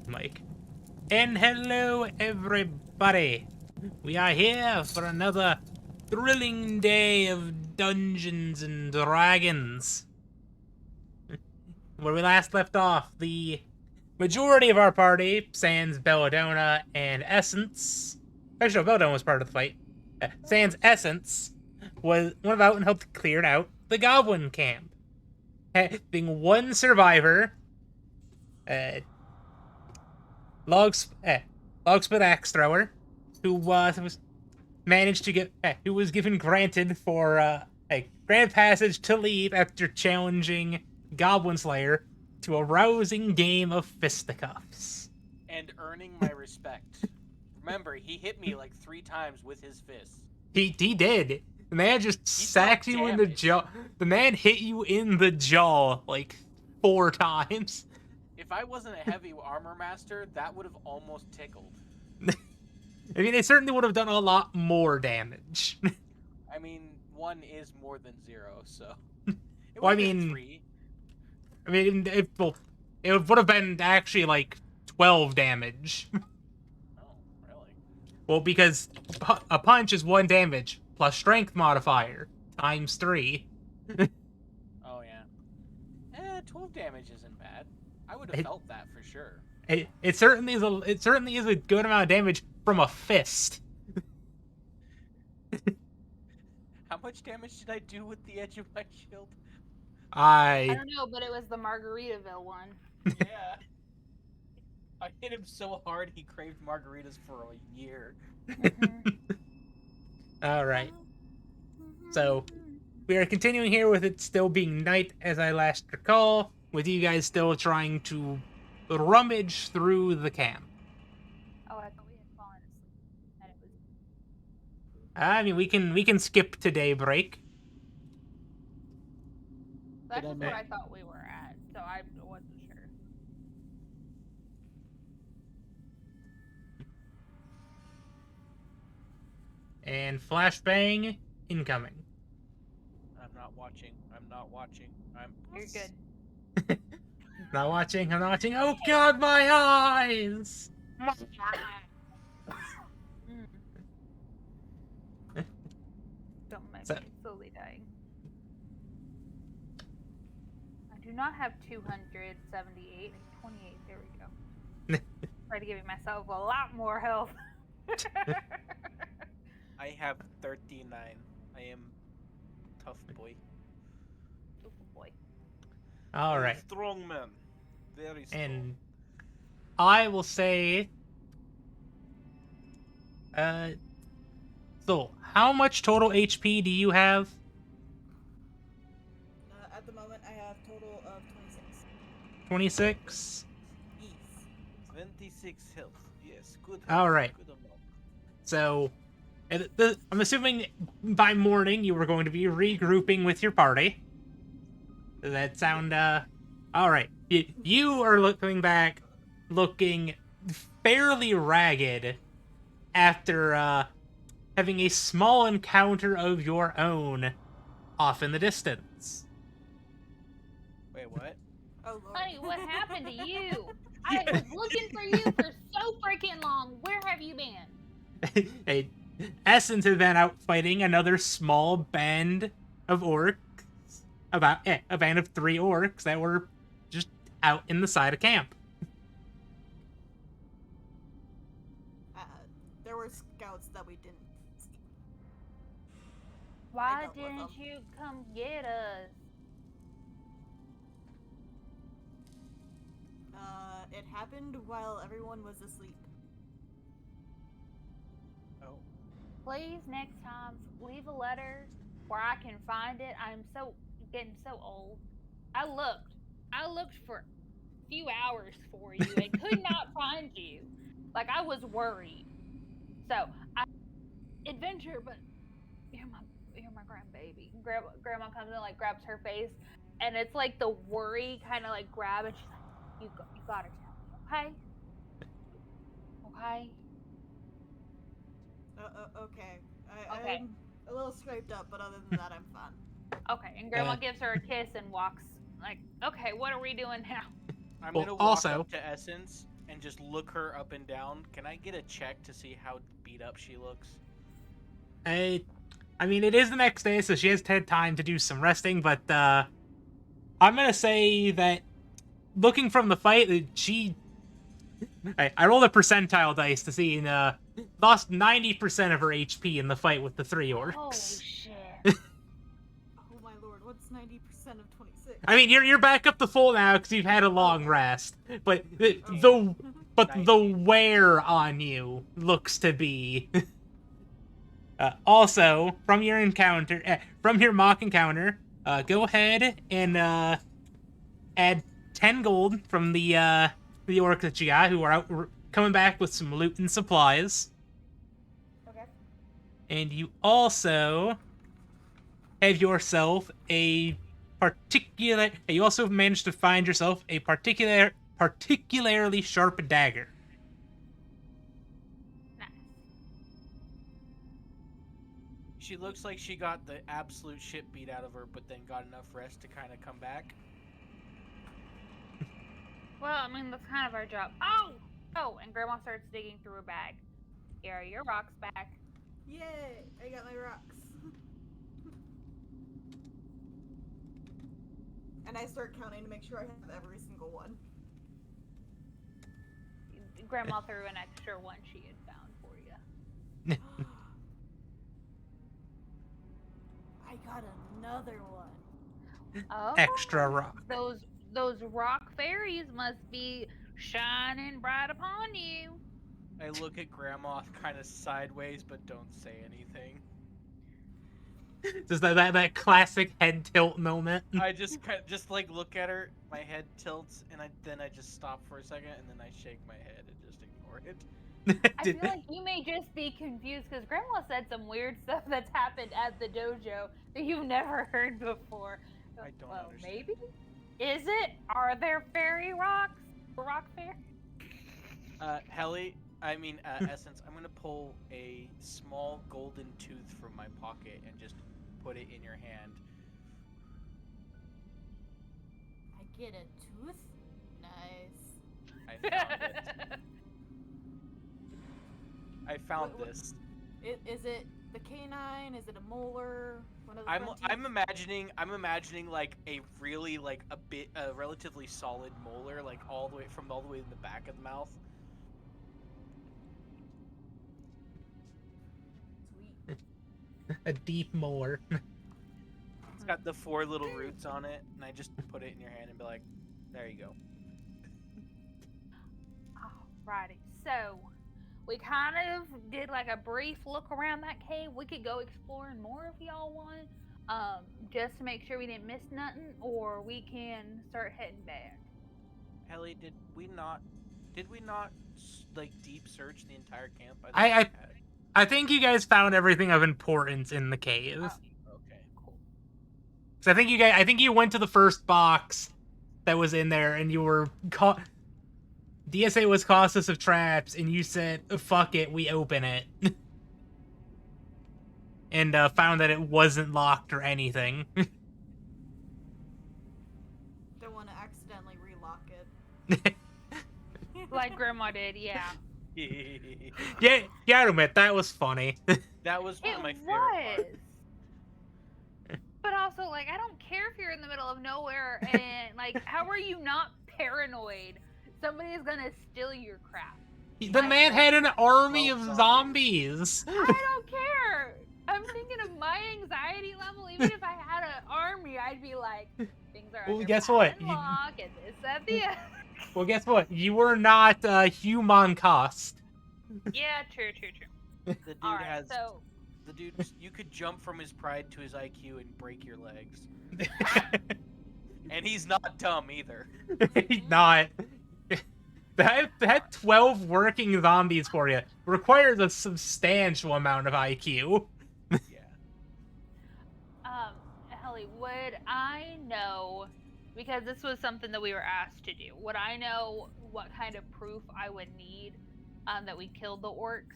mic. And hello, everybody. We are here for another thrilling day of Dungeons and Dragons. Where we last left off, the majority of our party, sans Belladonna and Essence. Actually, no, Belladonna was part of the fight. Sans Essence went out and helped clear out the Goblin camp. Being one survivor, Logspit Axe Thrower, who was managed to get, who was given granted for a grand passage to leave after challenging Goblin Slayer to a rousing game of fisticuffs. And earning my respect. Remember, he hit me like 3 times with his fist. He did. The man just sacked you in the jaw. The man hit you in the jaw like 4 times. If I wasn't a heavy armor master, that would have almost tickled. I mean, they certainly would have done a lot more damage. I mean, 1 is more than 0, so. It Well, I would have been mean, 3. I mean, it would have been actually like 12 damage. Oh, really? Well, because a punch is 1 damage plus strength modifier times 3. Oh, yeah. 12 damage isn't bad. I would have felt that for sure. It certainly is a good amount of damage from a fist. How much damage did I do with the edge of my shield? I don't know, but it was the Margaritaville one. Yeah. I hit him so hard he craved margaritas for a year. Alright. So, we are continuing here with it still being night, as I last recall, with you guys still trying to rummage through the camp. Oh, I thought we had fallen asleep. And it was... I mean, we can skip to daybreak. That's just where I thought we were at, so I wasn't sure. And flashbang incoming. I'm not watching. You're good. Not watching, I'm not watching. Oh god, my eyes! Don't make So- me slowly dying. I do not have 278. 28. There we go. Try to give myself a lot more health. I have 39. I am tough boy. Oh boy. Alright. Strong man. Very strong. And I will say, so how much total HP do you have? At the moment, I have total of 26. 26? Yes. 26 health. Yes, good. All right. Good amount. So, I'm assuming by morning you were going to be regrouping with your party. Does that sound, alright. You are looking back, looking fairly ragged after, having a small encounter of your own off in the distance. Wait, what? Oh lord. Honey, what happened to you? I was looking for you for so freaking long. Where have you been? Hey, Essence has been out fighting another small band of orcs. A band of 3 orcs that were just out in the side of camp. There were scouts that we didn't see. Why dealt with didn't them. you come get us? It happened while everyone was asleep. Oh. Please, next time, leave a letter where I can find it. I'm getting so old. I looked for a few hours for you and could not find you. Like, I was worried. So, adventure, but you're my grandbaby. Grandma comes in, like, grabs her face, and it's like the worry kind of like grab, and she's like, you gotta tell me, okay? Okay? Okay. Okay. I'm a little scraped up, but other than that, I'm fine. Okay, and Grandma gives her a kiss and walks, like, okay, what are we doing now? I'm Well, gonna walk also- up to Essence and just look her up and down. Can I get a check to see how beat up she looks? I mean, it is the next day, so she has had time to do some resting, but I'm gonna say that looking from the fight, she... I rolled a percentile dice to see, and lost 90% of her HP in the fight with the 3 orcs. Holy shit. Oh my lord, what's 90% of 26? I mean, you're back up to full now because you've had a long rest, but the wear on you looks to be. Also, from your encounter, from your mock encounter, go ahead and add 10 gold from the orcs that you got, who are out coming back with some loot and supplies. Okay. And you also have yourself a particular... You also managed to find yourself a particularly sharp dagger. Nice. She looks like she got the absolute shit beat out of her, but then got enough rest to kind of come back. Well, I mean, that's kind of our job. Oh! Oh, and Grandma starts digging through her bag. Here are your rocks back. Yay! I got my rocks. And I start counting to make sure I have every single one. Grandma threw an extra one she had found for you. I got another one. Oh, Extra rock. Those rock fairies must be shining bright upon you. I look at Grandma kind of sideways, but don't say anything. Just that classic head tilt moment. I just like look at her, my head tilts, and then I just stop for a second, and then I shake my head and just ignore it. I feel like you may just be confused because Grandma said some weird stuff that's happened at the dojo that you've never heard before. I don't well, understand. maybe? Is it? Are there fairy rocks? Rock fair? Essence, I'm gonna pull a small golden tooth from my pocket and just put it in your hand. I get a tooth? Nice. I found it. I found this. Is it the canine? Is it a molar? One of the I'm front imagining like a really like a relatively solid molar, like all the way in the back of the mouth. teeth? Sweet. A deep molar. It's got the 4 little roots on it, and I just put it in your hand and be like, there you go. Alrighty, so we kind of did like a brief look around that cave. We could go exploring more if y'all want, just to make sure we didn't miss nothing, or we can start heading back. Ellie, did we not like deep search the entire camp? I think you guys found everything of importance in the cave. Okay, cool. So I think you went to the first box that was in there, and you were caught. DSA was cautious of traps, and you said, "Fuck it, we open it," and found that it wasn't locked or anything. Don't want to accidentally relock it. Like Grandma did, yeah. Yeah, gotta admit that was funny. That was one It of my favorite was. parts. But also, like, I don't care if you're in the middle of nowhere and, like, how are you not paranoid? Somebody is gonna steal your crap. The man had an army of zombies. I don't care. I'm thinking of my anxiety level. Even if I had an army, I'd be like, things are Well, under guess patent what? lock and this, that, the other. Well, guess what? You were not human cost. Yeah, true. The dude All right, has so the dude. You could jump from his pride to his IQ and break your legs, and he's not dumb either. He's not. That 12 working zombies for you requires a substantial amount of IQ. Yeah. Helly, would I know, because this was something that we were asked to do, would I know what kind of proof I would need that we killed the orcs?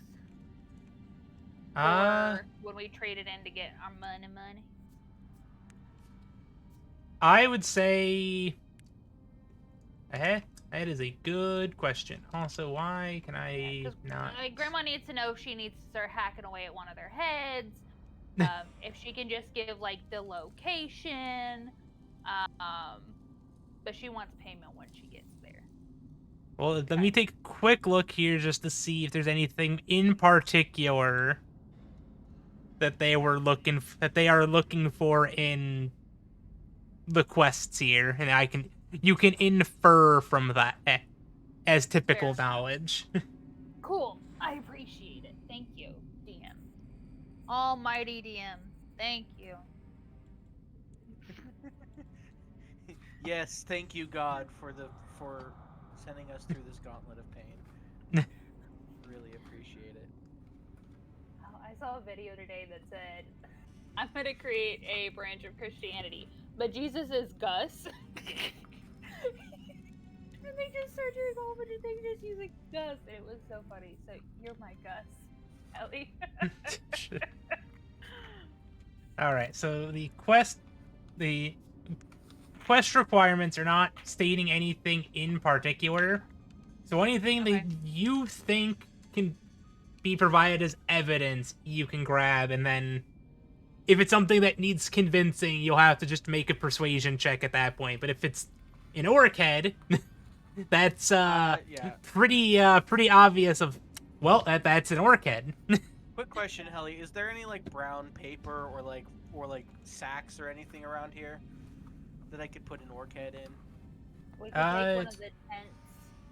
Or when we traded in to get our money? I would say... That is a good question. Also, why can I Yeah, 'cause, not? like, Grandma needs to know if she needs to start hacking away at one of their heads. If she can just give like the location. But she wants payment when she gets there. Well, let me take a quick look here just to see if there's anything in particular that they are looking for in the quests here, and you can infer from that as typical Fair. knowledge. Cool. I appreciate it. Thank you, DM. Almighty DM. Thank you. Yes, thank you, God, for sending us through this gauntlet of pain. Really appreciate it. Oh, I saw a video today that said, I'm going to create a branch of Christianity, but Jesus is Gus. And they just start doing a whole bunch of things just using Gus. And it was so funny. So you're my Gus, Ellie. All right, so the quest requirements are not stating anything in particular. So anything Okay. that you think can be provided as evidence, you can grab, and then if it's something that needs convincing, you'll have to just make a persuasion check at that point. But if it's an orc head, that's Yeah. pretty obvious of, well, that's an orc head. Quick question, Helly. Is there any like brown paper or like sacks or anything around here that I could put an orc head in? We could take one of the tents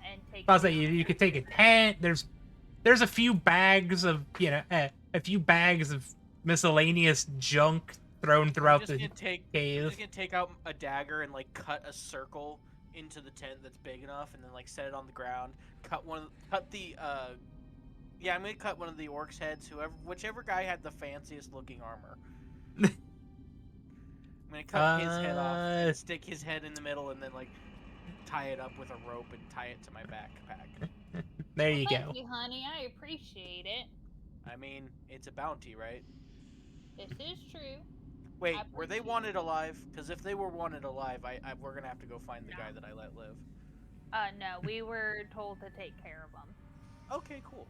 and take. I was like, you could take a tent. There's a few bags of a few bags of miscellaneous junk thrown throughout the I'm just cave. gonna take out a dagger and like cut a circle into the tent that's big enough, and then like set it on the ground. Yeah, I'm gonna cut one of the orcs' heads. Whichever guy had the fanciest looking armor. I'm gonna cut his head off and stick his head in the middle, and then like tie it up with a rope and tie it to my backpack. There you go. Thank you, honey. I appreciate it. I mean, it's a bounty, right? This is true. Wait, I were they appreciate wanted alive? Because if they were wanted alive, we're gonna have to go find the No. guy that I let live. No, we were told to take care of them. Okay, cool.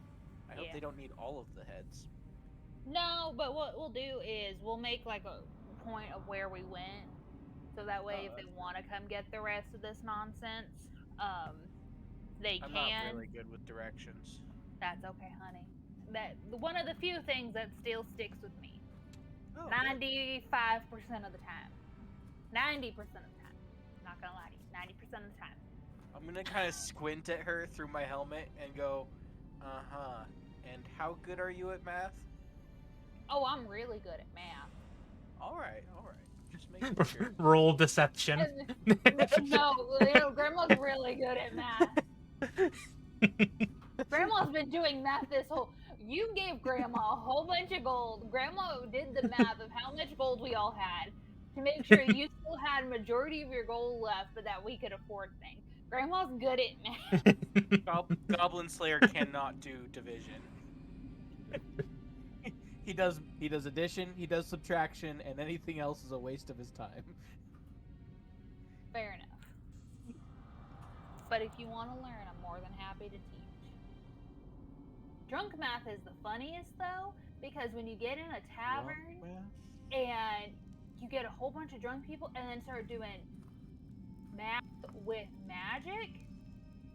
I hope Yeah. they don't need all of the heads. No, but what we'll do is we'll make like a point of where we went, so that way if they want to come get the rest of this nonsense, they I'm can. not really good with directions. That's okay, honey. That one of the few things that still sticks with me. Oh, 95% of the time. 90% of the time. Not gonna lie to you. 90% of the time. I'm gonna kind of squint at her through my helmet and go, uh-huh. And how good are you at math? Oh, I'm really good at math. All right. Just making sure. Roll deception. No, Grandma's really good at math. Grandma's been doing math this whole. You gave Grandma a whole bunch of gold. Grandma did the math of how much gold we all had to make sure you still had majority of your gold left, but that we could afford things. Grandma's good at math. Goblin Slayer cannot do division. He does addition, he does subtraction, and anything else is a waste of his time. Fair enough. But if you want to learn, I'm more than happy to teach. Drunk math is the funniest though, because when you get in a tavern and you get a whole bunch of drunk people and then start doing math with magic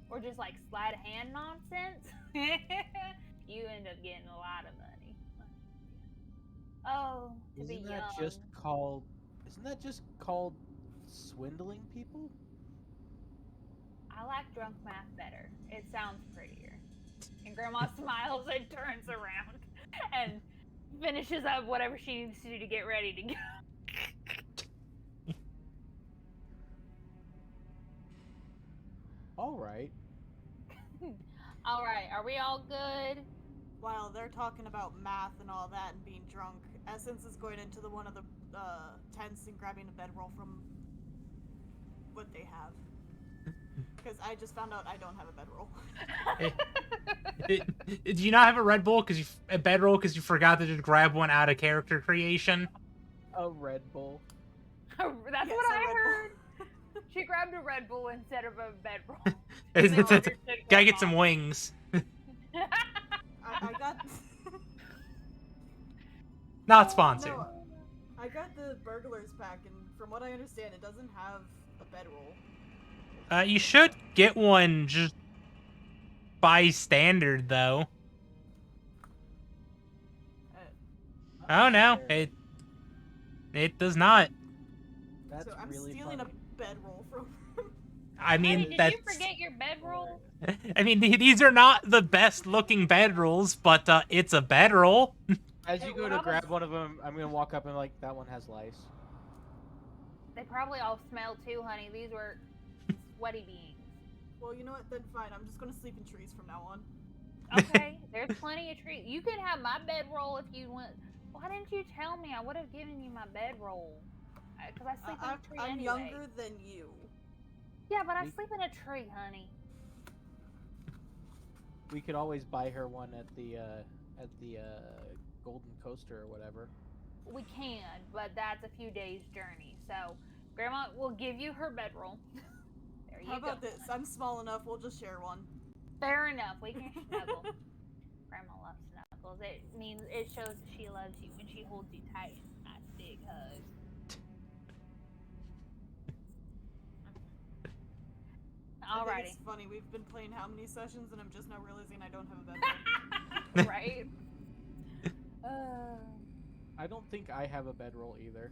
or just like sleight of hand nonsense, you end up getting a lot of money. Oh, to be Isn't young. that just called swindling people? I like drunk math better. It sounds prettier. And Grandma smiles and turns around and finishes up whatever she needs to do to get ready to go. All right. All right, are we all good? While they're talking about math and all that and being drunk, Essence is going into one of the tents and grabbing a bedroll from what they have. Because I just found out I don't have a bedroll. Do you not have a Red Bull a bedroll because you forgot to just grab one out of character creation? A Red Bull. That's Yes, what a I Red heard. She grabbed a Red Bull instead of a bedroll. Gotta get some wings. I got. Not sponsored. No, I got the burglar's pack, and from what I understand, it doesn't have a bedroll. You should get one just by standard, though. Oh no, it does not. That's So I'm really stealing funny. a bedroll from. I mean, Honey, did that's. you forget your bedroll? I mean, these are not the best looking bedrolls, but it's a bedroll. As you Hey, go when to I was- grab one of them, I'm gonna walk up and like, that one has lice. They probably all smell too, honey. These were sweaty beings. Well, you know what? Then fine. I'm just gonna sleep in trees from now on. Okay, there's plenty of trees. You can have my bedroll if you want. Why didn't you tell me? I would have given you my bedroll. Because I sleep in a tree I'm anyway. younger than you. Yeah, but I We- sleep in a tree, honey. We could always buy her one at the Golden Coaster or whatever. We can, but that's a few days' journey. So, Grandma will give you her bedroll. There you How go. about this? I'm small enough. We'll just share one. Fair enough. We can snuggle. Grandma loves snuggles. It means it shows that she loves you when she holds you tight. Nice big hug. I think Alrighty. it's funny. We've been playing how many sessions, and I'm just now realizing I don't have a bedroll. Right? I don't think I have a bedroll either.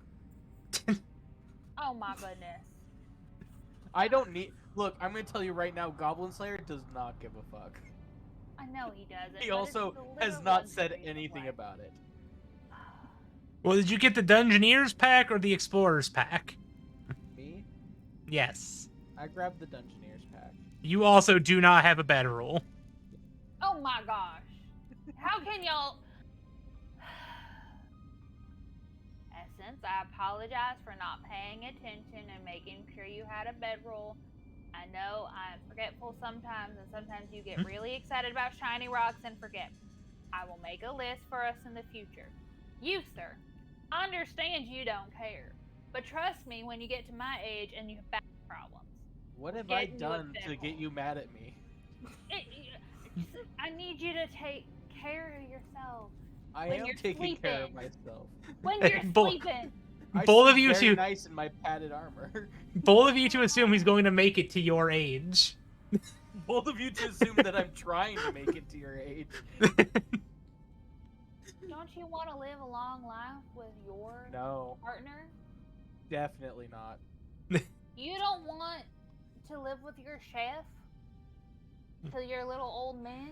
Oh my goodness. I don't need. Look, I'm gonna tell you right now, Goblin Slayer does not give a fuck. I know he doesn't. He but also it's the has little not ones said that we anything play. about it. Well, did you get the Dungeoneers pack or the Explorers pack? Me? Yes. I grabbed the Dungeoneers pack. You also do not have a bedroll. Oh my gosh. How can y'all... Essence, I apologize for not paying attention and making sure you had a bedroll. I know I'm forgetful sometimes, and sometimes you get really excited about shiny rocks and forget. I will make a list for us in the future. You, sir, I understand you don't care, but trust me when you get to my age and you have back problems. What have Get I into a done to bedroll. get you mad at me? I need you to take care of yourself I When am you're taking care of sleeping. myself. when you're Bull- sleeping. I Both of sleep you very two- nice in my padded armor. Both of you to assume he's going to make it to your age. Both of you to assume that I'm trying to make it to your age. Don't you want to live a long life with your No, partner? definitely not. You don't want to live with your chef till you're a little old man?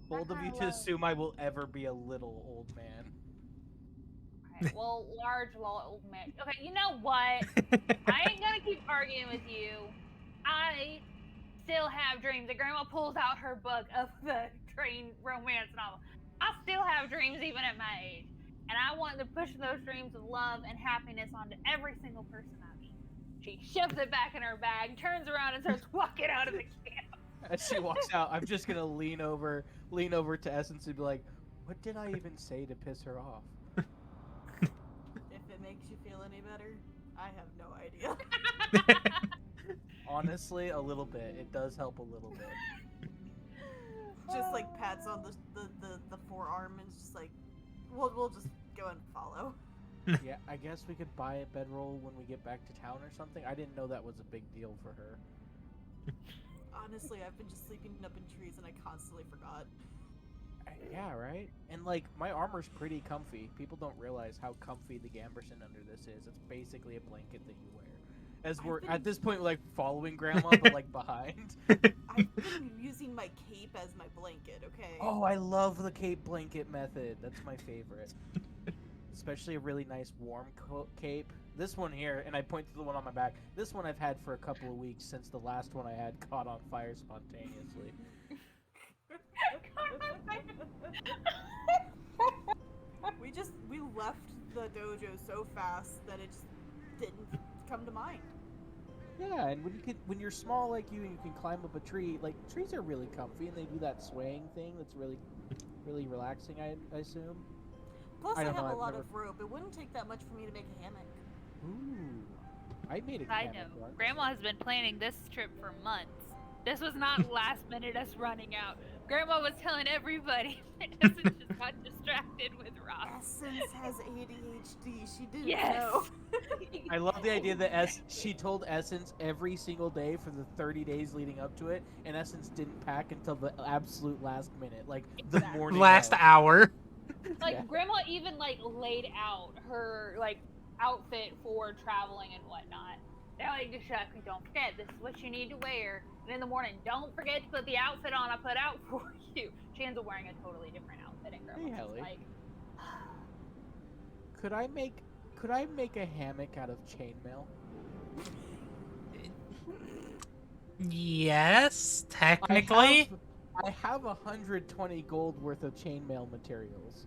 Bold of you to assume I will ever be a little old man. Alright, well, large old man. Okay, you know what? I ain't gonna keep arguing with you. I still have dreams. And Grandma pulls out her book of the train romance novel. I still have dreams even at my age. And I want to push those dreams of love and happiness onto every single person I meet. She shoves it back in her bag, turns around, and starts walking out of the camp. As she walks out, I'm just gonna lean over to Essence and be like, "What did I even say to piss her off?" If it makes you feel any better, I have no idea. Honestly, a little bit. It does help a little bit. Just like pats on the forearm and just like, we'll just go and follow. Yeah, I guess we could buy a bedroll when we get back to town or something. I didn't know that was a big deal for her. Honestly, I've been just sleeping up in trees and I constantly forgot. Yeah, right? And like, my armor's pretty comfy. People don't realize how comfy the gambeson under this is. It's basically a blanket that you wear. As we're at this point, like, following Grandma, but like behind. I've been using my cape as my blanket, okay? Oh, I love the cape blanket method. That's my favorite. Especially a really nice warm cape. This one here, and I point to the one on my back, this one I've had for a couple of weeks since the last one I had caught on fire spontaneously. we left the dojo so fast that it just didn't come to mind. Yeah, and when you're small like you and you can climb up a tree, like, trees are really comfy and they do that swaying thing that's really, really relaxing, I assume. Plus, I I don't have know, a I've lot never- of rope. It wouldn't take that much for me to make a hammock. Ooh. I made a I camel know. run. Grandma has been planning this trip for months. This was not last minute us running out. Grandma was telling everybody that Essence just got distracted with Ross. Essence has ADHD. She didn't Yes. know. I love the idea that she told Essence every single day for the 30 days leading up to it, and Essence didn't pack until the absolute last minute, like the Exactly. morning. Last of. hour. Like Yeah. Grandma even like laid out her like outfit for traveling and whatnot. They're like, don't forget, this is what you need to wear. And in the morning, don't forget to put the outfit on I put out for you. She ends up wearing a totally different outfit, and Grandma's Hey, Ellie. like, Could I make a hammock out of chainmail? Yes, technically. I have 120 gold worth of chainmail materials.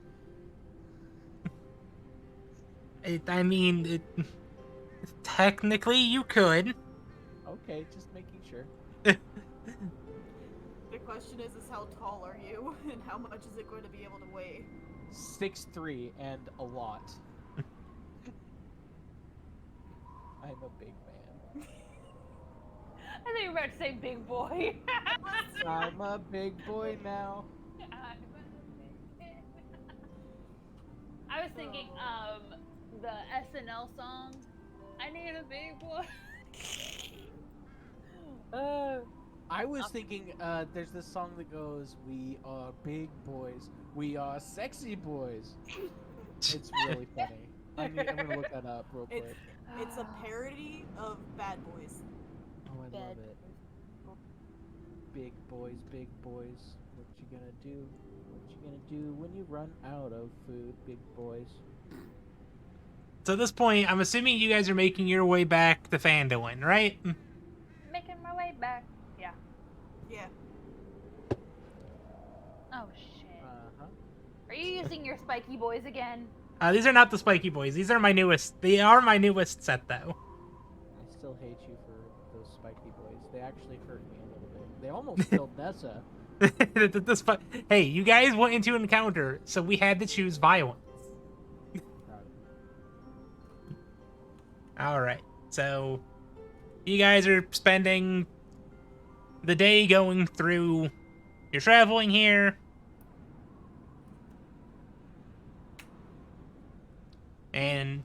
Technically you could. Okay, just making sure. The question is how tall are you, and how much is it going to be able to weigh? 6'3" and a lot. I'm a big man. I think you were about to say big boy. I'm a big boy now. I was thinking, the SNL song, I need a big boy. I was thinking, there's this song that goes, "We are big boys, we are sexy boys." It's really funny. I'm gonna look that up real quick. It's a parody of Bad Boys. Oh, I love it. Big boys, what you gonna do? What you gonna do when you run out of food, big boys? So at this point, I'm assuming you guys are making your way back to Phanduin, right? Making my way back. Yeah. Yeah. Oh shit. Uh-huh. Are you using your spiky boys again? These are not the Spiky Boys. These are my newest. They are my newest set, though. I still hate you for those spiky boys. They actually hurt me a little bit. They almost killed Nessa. Hey, you guys went into an encounter, so we had to choose violence. All right, so you guys are spending the day going through your traveling here. And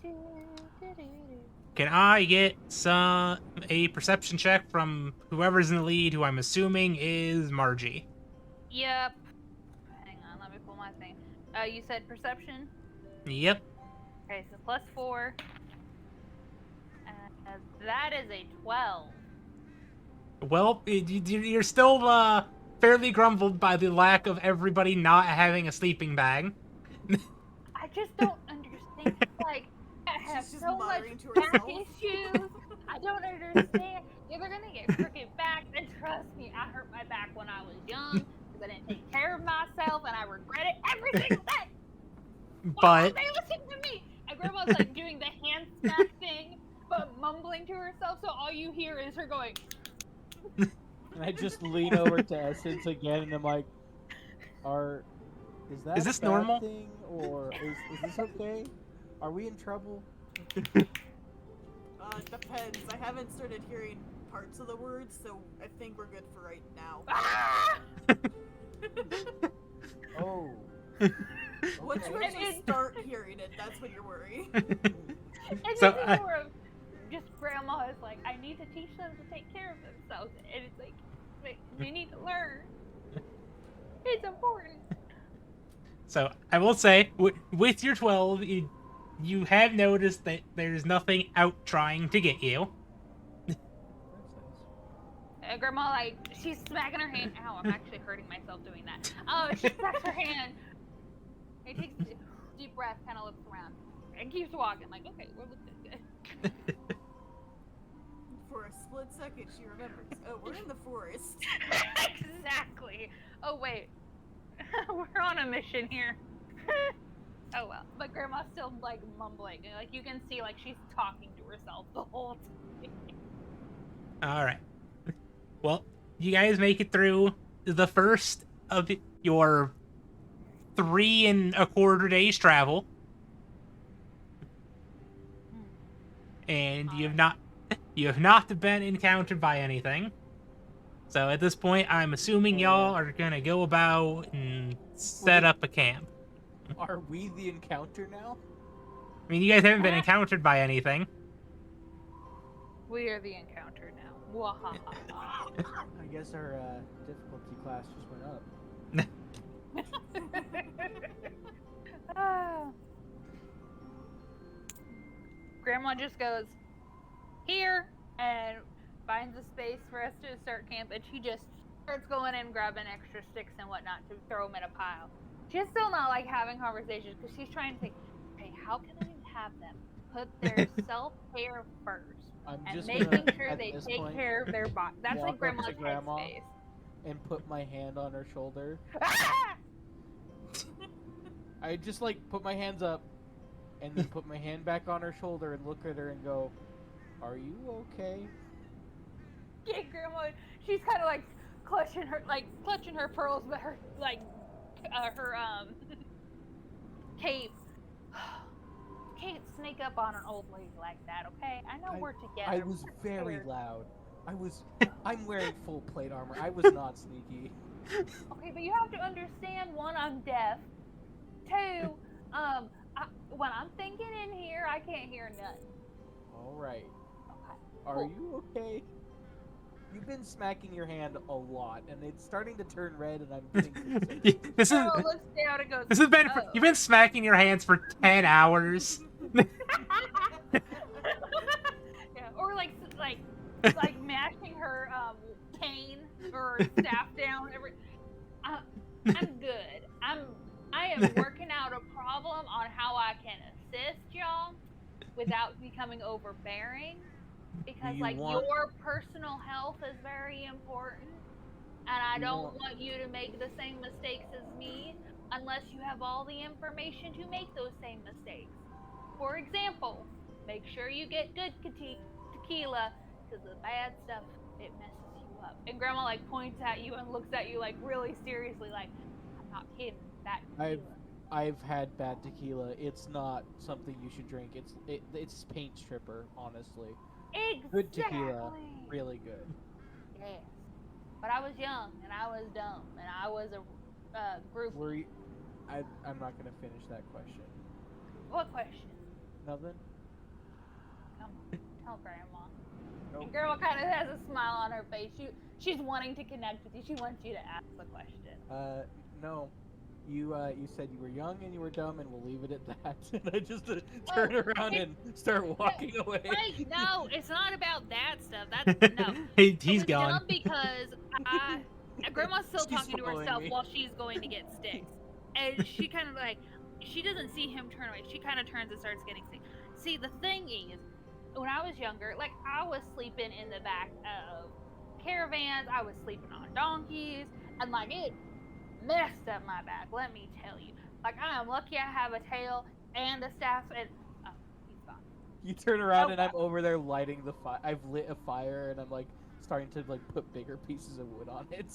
can I get a perception check from whoever's in the lead, who I'm assuming is Margie? Yep. Hang on, let me pull my thing. You said perception? Yep. Okay, so +4. That is a 12. Well, you're still fairly grumbled by the lack of everybody not having a sleeping bag. I just don't understand. Like, I have She's just so much muttering to back herself. issues. I don't understand. You're gonna get crooked back, and trust me, I hurt my back when I was young because I didn't take care of myself, and I regret it every single day. Why But won't they listen to me? And Grandma's like doing the hand smack thing, but mumbling to herself, so all you hear is her going. And I just lean over to Essence again, and I'm like, is that Is a this bad normal? thing, or is this okay? Are we in trouble? Depends. I haven't started hearing parts of the words, so I think we're good for right now. Ah! Oh. Once you Okay. actually start hearing it, that's when you're worried. And So this is more of just Grandma is like, I need to teach them to take care of themselves, and it's like, they need to learn. It's important. So I will say, with your 12, you have noticed that there's nothing out trying to get you. That's nice. Grandma, like, she's smacking her hand. Ow, I'm actually hurting myself doing that. Oh, she smacks her hand. He takes a deep breath, kind of looks around, and keeps walking. Like, okay, we're looking good. For a split second, she remembers. Oh, we're in the forest. Exactly. Oh, wait. We're on a mission here. Oh, well. But Grandma's still, like, mumbling. And, like, you can see, like, she's talking to herself the whole time. All right. Well, you guys make it through the first of your 3 1/4 days travel, and you've not You have not been encountered by anything. So at this point, I'm assuming y'all are gonna go about and set up a camp. Are we the encounter now? I mean, you guys haven't been encountered by anything. We are the encounter now. Wahaha. I guess our difficulty class just went up. Ah. Grandma just goes here and finds a space for us to start camp, and she just starts going in grabbing extra sticks and whatnot to throw them in a pile. She's still not like having conversations because she's trying to think, okay, how can I have them put their self-care first I'm and just making gonna, sure at they this take point, care of their body. That's walk like up Grandma's to Grandma. headspace. and put my hand on her shoulder. Ah! I just like put my hands up and then put my hand back on her shoulder and look at her and go, "Are you okay?" Yeah, Grandma, she's kind of like clutching her pearls, but her her cape. Can't sneak up on an old lady like that, okay? I know we're together. I was We're very scared. loud. I'm wearing full plate armor. I was not sneaky. Okay, but you have to understand, one, I'm deaf. Two, when I'm thinking in here, I can't hear nothing. All right. Okay. Are Cool. you okay? You've been smacking your hand a lot, and it's starting to turn red, and I'm getting concerned. This is Grandma looks down and goes, this has been "Oh." you've been smacking your hands for 10 hours. Yeah, or like mashing her cane or staff down. I'm good. I am working out a problem on how I can assist y'all without becoming overbearing, because you like want- your personal health is very important, and I You don't want- want you to make the same mistakes as me unless you have all the information to make those same mistakes. For example, make sure you get good tequila, because the bad stuff, it messes you up. And Grandma like points at you and looks at you like really seriously, like, I'm not kidding. That tequila. I've had bad tequila. It's not something you should drink. It's paint stripper, honestly. Exactly. Good tequila, really good. Yes. But I was young and I was dumb and I was a group. Were you? I'm not gonna finish that question. What question? Nothing. Come on, tell Grandma. Nope. And Grandma kind of has a smile on her face. She's wanting to connect with you. She wants you to ask the question. No. You said you were young and you were dumb, and we'll leave it at that. And I just turn around and start walking away. Wait, no, it's not about that stuff. That's no. He's It was gone. dumb because Grandma's still She's talking to following herself me. while she's going to get sticks, and she kind of like she doesn't see him turn away. She kind of turns and starts getting sticks. See, the thing is, when I was younger, like I was sleeping in the back of caravans, I was sleeping on donkeys, and like it messed up my back. Let me tell you, like I am lucky I have a tail and a staff, and oh, he's gone. You turn around and Okay. I'm over there lighting the fire. I've lit a fire and I'm like starting to like put bigger pieces of wood on it.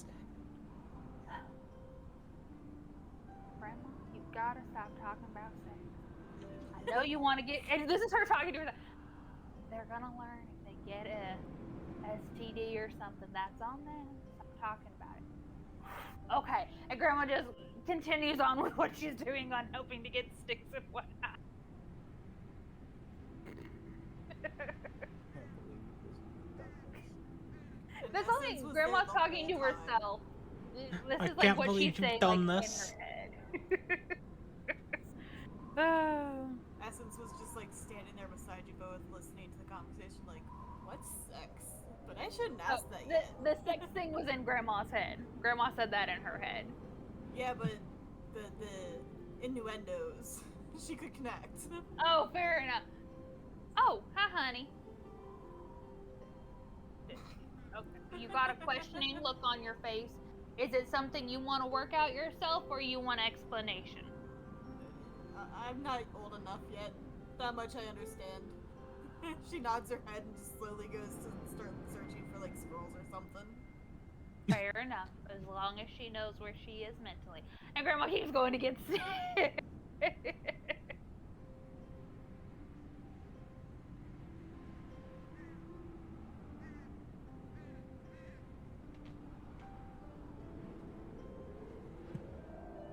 Grandma, you gotta stop talking about sex. I know you want to get, and this is her talking to herself. They're gonna learn if they get a STD or something. That's on them. Stop talking about it. Okay, and Grandma just continues on with what she's doing on helping to get sticks and whatnot. That's only Essence was Grandma's there the talking to whole time. herself. This I is like can't what believe she's you've saying done like, this. in her head. Essence was just like standing there beside you both, listening to the conversation, like, what's sex? But I shouldn't ask Oh, that the, yet. the sex thing was in Grandma's head. Grandma said that in her head. Yeah, but the innuendos, she could connect. Oh, fair enough. Oh, hi, honey. Okay. You got a questioning look on your face. Is it something you want to work out yourself, or you want explanation? I'm not old enough yet. That much I understand. She nods her head and just slowly goes to start searching for like scrolls or something. Fair enough, as long as she knows where she is mentally. And Grandma keeps going to get sick.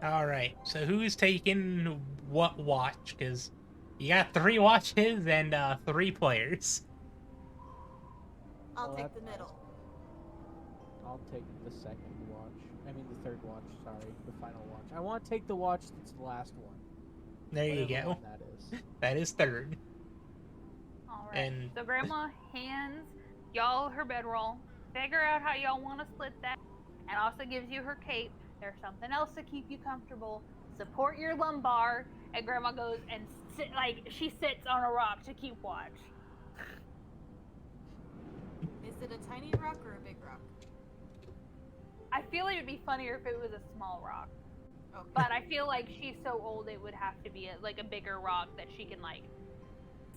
All right. So who's taking what watch? Because you got 3 watches and 3 players. I'll Well, take that's the middle. nice. I'll take the second watch. I mean the third watch, sorry. The final watch. I want to take the watch that's the last one. There you Whatever go. one that is. That is third. All right. And- So Grandma hands y'all her bedroll. Figure out how y'all want to split that, and also gives you her cape. There's something else to keep you comfortable. Support your lumbar. And Grandma goes and she sits on a rock to keep watch. Is it a tiny rock or a big rock? I feel like it'd be funnier if it was a small rock, Okay. but I feel like she's so old it would have to be a bigger rock that she can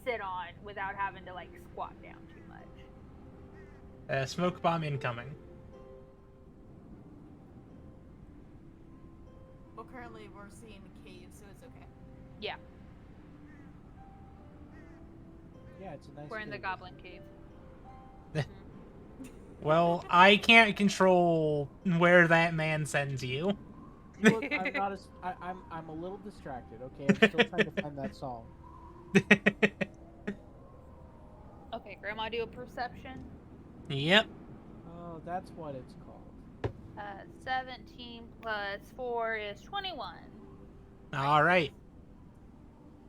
sit on without having to squat down too much. Smoke bomb incoming. Well, currently we're seeing caves, so it's okay. Yeah, Yeah, it's a nice we're in the cave. Goblin Cave. Well, I can't control where that man sends you. Look, I'm not as I'm a little distracted, okay? I'm still trying to find that song. Okay, Grandma, do a perception. Yep. Oh, that's what it's called. 17 plus 4 is 21. All right.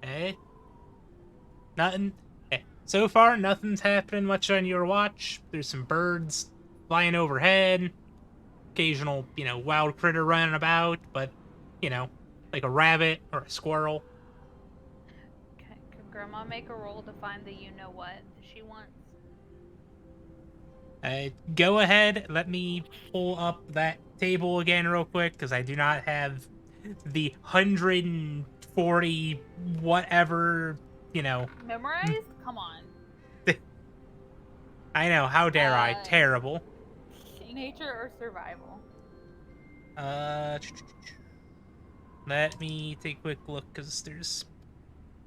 Hey. Nothing. So far, nothing's happening much on your watch. There's some birds flying overhead. Occasional, wild critter running about, but, like a rabbit or a squirrel. Okay, can Grandma make a roll to find the you-know-what that she wants? Go ahead. Let me pull up that table again real quick, because I do not have the 140 whatever, Memorized? Come on. I know, how dare I? Uh, Terrible. Nature or survival? Let me take a quick look, because there's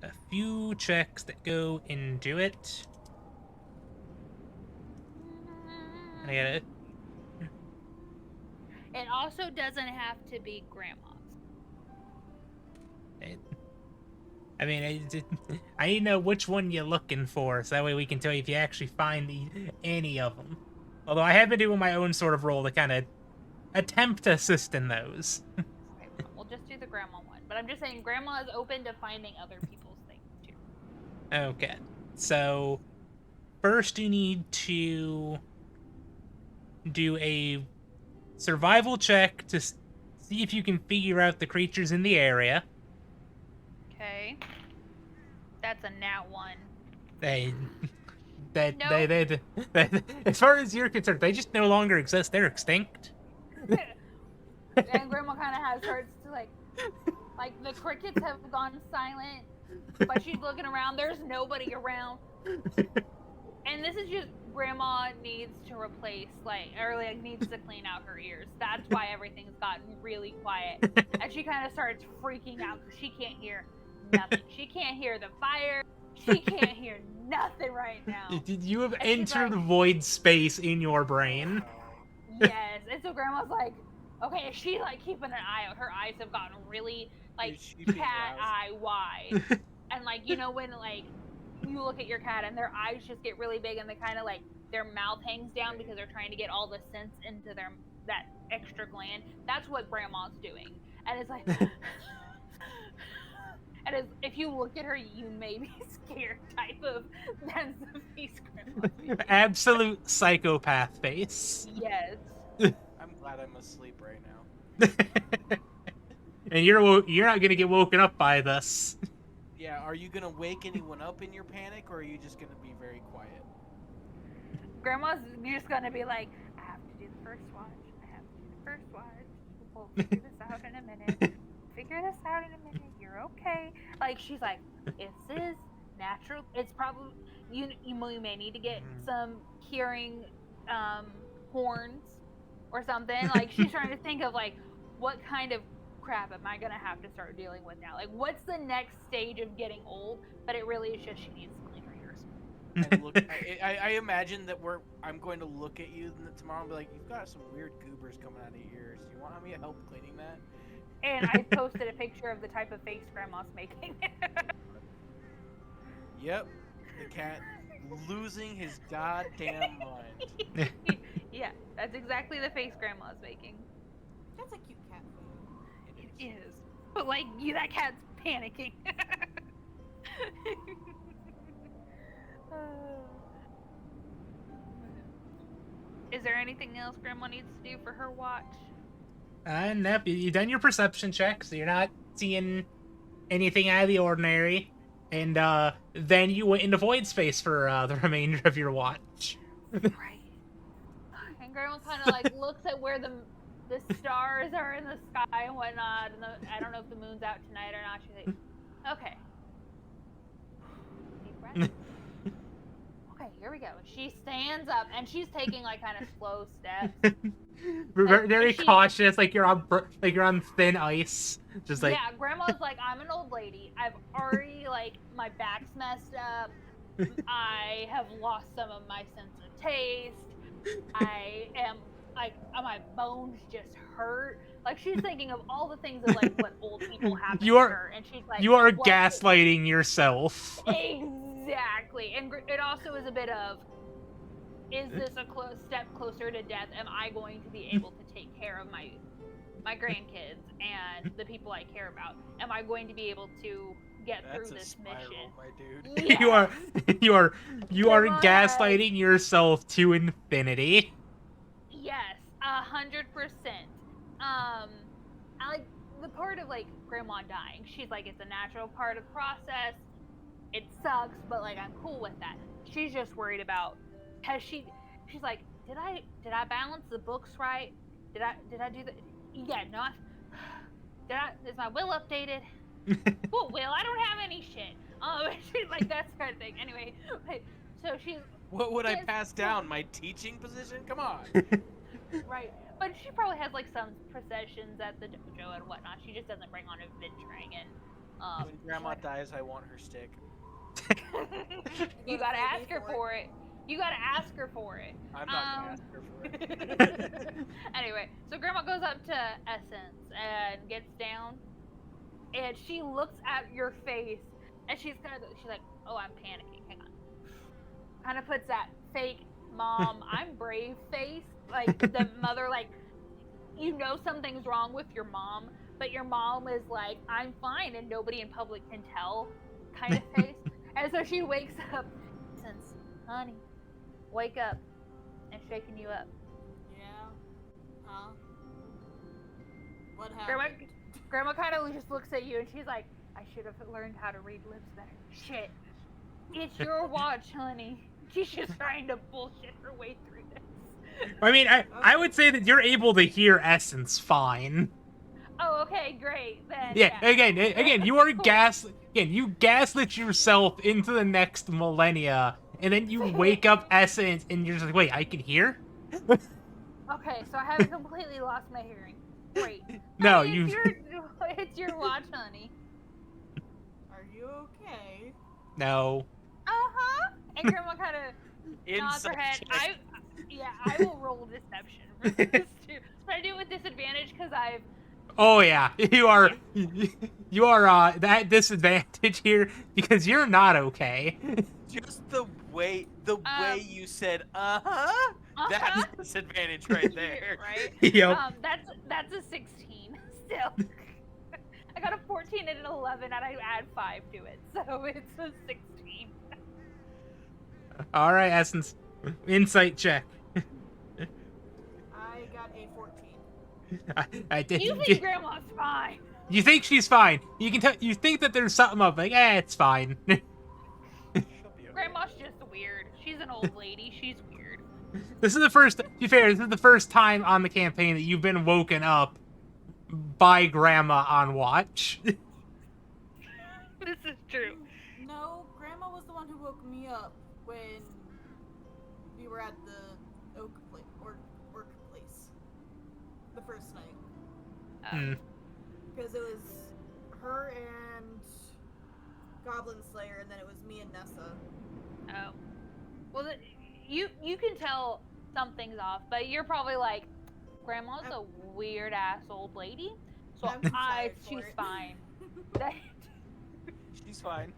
a few checks that go into it. I get it. It also doesn't have to be Grandma's. I mean, I need to know which one you're looking for, so that way we can tell you if you actually find any of them. Although I have been doing my own sort of role to kind of attempt to assist in those. Okay, we'll just do the Grandma one. But I'm just saying, Grandma is open to finding other people's things too. Okay, so first you need to do a survival check to see if you can figure out the creatures in the area. Okay. That's a nat 1. They Nope. as far as you're concerned, they just no longer exist. They're extinct. And Grandma kind of has hearts to like the crickets have gone silent, but she's looking around. There's nobody around. And this is just Grandma needs to replace needs to clean out her ears. That's why everything's gotten really quiet. And she kind of starts freaking out because she can't hear nothing. She can't hear the fire. She can't hear nothing right now. You have And she's entered like- void space in your brain. Yes. And so Grandma's like, okay, she's keeping an eye out. Her eyes have gotten really She's being cat lousy. eye wide. And when you look at your cat and their eyes just get really big and they kind of their mouth hangs down because they're trying to get all the sense into that extra gland. That's what Grandma's doing. And it's like and if you look at her, you may be scared type of that's the face Grandma's doing. Absolute psychopath face. Yes. I'm glad I'm asleep right now. And you're not gonna get woken up by this. Yeah, are you gonna wake anyone up in your panic, or are you just gonna be very quiet? Grandma's just gonna be like, I have to do the first watch. I have to do the first watch. We'll figure this out in a minute. Figure this out in a minute. You're okay. She's like, this is natural. It's probably you may need to get some hearing horns or something. She's trying to think of what kind of crap am I gonna have to start dealing with now? What's the next stage of getting old? But it really is just she needs to clean her ears. And look, I imagine that I'm going to look at you tomorrow and be like, you've got some weird goobers coming out of your ears. Do you want me to help cleaning that? And I posted a picture of the type of face Grandma's making. Yep, the cat losing his goddamn mind. Yeah, that's exactly the face Grandma's making. That's a cute cat. It is. But like, that cat's panicking. Is there anything else Grandma needs to do for her watch? Nope, you done your perception check, so you're not seeing anything out of the ordinary. And then you went into void space for the remainder of your watch. Right. And Grandma kind of like looks at where the stars are in the sky and whatnot. And I don't know if the moon's out tonight or not. She's like, okay. Deep breath. Okay, here we go. She stands up and she's taking like kind of slow steps. Very cautious, like you're on thin ice. Just like yeah, Grandma's like, I'm an old lady. I've already like my back's messed up. I have lost some of my sense of taste. I am like my bones just hurt. Like she's thinking of all the things of like what old people have to her, and she's like, you are well, gaslighting yourself. Exactly, and it also is a bit of, is this a step closer to death? Am I going to be able to take care of my grandkids and the people I care about? Am I going to be able to get through this mission? My dude. Yeah. You are Come on. gaslighting yourself to infinity. Yes, 100%. I like the part of like Grandma dying. She's like, it's a natural part of the process. It sucks, but like I'm cool with that. She's just worried about, she's like, did I balance the books right? Did I do that? Yeah, no. Is my will updated? What will? I don't have any shit. She's like, that's kind of thing. Anyway, so she's. What would I pass down? My teaching position? Come on. Right, but she probably has like some processions at the dojo and whatnot. She just doesn't bring on adventuring and. When Grandma dies, I want her stick. You gotta ask her for it. You gotta ask her for it. I'm not gonna ask her for it. Anyway, so Grandma goes up to Essence and gets down, and she looks at your face, and she's like, oh, I'm panicking. Hang on. Kind of puts that fake mom, I'm brave face, like the mother, like, you know something's wrong with your mom, but your mom is like, I'm fine, and nobody in public can tell, kind of face. And so she wakes up, Essence, honey, wake up, and shaking you up. Yeah. Huh? What happened? Grandma kind of just looks at you and she's like, I should have learned how to read lips better. Shit. It's your watch, honey. She's just trying to bullshit her way through this. I mean, I would say that you're able to hear Essence fine. Oh, okay, great. Then Yeah, again, you are Cool. you gaslit yourself into the next millennia, and then you wake up Essence, and you're just like, wait, I can hear? Okay, so I haven't completely lost my hearing. Great. No, Honey, it's your watch, honey. Are you okay? No. Uh-huh. And Grandma kind of nods her head. Insight I will roll deception for this too. But I do it with disadvantage because I've. Oh yeah, you are at disadvantage here because you're not okay. Just the way you said Uh-huh. that's disadvantage right there. Right? Yep. That's a 16 still. I got a 14 and an 11, and I add 5 to it, so it's a 16. All right, Essence, insight check. I got a 14. I did. You think Grandma's fine? You think she's fine? You can tell. You think that there's something up, like, it's fine. She'll be okay. Grandma's just weird. She's an old lady. She's weird. This is the first. To be fair, this is the first time on the campaign that you've been woken up by Grandma on watch. This is true. No, Grandma was the one who woke me up when we were at the Orc place the first night. Hmm. Because it was her and Goblin Slayer, and then it was me and Nessa. Oh. Well, you can tell something's off, but you're probably like, Grandma's a weird ass old lady, So I'm excited for she's it. fine. She's fine.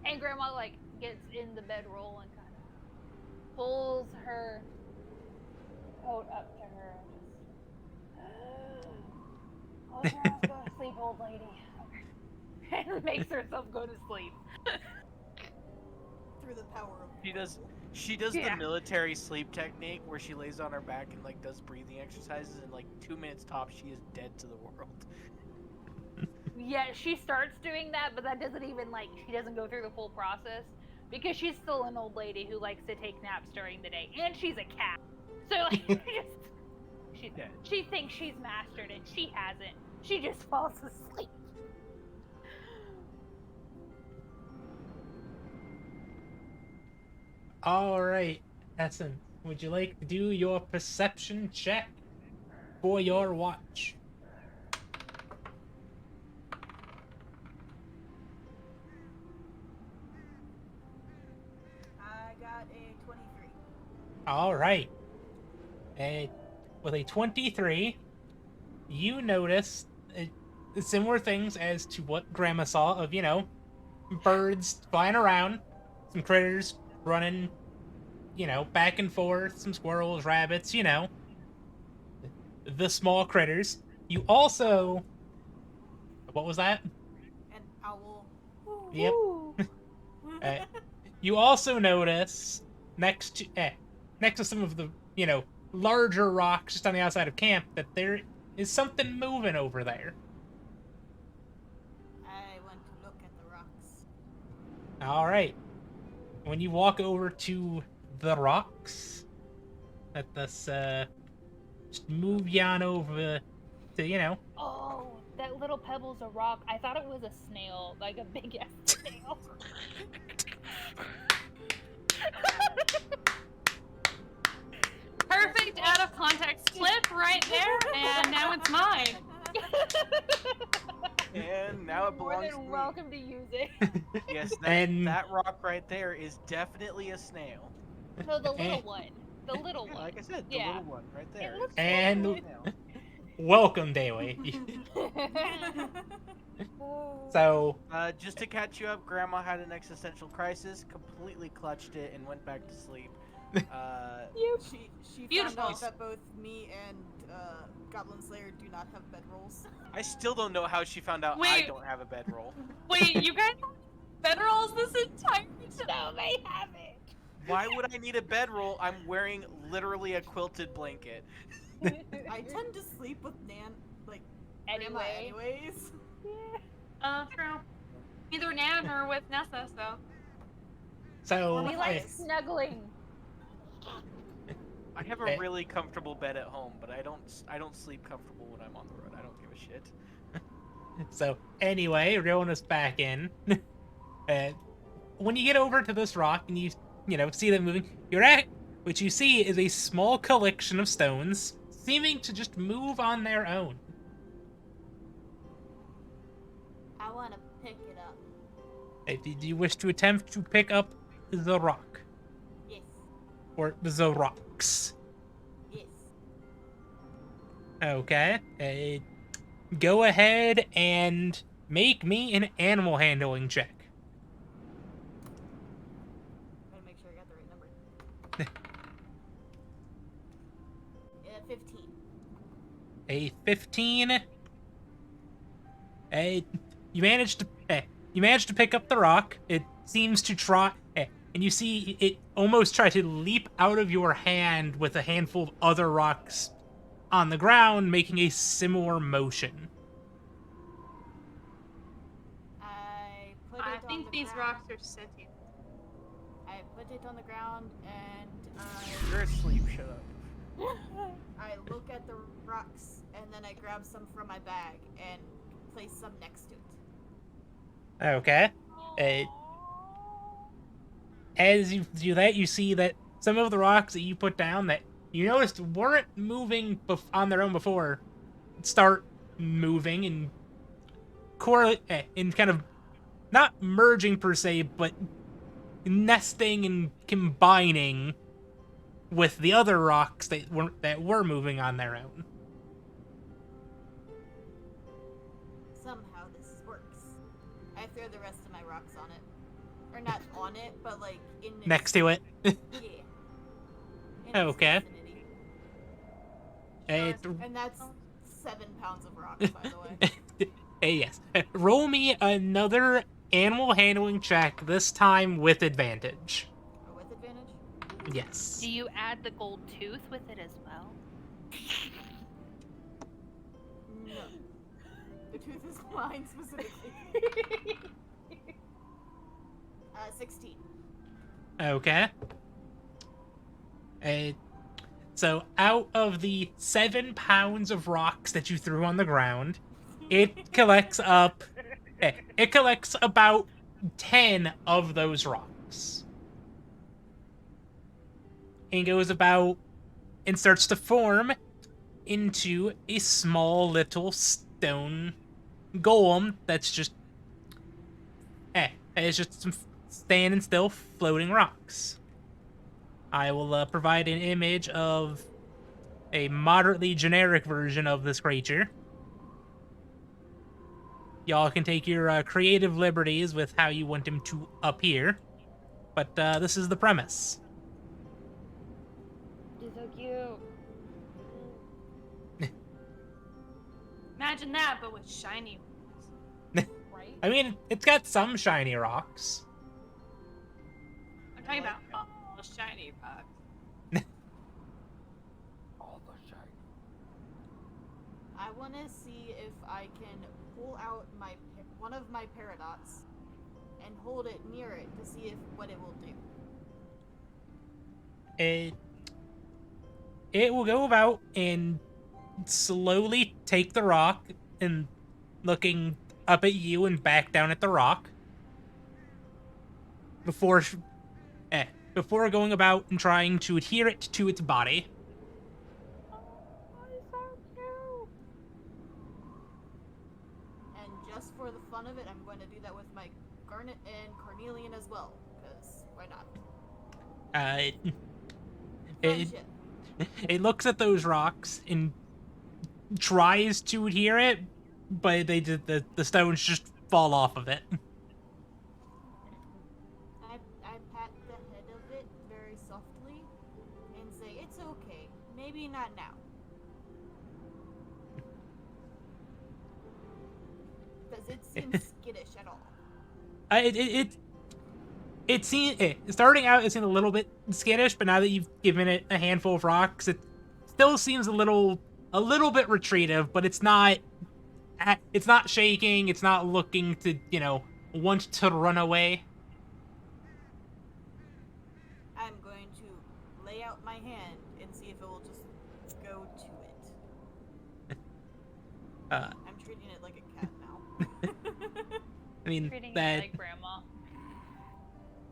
And Grandma like gets in the bedroll and kind of pulls her coat up to her and just close your eyes, go to sleep, old lady. And makes herself go to sleep. Through the power of She does Yeah. the military sleep technique where she lays on her back and like does breathing exercises, and like 2 minutes top she is dead to the world. Yeah, she starts doing that, but that doesn't even like she doesn't go through the full process because she's still an old lady who likes to take naps during the day, and she's a cat. So like, she thinks she's mastered it. She hasn't. She just falls asleep. All right, Essen, would you like to do your perception check for your watch? I got a 23. All right. And with a 23, you notice similar things as to what Grandma saw of, you know, birds flying around, some critters running, you know, back and forth, some squirrels, rabbits, you know, the small critters. You also... What was that? An owl. Yep. Ooh. You also notice next to some of the, you know, larger rocks just on the outside of camp that there is something moving over there. I want to look at the rocks. All right. When you walk over to the rocks, let us just move you on over to, you know. Oh, that little pebble's a rock. I thought it was a snail, like a big ass snail. Perfect out of context clip right there, and now it's mine. And now it More belongs to than me. welcome to use it. Yes, And- that rock right there is definitely a snail. No, the little one. The little Yeah, one. like I said, the Yeah. little one right there. looks is And- definitely a snail. Welcome, Dayway. So, Just to catch you up, Grandma had an existential crisis, completely clutched it, and went back to sleep. She found Beautiful. out that both me and Goblin Slayer do not have bedrolls. I still don't know how she found out I Wait. don't have a bedroll. Wait, you guys have bedrolls this entire No, they haven't. Why would I need a bedroll? I'm wearing literally a quilted blanket. I tend to sleep with Grandma Anyway. anyways. True. Either Nan or with Nessa, so. so We like eh, snuggling. I have Eh. a really comfortable bed at home, but I don't sleep comfortable when I'm on the road. I don't give a shit. So anyway, reeling us back in. When you get over to this rock and you know see them moving, what you see is a small collection of stones seeming to just move on their own. I want to pick it up. Do you wish to attempt to pick up the rock Yes. or the rocks? Yes. Okay. Go ahead and make me an animal handling check. Gotta make sure I got the right number. 15. A 15. You managed to pick up the rock. It seems to try, and you see it almost try to leap out of your hand with a handful of other rocks on the ground, making a similar motion. I put it I on think the these ground. rocks are sentient. I put it on the ground and You're asleep. Shut up. I look at the rocks and then I grab some from my bag and place some next to it. Okay. As you do that, you see that some of the rocks that you put down that you noticed weren't moving on their own before start moving and in kind of not merging per se, but nesting and combining with the other rocks that were moving on their own. are the rest of my rocks on it? Or not on it, but like in its, Next to it. Yeah. In its Okay. vicinity. It, And that's 7 pounds of rocks, by the way. yes. Roll me another animal handling check, this time with advantage. Or with advantage? Yes. Do you add the gold tooth with it as well? No. The tooth is mine specifically. 16. Okay. So out of the 7 pounds of rocks that you threw on the ground, it collects up. It collects about 10 of those rocks. And goes about and starts to form into a small little stone golem that's just it's just some standing still floating rocks. I will provide an image of a moderately generic version of this creature. Y'all can take your creative liberties with how you want him to appear, but this is the premise. He's so cute. Imagine that, but with shiny ones. Right? I mean, it's got some shiny rocks. I'm talking about all shiny rocks. All the shiny. I want to see if I can pull out one of my paradots and hold it near it to see what it will do. It will go about and slowly take the rock and looking up at you and back down at the rock before going about and trying to adhere it to its body. And just for the fun of it, I'm going to do that with my Garnet and Carnelian as well, because why not? Friendship. It looks at those rocks and tries to adhere it, but the stones just fall off of it. I pat the head of it very softly and say, "It's okay. Maybe not now." Does it seem skittish at all? It seems starting out it seemed a little bit skittish, but now that you've given it a handful of rocks, it still seems a little bit retreative. But it's not shaking. It's not looking to want to run away. I'm going to lay out my hand and see if it will just go to it. I'm treating it like a cat now. I mean Treating that. it like grandma.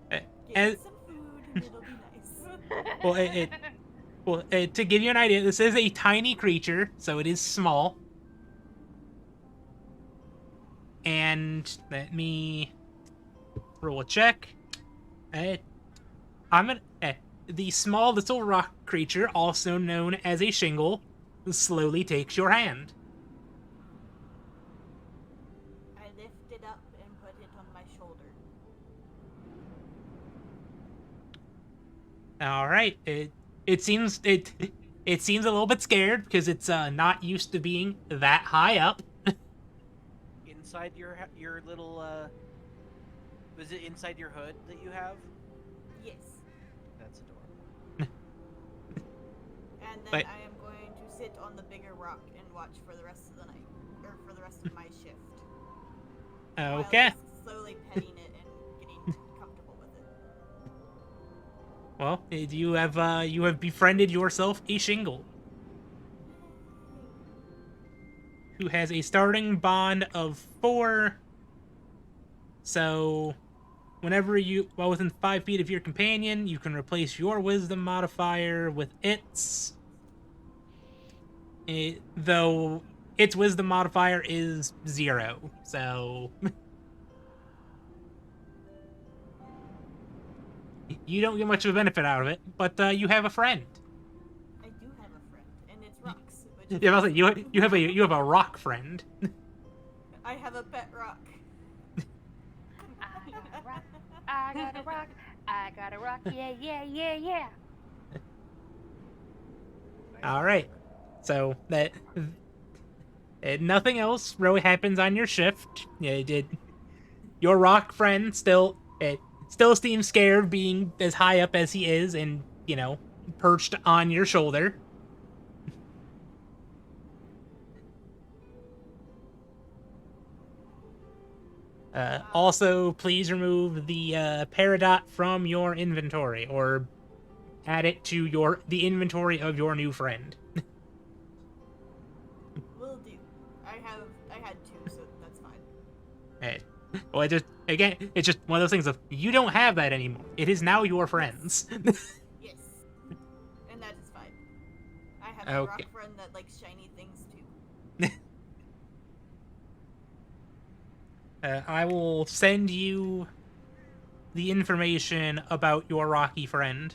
Give And- it some food and it'll be nice. Well, to give you an idea, this is a tiny creature, so it is small. And let me roll a check. The small little rock creature, also known as a shingle, slowly takes your hand. I lift it up and put it on my shoulder. All right. It seems a little bit scared because it's not used to being that high up. Inside your little was it inside your hood that you have? Yes. That's adorable. And then But- I am going to sit on the bigger rock and watch for the rest of the night. Or for the rest of my shift. While Okay. just slowly petting it and getting comfortable with it. Well, you have befriended yourself a shingle who has a starting bond of 4. So, while within 5 feet of your companion, you can replace your wisdom modifier with its. Though its wisdom modifier is 0, so you don't get much of a benefit out of it. But you have a friend. I do have a friend, and it's rocks. Which Yeah, I was like, you have a rock friend. I have a pet rock. I gotta rock. I gotta rock. Yeah, yeah, yeah, yeah. All right. So that nothing else really happens on your shift. Yeah, it did. Your rock friend still seems scared being as high up as he is, and perched on your shoulder. Also, please remove the Peridot from your inventory, or add it to the inventory of your new friend. Will do. I had 2, so that's fine. Hey, well, it's just one of those things of you don't have that anymore. It is now your friend's. Yes. And that is fine. I have a Okay. rock friend that likes shiny things too. I will send you the information about your rocky friend,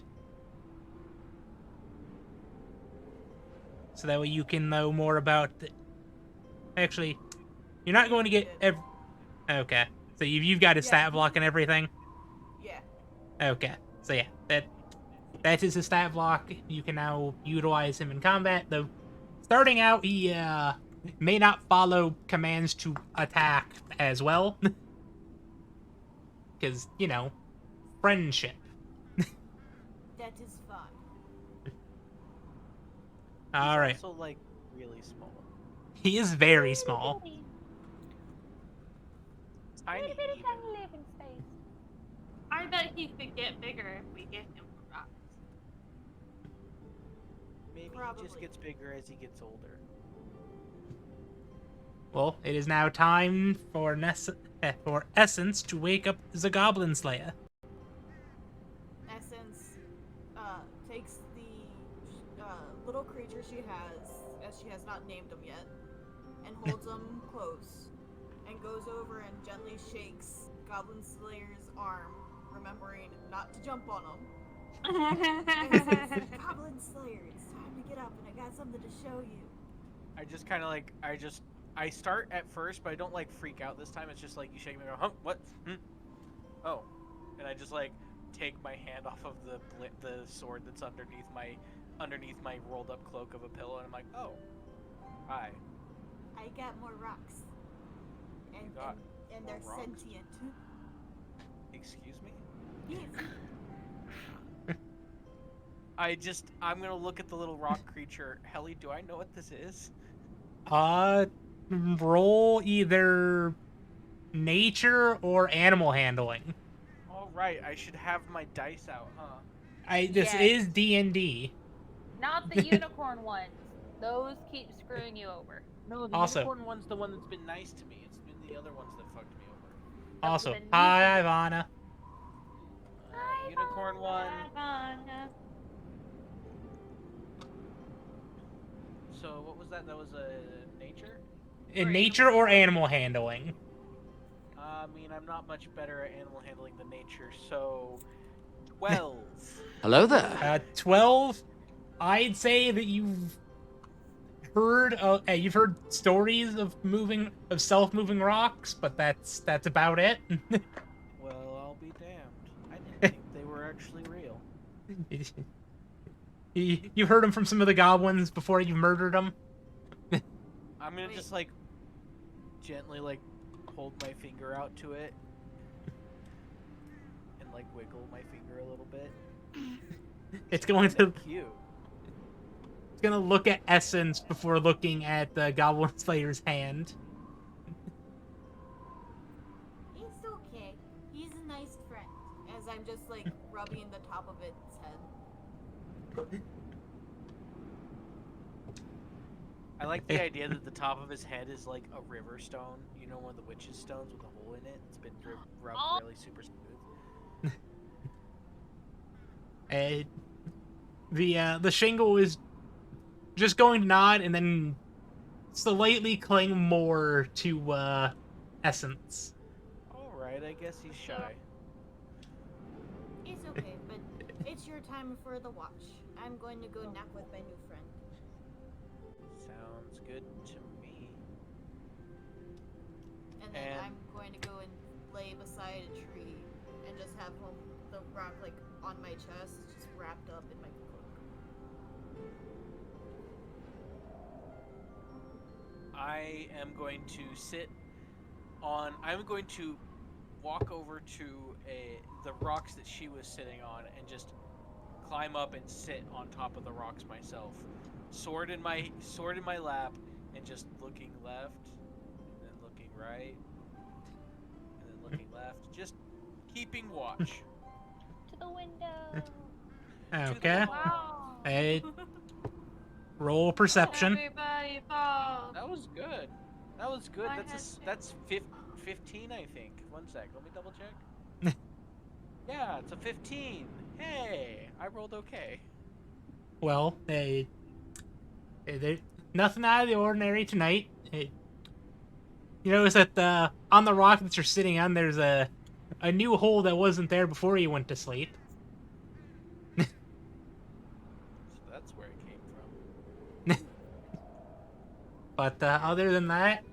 so that way you can know more about. Actually, you're not going to get. Okay, so you've got his stat block and everything. Yeah. Okay, so yeah, that is his stat block. You can now utilize him in combat. Though, starting out, he may not follow commands to attack as well, because friendship. That is fine. All right, Also, like, really small. he is very small. Tiny. Little bitty even. tiny living space. I bet he could get bigger if we get him rocks. Maybe he Probably. just gets bigger as he gets older. Well, it is now time for Essence to wake up the Goblin Slayer. Essence takes the little creature she has, as she has not named him yet, and holds him close, and goes over and gently shakes Goblin Slayer's arm, remembering not to jump on him. And says, Goblin Slayer, it's time to get up, and I got something to show you. I just kind of like, I start at first, but I don't like freak out this time. It's just like you shake me and go, huh, what? Oh. And I just like take my hand off of the sword that's underneath my rolled up cloak of a pillow, and I'm like, oh, hi. I got more rocks. And, You got and more they're rocks? sentient. Excuse me? Yes. I'm gonna look at the little rock creature. Helly, do I know what this is? Roll either nature or animal handling. All right, I should have my dice out, huh? This Yes. is D&D. Not the unicorn ones. Those keep screwing you over. No, the Also- unicorn one's the one that's been nice to me. It's been the other ones that fucked me over. Also, then hi, you Ivana. Unicorn one. So what was that? That was a nature? In nature or animal handling. I mean, I'm not much better at animal handling than nature, so 12. Hello there. 12. I'd say that you've heard stories of self-moving rocks, but that's about it. Well, I'll be damned. I didn't think they were actually real. You heard them from some of the goblins before you murdered them. I'm gonna Wait. just like gently like hold my finger out to it and like wiggle my finger a little bit. It's going to Cute. It's gonna look at Essence before looking at the Goblin Slayer's hand. It's okay. He's a nice friend. As I'm just like rubbing the top of its head. I like the idea that the top of his head is like a river stone. You know, one of the witch's stones with a hole in it. It's been rubbed Oh. really super smooth. The shingle is just going to nod and then slightly cling more to Essence. All right, I guess he's shy. It's okay, but it's your time for the watch. I'm going to go nap with my new friend. Sounds good to me. And then And- I'm going to go and lay beside a tree and just have the rock like on my chest, just wrapped up in my cloak. I am going to sit on. I'm going to walk over to the rocks that she was sitting on and just climb up and sit on top of the rocks myself. Sword in my lap, and just looking left, and then looking right, and then looking left. Just keeping watch. To the window. Okay. Wow. Hey, roll perception. Everybody fall. That was good. That was good. I That's 15, I think. One sec. Let me double check. Yeah, it's a 15. Hey, I rolled okay. Well, hey, there nothing out of the ordinary tonight. Hey, you notice that on the rock that you're sitting on, there's a new hole that wasn't there before you went to sleep. So that's where it came from. But other than that,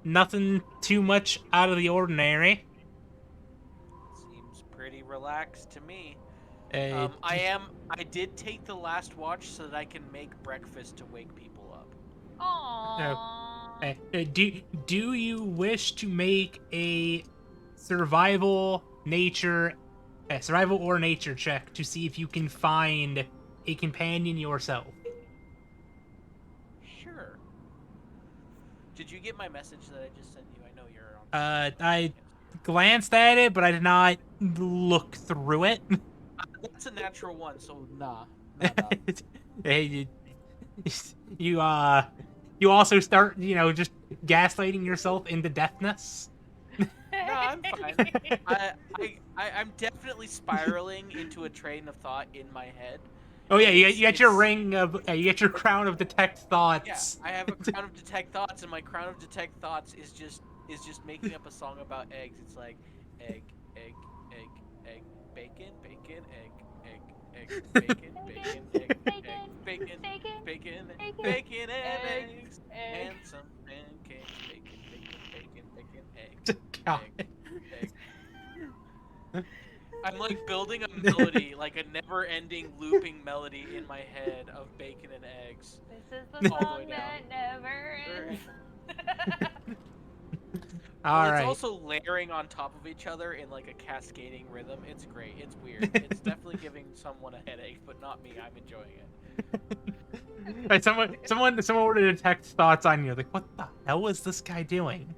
nothing too much out of the ordinary. Seems pretty relaxed to me. Uh, I did take the last watch so that I can make breakfast to wake people up. Aww. do you wish to make a survival or nature check to see if you can find a companion yourself? Sure. Did you get my message that I just sent you? I know you're on. I glanced at it, but I did not look through it. That's a natural one, so Nah. Hey, you also start, just gaslighting yourself into deafness. no, I'm fine. I'm definitely spiraling into a train of thought in my head. Oh yeah, you get your It's- ring of, you get your crown of detect Yeah, thoughts. I have a crown of detect thoughts, and my crown of detect thoughts is just making up a song about eggs. It's like egg, egg, egg, egg, bacon, bacon, egg, egg, egg, bacon, bacon, egg, egg, bacon, bacon, bacon, and eggs, and some pancakes, bacon, bacon, bacon, bacon, egg, God. egg, egg. I'm like building a melody, like a never-ending looping melody in my head of bacon and eggs. This is the All the song way that never ends. All It's right. also layering on top of each other in like a cascading rhythm. It's great. It's weird. It's definitely giving someone a headache, but not me. I'm enjoying it. Right, someone were to detect thoughts on you. Like, what the hell is this guy doing?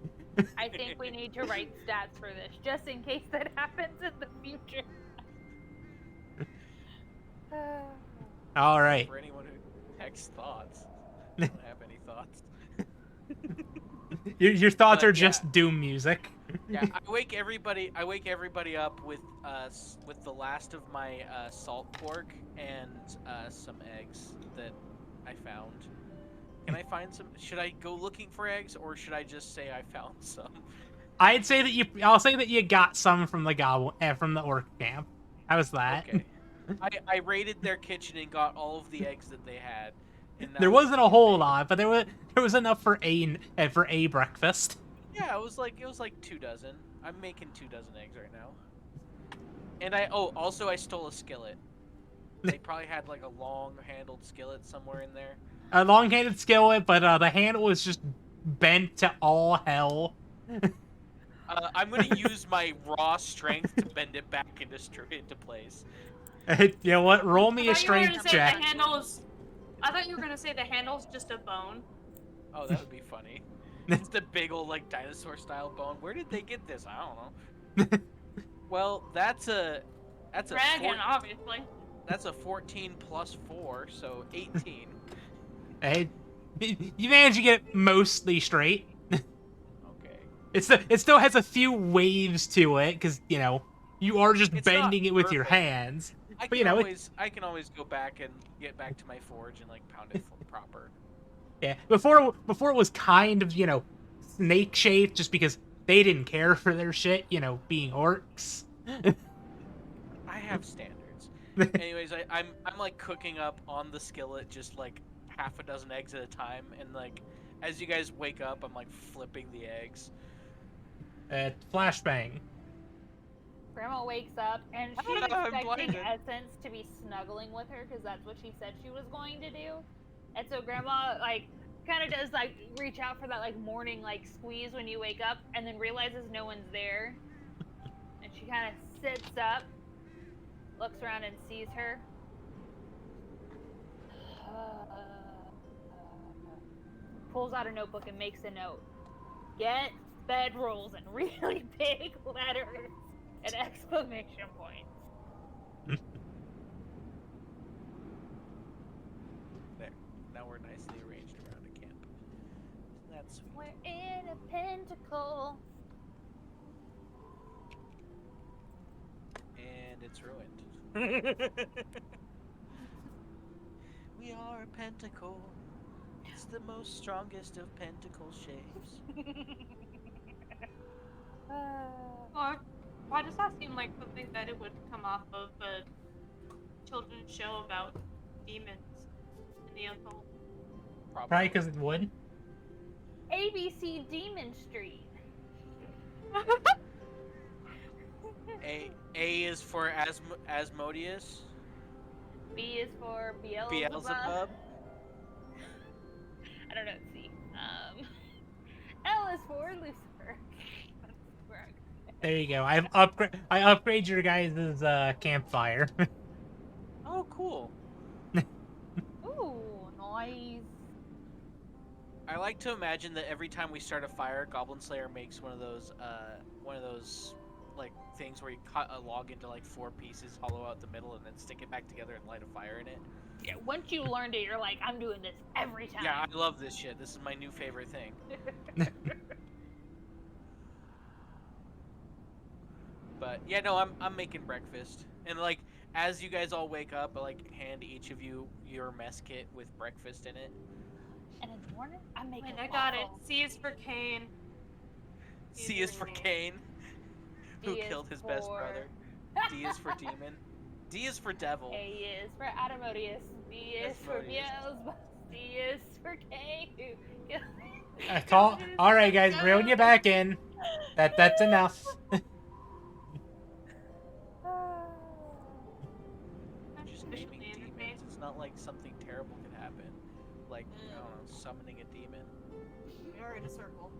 I think we need to write stats for this, just in case that happens in the future. All right. For anyone who detects thoughts, I don't have any thoughts. Your thoughts But, are just doom music. Yeah, I wake everybody up with the last of my salt pork and some eggs that I found. Can I find some? Should I go looking for eggs, or should I just say I found some? I'll say that you got some from the from the orc camp. How was that? Okay. I raided their kitchen and got all of the eggs that they had. And now There I'm wasn't a making whole bacon. lot, but there was enough for a breakfast. Yeah, it was like 2 dozen. I'm making 2 dozen eggs right now. And I stole a skillet. They probably had like a long-handled skillet somewhere in there. A long-handed skillet, but the handle was just bent to all hell. I'm gonna use my raw strength to bend it back into place. You know what? Roll me a I thought you were strength gonna say check. the handle's. I thought you were gonna say the handle's just a bone. Oh, that would be funny. It's the big old like dinosaur-style bone. Where did they get this? I don't know. Well, that's a Dragon, obviously. That's a 14 plus 4, so 18. Hey, you managed to get it mostly straight. Okay. It still has a few waves to it, because you are just It's not bending it with your perfect. hands. I But, I can always go back and get back to my forge and like pound it proper. Yeah, before it was kind of snake shaped, just because they didn't care for their shit, being orcs. I have standards. Anyways, I'm like cooking up on the skillet just like half a dozen eggs at a time, and like as you guys wake up, I'm like flipping the eggs. Flashbang. Grandma wakes up and I she's don't know, I'm expecting blinded. Essence to be snuggling with her because that's what she said she was going to do. And so Grandma like kind of does like reach out for that like morning like squeeze when you wake up, and then realizes no one's there. And she kind of sits up, looks around and sees her. Pulls out a notebook and makes a note. Get bedrolls in really big letters and exclamation points. There. Now we're nicely arranged around a camp. Isn't that sweet? We're in a pentacle. And it's ruined. We are a pentacle. It's the most strongest of pentacle shapes. Or why does that seem like something that it would come off of a children's show about demons in the occult? Probably because it would. ABC Demon Street. A is for Asmodeus. B is for Beelzebub. Beelzebub. I don't know. C. L is for Lucifer. There you go. I upgrade your guys' campfire. Oh, cool. Ooh, nice. I like to imagine that every time we start a fire, Goblin Slayer makes one of those like things where you cut a log into like 4 pieces, hollow out the middle, and then stick it back together and light a fire in it. Yeah, once you learned it, you're like, I'm doing this every time. Yeah, I love this shit. This is my new favorite thing. But yeah, no, I'm making breakfast, and like as you guys all wake up, I like hand each of you your mess kit with breakfast in it. And in the morning, I'm making Wait, I got it. waffles. C is for Cain. C is for Cain, who D is killed his best for- brother. D is for demon. D is for devil. A is for Adamodius. B is for Asmodeus. Beelzebub. C is for K. All right, guys, reel you back in. That's enough. I'm Just officially naming in the demons. face. It's not like something terrible could happen, like I don't know, summoning a demon. We are in a circle.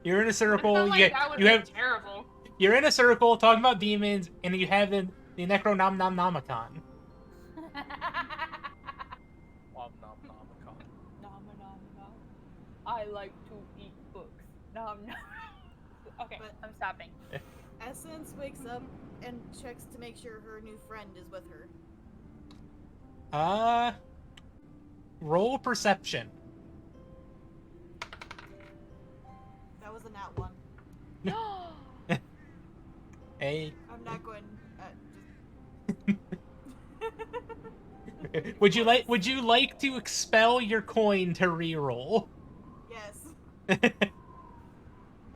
You're in a It's circle. not like You, that would you be have terrible. you're in a circle talking about demons, and you have the Necronomicon. Nom nom nomicon. Nom nom nom. I like to eat books. Nom nom. Okay, But- I'm stopping. Essence wakes up and checks to make sure her new friend is with her. Roll perception. That was a nat 1. Hey, I'm not going. would you like to expel your coin to reroll? Yes. I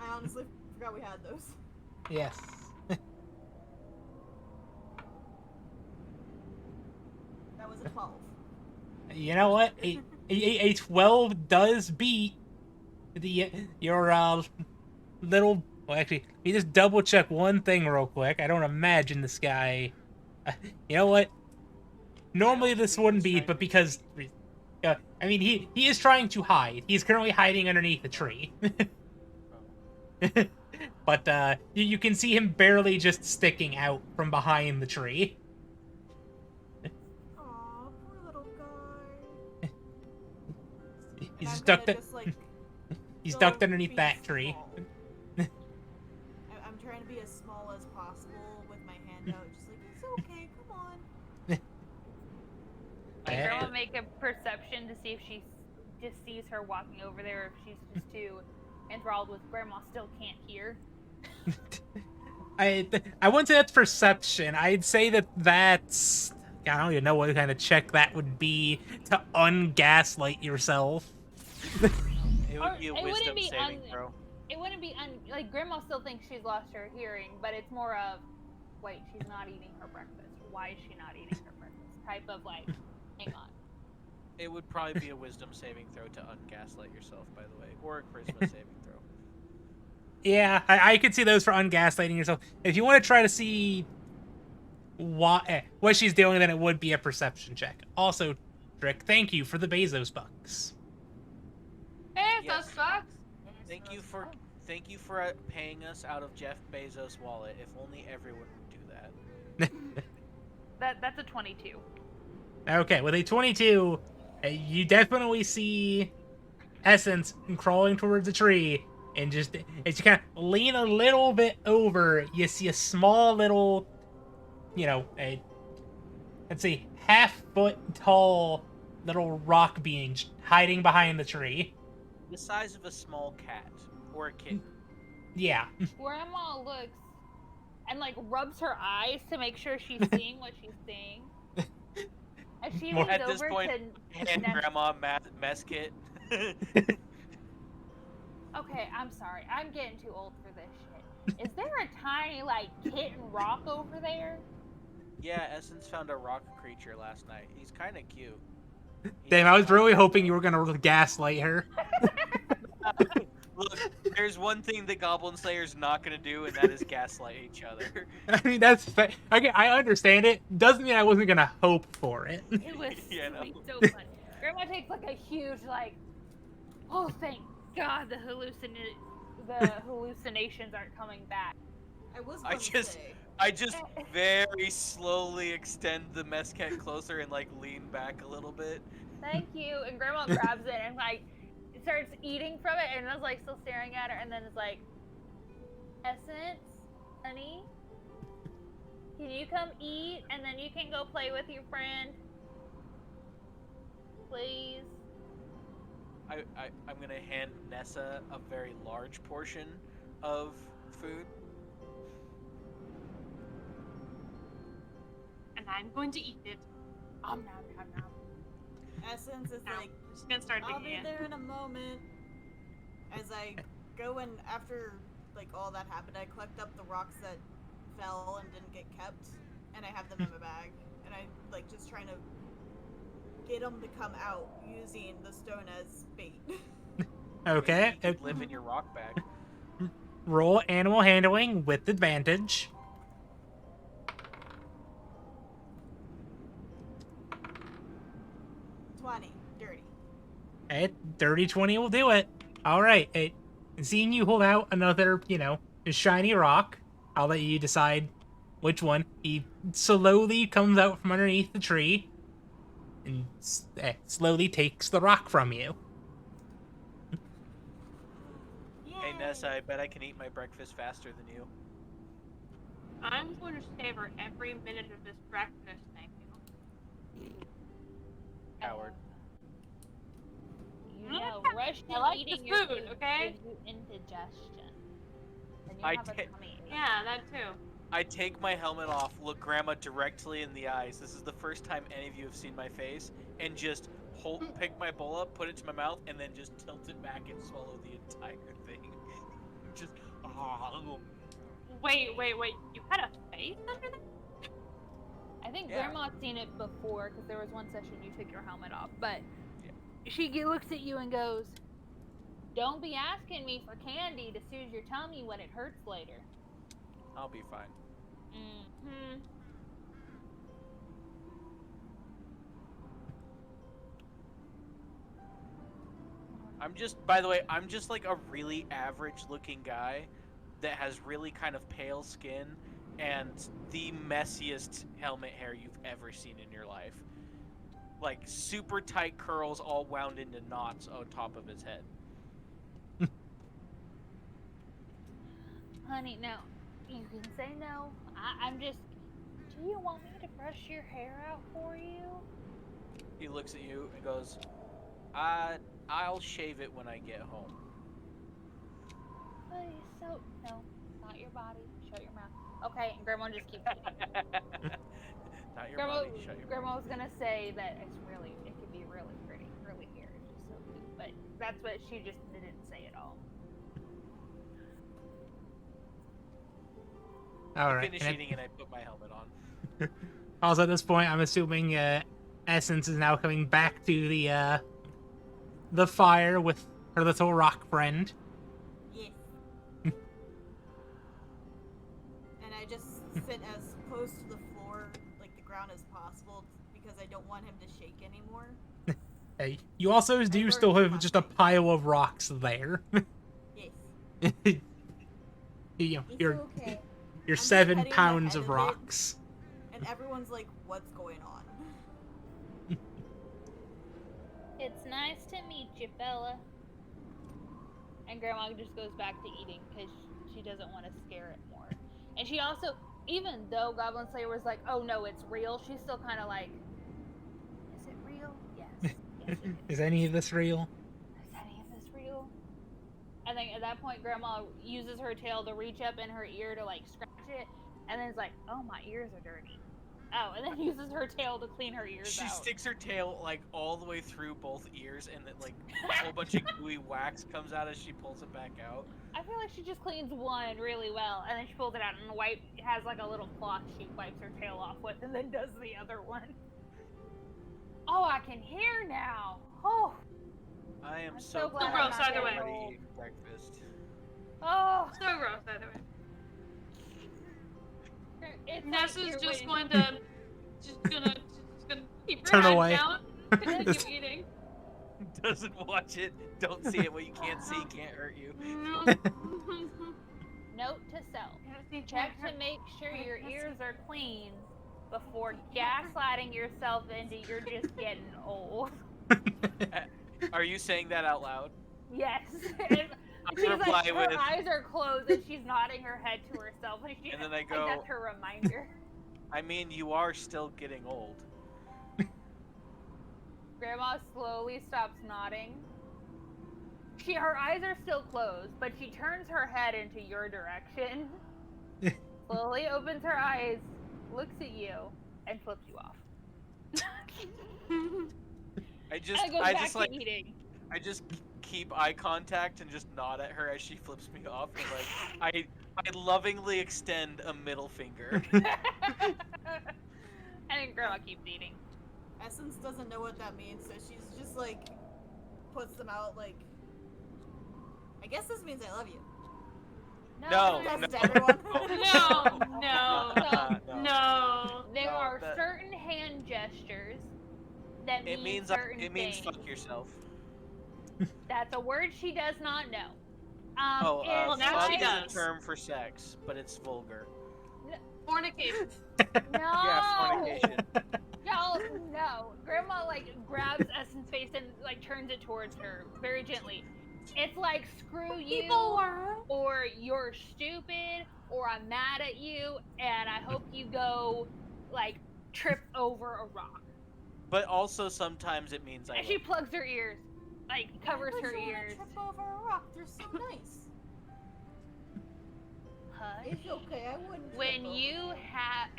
honestly forgot we had those. Yes. That was a 12. You know what? A 12 does beat your little. Well, actually, let me just double check one thing real quick. I don't imagine this guy. You know what? Normally this wouldn't be, but because I mean he is trying to hide. He's currently hiding underneath a tree. But you can see him barely just sticking out from behind the tree. Aw, poor little guy. He's And just I'm ducked. gonna just, like, He's go ducked underneath be that tree. small. I'm trying to be as small as possible with my hand out, just like, it's okay, come on. Like, Eh. Grandma make a perception to see if she just sees her walking over there, or if she's just too enthralled with Grandma still can't hear. I wouldn't say that's perception. I'd say that's. I don't even know what kind of check that would be to ungaslight yourself. It would be a Or it wouldn't wisdom be saving throw. It wouldn't be like Grandma still thinks she's lost her hearing, but it's more of, wait, she's not eating her breakfast. Why is she not eating her breakfast? Type of like, hang on. It would probably be a wisdom saving throw to ungaslight yourself, by the way, or a charisma saving throw. Yeah, I could see those for ungaslighting yourself. If you want to try to see what she's doing, then it would be a perception check. Also, Trick, thank you for the Bezos bucks. Hey, Yes. that sucks. Thank you for paying us out of Jeff Bezos' wallet. If only everyone would do that. That's a 22. Okay, with a 22, you definitely see Essence crawling towards a tree, and just as you kind of lean a little bit over, you see a small little, let's see, half-foot tall little rock being hiding behind the tree. The size of a small cat or a kitten. Yeah. Grandma looks and like rubs her eyes to make sure she's seeing what she's seeing. And she leans At this over point, to hand Ness- grandma mess kit. Okay, I'm sorry. I'm getting too old for this shit. Is there a tiny like kitten rock over there? Yeah, Essence found a rock creature last night. He's kind of cute. Damn, I was really hoping you were gonna gaslight her. Look, there's one thing that Goblin Slayer's not gonna do, and that is gaslight each other. I mean, I understand it. Doesn't mean I wasn't gonna hope for it. It was Yeah, no. so funny. Grandma takes like a huge like, oh thank God the hallucinations aren't coming back. I was I going to just- say. I just very slowly extend the mess kit closer and like lean back a little bit. Thank you. And Grandma grabs it and like starts eating from it, and I was like still staring at her, and then it's like, Essence, honey, can you come eat, and then you can go play with your friend, please? I'm gonna hand Nessa a very large portion of food. And I'm going to eat it. Nom nom nom nom. Essence is Now, like, I'm just gonna start I'll digging be in. there in a moment. As I go and after like all that happened, I collect up the rocks that fell and didn't get kept, and I have them in my bag, and I like just trying to get them to come out using the stone as bait. Okay. You could live in your rock bag. Roll animal handling with advantage. Dirty. Okay, dirty 20 will do it. All right. Seeing you hold out another, shiny rock, I'll let you decide which one. He slowly comes out from underneath the tree and slowly takes the rock from you. Hey Nessa, I bet I can eat my breakfast faster than you. I'm going to savor every minute of this breakfast, thank you. Coward. You know, rushing I like eating the your food, okay? gives you indigestion. And you I have a did- tummy ache. Yeah, that too. I take my helmet off, look Grandma directly in the eyes. This is the first time any of you have seen my face, and just pick my bowl up, put it to my mouth, and then just tilt it back and swallow the entire thing. Just. Wait. You had a face under there? I think Yeah. Grandma's seen it before because there was one session you took your helmet off, but Yeah. she looks at you and goes, "Don't be asking me for candy to soothe your tummy when it hurts later." I'll be fine. Mm-hmm. By the way, I'm just like a really average looking guy that has really kind of pale skin and the messiest helmet hair you've ever seen in your life. Like super tight curls all wound into knots on top of his head. Honey, no. You can say no. I'm just. Do you want me to brush your hair out for you? He looks at you and goes, I'll shave it when I get home. Please, so no, not your body. Shut your mouth. Okay, and Grandma just keeps eating. Not your Grandma, body, shut your Grandma mouth. was gonna say that it could be really pretty, really hair is just so cute, but that's what she just didn't say at all. All I right. finish eating and I put my helmet on. Also, at this point, I'm assuming Essence is now coming back to the fire with her little rock friend. Yes. sit as close to the floor, like the ground, as possible because I don't want him to shake anymore. Hey, you also do still have just a pile of rocks there. Yes. You know, It's your okay. your I'm just 7 petting the pounds head of of it. rocks. And everyone's like, what's going on? It's nice to meet you, Bella. And Grandma just goes back to eating because she doesn't want to scare it more. And she also, even though Goblin Slayer was like, "Oh no, it's real," she's still kind of like, "Is it real? Yes. Yes, it is. Is any of this real? Is any of this real?" And then at that point, Grandma uses her tail to reach up in her ear to like scratch it, and then it's like, "Oh, my ears are dirty." Oh, and then uses her tail to clean her ears She out. sticks her tail like all the way through both ears, and then like a whole bunch of gooey wax comes out as she pulls it back out. I feel like she just cleans one really well, and then she pulls it out and has like a little cloth she wipes her tail off with, and then does the other one. Oh, I can hear now. Oh, I am I'm so so glad I'm not I'm getting ready old. to eat breakfast. oh. So gross, by the way. It's Nessa's like just you're going to, just gonna keep her Turn head away. down, continue eating. Doesn't watch it. Don't see it. What you can't see can't hurt you. Note to self: check to make sure your ears are clean before gaslighting yourself into you're just getting old. Are you saying that out loud? Yes. And she's reply like, her with- eyes are closed and she's nodding her head to herself. And, And then I like, go- that's her reminder. I mean, you are still getting old. Grandma slowly stops nodding. Her eyes are still closed, but she turns her head into your direction. Slowly opens her eyes, looks at you, and flips you off. I just, and goes I back just to like, eating. I just keep eye contact and just nod at her as she flips me off, and like, I lovingly extend a middle finger. And then Grandma keeps eating. Essence doesn't know what that means, so she's just like puts them out like, I guess this means I love you. No, That's no. to everyone. No, no, No. no. There No, are that- certain hand gestures that It mean means, certain it means things. fuck yourself. That's a word she does not know. Oh, it's well, now fuck she is like- does. a term for sex, but it's vulgar. Fornication. No. Yeah, fornication. Y'all, no. Grandma like grabs Essence face and like turns it towards her very gently. It's like screw you, People were. or you're stupid, or I'm mad at you, and I hope you go like trip over a rock. But also sometimes it means I And love she you. plugs her ears, like covers Why her would you wanna ears. trip over a rock? They're so nice. Hush. It's okay, I wouldn't. When trip you over. have,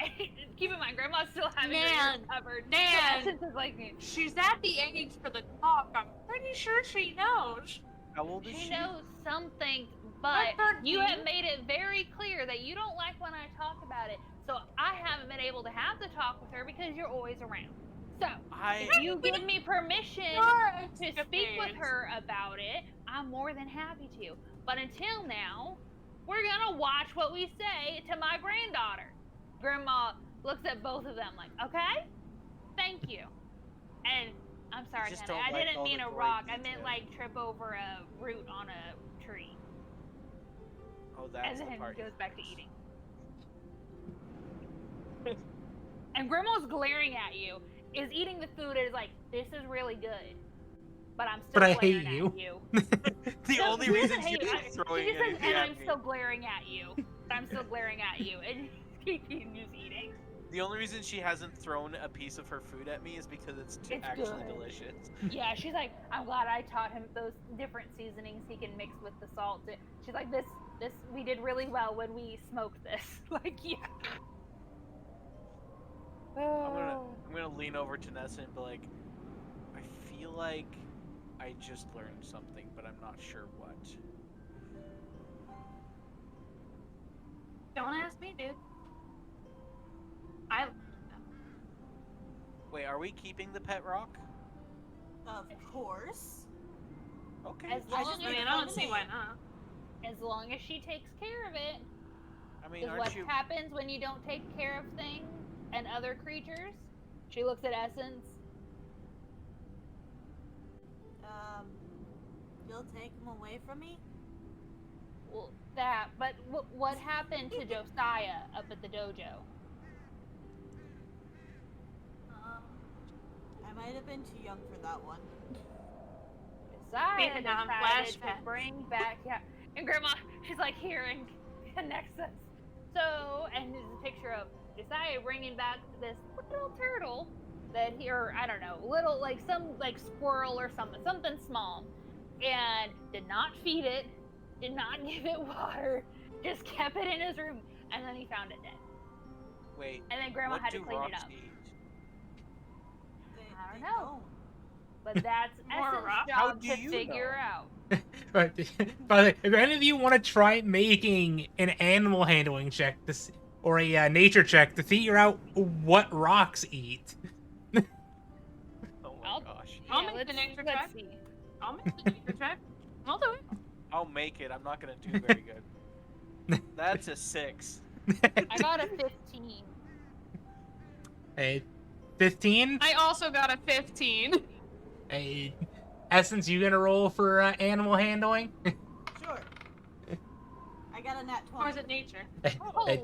keep in mind, Grandma's still having her Nan, ears covered. Nan. So Essence is like, She's at the age for the talk. I'm pretty sure she knows. How old is she knows some things, but Like you 13? have made it very clear that you don't like when I talk about it. So I haven't been able to have the talk with her because you're always around. So I if you give me permission You're to speak with her about it, I'm more than happy to. But until now, we're gonna watch what we say to my granddaughter. Grandma looks at both of them like, okay, thank you. And I'm sorry, just Kenny, don't I like didn't all mean the a gory rock. I meant detail. like trip over a root on a tree. Oh, that's And the then part. goes back to eating. And Grandma's glaring at you, is eating the food and is like, this is really good. But I'm still But I glaring hate you. at you. The No, only she doesn't reason hate she's you. throwing She just says, anything and at I'm me. still glaring at you. But I'm still glaring at you. And she continues eating. The only reason she hasn't thrown a piece of her food at me is because it's It's actually good. delicious. Yeah, she's like, I'm glad I taught him those different seasonings he can mix with the salt. She's like, this, we did really well when we smoked this. Like, yeah. I'm gonna lean over to Nessa and be like, I feel like I just learned something, but I'm not sure what. Don't ask me, dude. I learned that. Wait, are we keeping the pet rock? Of course. Okay. As I long just, as I mean, I don't see why not. As long as she takes care of it. I mean, is aren't what you? happens when you don't take care of things and other creatures. She looks at Essence. You'll take him away from me? Well, that. But what happened to Josiah up at the dojo? I might have been too young for that one. Josiah Vietnam decided to flashbacks. bring back, yeah. And Grandma, she's like here and connects us. So, and there's a picture of Josiah bringing back this little turtle that he, or I don't know, little like some like squirrel or something small, and did not feed it, did not give it water, just kept it in his room, and then he found it dead. Wait. And then Grandma what had to do clean it rocks up. eat? I don't They know. But that's More Essence's rock? How job do to you figure know? out. But by the way, if any of you want to try making an animal handling check or a nature check to figure out what rocks eat, Oh my I'll- gosh. I'll Yeah, make the nature let's check. see. I'll make the nature check. I'll do it. I'll make it. I'm not gonna do very good. That's a 6. I got a 15. a 15. I also got a 15. A Essence, you gonna roll for animal handling? Sure. I got a nat 20. Or is it nature? Holy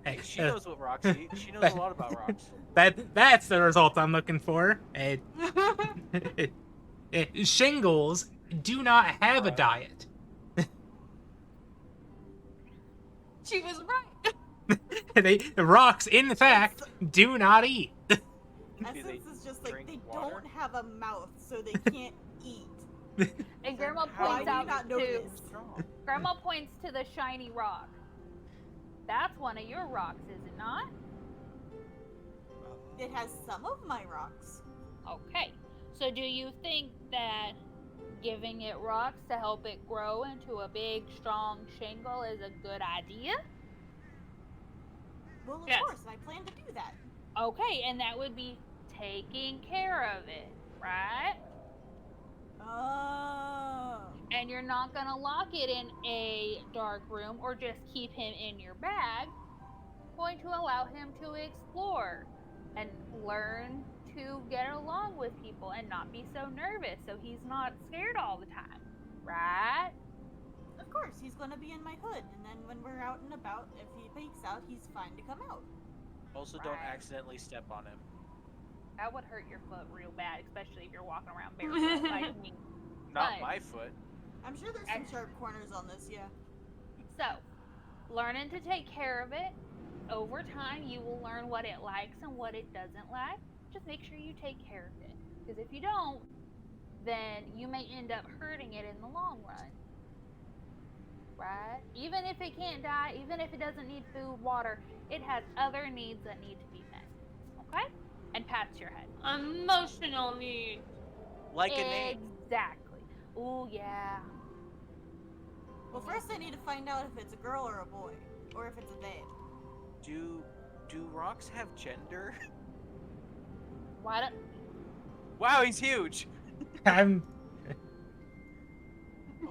Hey, She knows what rocks eat. She knows a lot about rocks. that's the result I'm looking for. Shingles do not have a diet. She was right. The rocks, in fact, do not eat. Do Essence they is just like, drink they water? don't have a mouth, so they can't eat. And Grandma How Why points do you out not know to this? Strong. Grandma points to the shiny rock. That's one of your rocks, is it not? It has some of my rocks. Okay. So do you think that giving it rocks to help it grow into a big, strong shingle is a good idea? Well, of Yes. course, and I plan to do that. Okay, and that would be taking care of it, right? Oh. And you're not gonna lock it in a dark room or just keep him in your bag. Going to allow him to explore and learn to get along with people and not be so nervous so he's not scared all the time, right? Of course, he's gonna be in my hood, and then when we're out and about, if he peeks out, he's fine to come out. Also, don't Right. accidentally step on him. That would hurt your foot real bad, especially if you're walking around barefoot like me. Not But- my foot. I'm sure there's some sharp corners on this, yeah. So, learning to take care of it. Over time, you will learn what it likes and what it doesn't like. Just make sure you take care of it. Because if you don't, then you may end up hurting it in the long run. Right? Even if it can't die, even if it doesn't need food, water, it has other needs that need to be met. Okay? And pats your head. Emotional need. Like a name. Exactly. Ooh, yeah. Well, first I need to find out if it's a girl or a boy, or if it's a they. Do rocks have gender? Why don't Wow, he's huge. I'm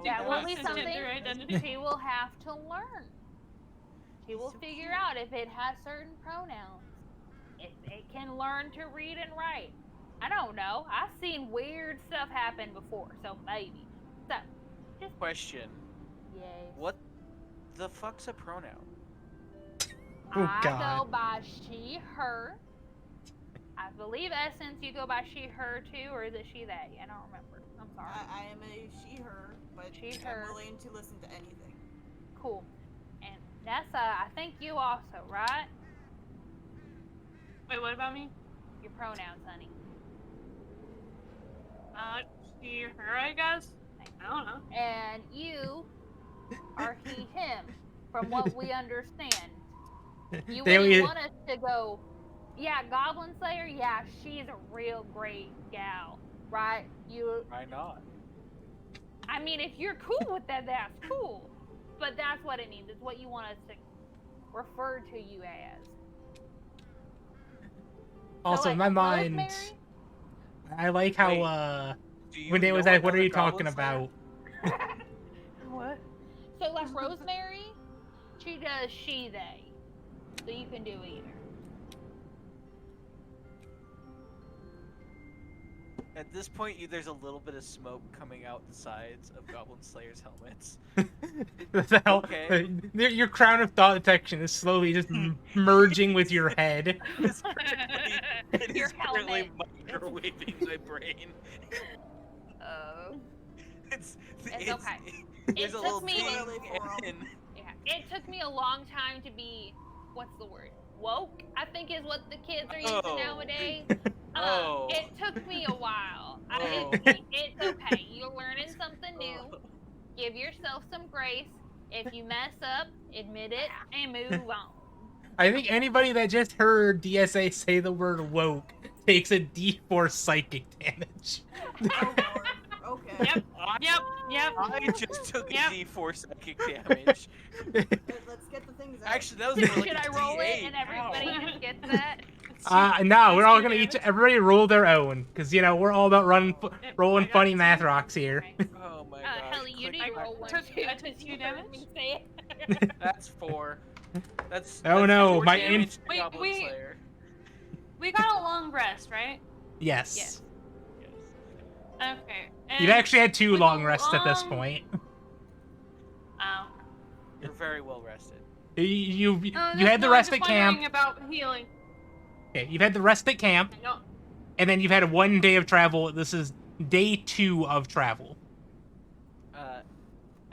that will What's be his something gender identity? she will have to learn. She will So figure cute. out if it has certain pronouns. If it can learn to read and write. I don't know. I've seen weird stuff happen before, so maybe. So, Question. yes. What the fuck's a pronoun? Oh, I God. go by she, her. I believe Essence, you go by she, her too, or is it she, they? I don't remember. I'm sorry. I am a she, her, but She, her. I'm willing to listen to anything. Cool. And Nessa, I think you also, right? Wait, what about me? Your pronouns, honey. She, her, I guess. I don't know. And you are he, him, from what we understand. You They wouldn't only- want us to go, yeah, Goblin Slayer, yeah, she's a real great gal, right? Why not? I mean, if you're cool with that, that's cool. But that's what it means. It's what you want us to refer to you as. also So, in like, my mind. Rosemary? I like how Wait. Do you when they know was like, "What are another you talking Goblin Slayer?" about?" What? So like Rosemary, she does she, they. So you can do either. At this point, there's a little bit of smoke coming out the sides of Goblin Slayer's helmets. The hell? Okay. Your crown of thought detection is slowly just merging with your head. It Your is currently helmet. microwaving my brain. Oh. It's okay. There's a took little me- ding Literally for 'em. and Yeah. It took me a long time to be, what's the word? Woke, I think is what the kids are using Oh. nowadays. Oh. It took me a while. Oh. It's okay. You're learning something new. Oh. Give yourself some grace. If you mess up, admit it and move on. I think anybody that just heard DSA say the word woke takes a D4 psychic damage. Oh lord. Okay. Yep. Yep. Yep. I just took Yep. a D4 psychic damage. Let's get the things out. Actually, that was more like Should a I roll it D8. and everybody Ow. just gets that? No, we're all gonna Damage. everybody roll their own, because you know we're all about rolling I got funny two. math rocks here. Oh my god. Helly, you Click need to my- roll one took- too, I took because you two heard damage? me say it. That's 4. That's Oh that's no, 4 my damage to Wait, Goblin wait. Slayer. We got a long rest, right? Yes. Yes. Yes. Okay. You've and actually had 2 with long the rests at this long- point. Oh. You're very well rested. You No, had the I'm rest just at camp. wondering about healing. Okay, you've had the rest at camp, I don't. and then you've had 1 day of travel. This is day 2 of travel.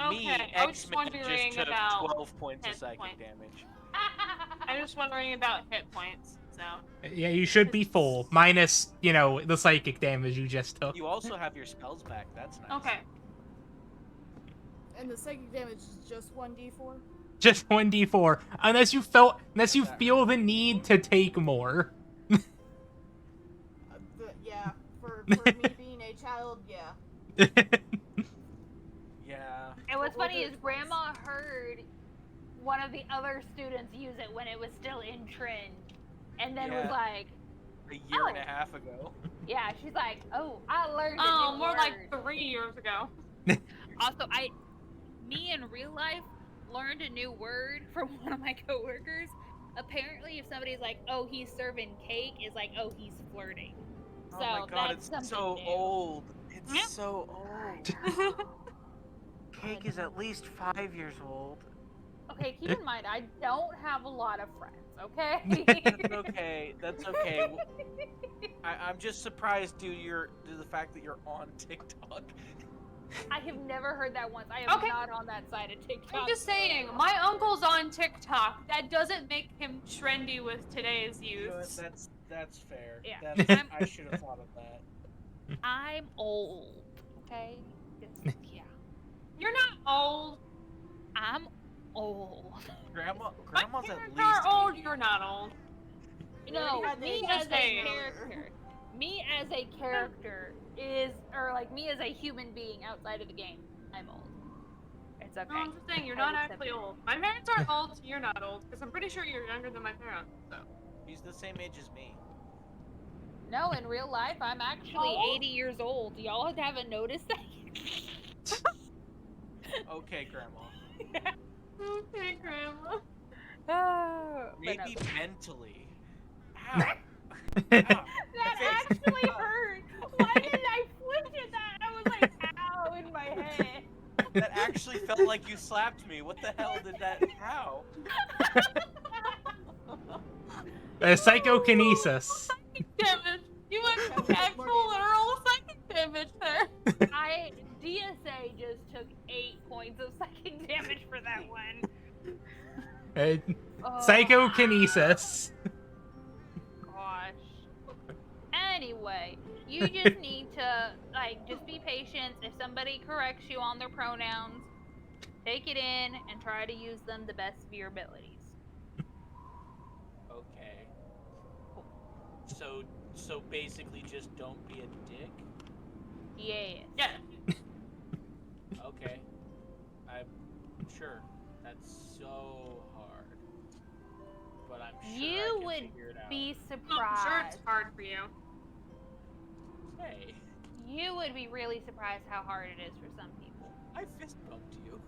Me, Okay, I was just X-Men wondering just took about 12 points of hit psychic points. damage. I'm just wondering about hit points. So. Yeah, you should be full, minus, you know, the psychic damage you just took. You also have your spells back. That's nice. Okay. And the psychic damage is just 1d4? Just 1d4, unless you feel the need to take more. Yeah, for me being a child, yeah. Yeah. And what's We'll funny do is it Grandma heard one of the other students use it when it was still in trend, and then was Yeah. like, A year and a Oh. half ago. "Yeah." She's like, "Oh, I learned a Oh, new more word." like 3 years ago. Also, me in real life learned a new word from one of my coworkers. Apparently, if somebody's like, "Oh, he's serving cake," is like, "Oh, he's flirting." Oh So my god, that's it's something so new. old. It's Yeah. so old. Cake is at least 5 years old. Okay, keep in mind, I don't have a lot of friends. Okay. That's okay. That's okay. I'm just surprised due to the fact that you're on TikTok. I have never heard that once. I am Okay. not on that side of TikTok. I'm just saying, my uncle's on TikTok. That doesn't make him trendy with today's You know what, youth. that's fair. Yeah. That's, I should have thought of that. I'm old. Okay. Yeah. You're not old. I'm old. Grandma's My at parents least are old. 80. You're not old. No, had the me age as of a saying. character. Me as a character me as a human being outside of the game. I'm old. It's okay. No, I'm just saying, you're I not accept actually it. old. My parents aren't old, so you're not old. Because I'm pretty sure you're younger than my parents. So. He's the same age as me. No, in real life, I'm actually Oh. 80 years old. Y'all haven't noticed that? Okay, Grandma. Okay, Grandma. Oh, but no. Maybe mentally. Ow. Ow. That Okay. actually hurt. Why did I flinch at that? I was like, ow, in my head. That actually felt like you slapped me. What the hell did that? How? Psychokinesis. Damage. You went actual literal psychic damage there. DSA just took 8 points of psychic damage for that one. Oh, Psychokinesis. Gosh. Anyway, you just need to, just be patient. If somebody corrects you on their pronouns, take it in and try to use them the best of your abilities. Okay. So basically just don't be a dick? Yes. Yeah. Okay. I'm sure. That's so hard. But I'm sure You I can would figure it out. be No, I'm sure surprised. it's hard for you. Hey, You would be really surprised how hard it is for some people. I fist bumped you.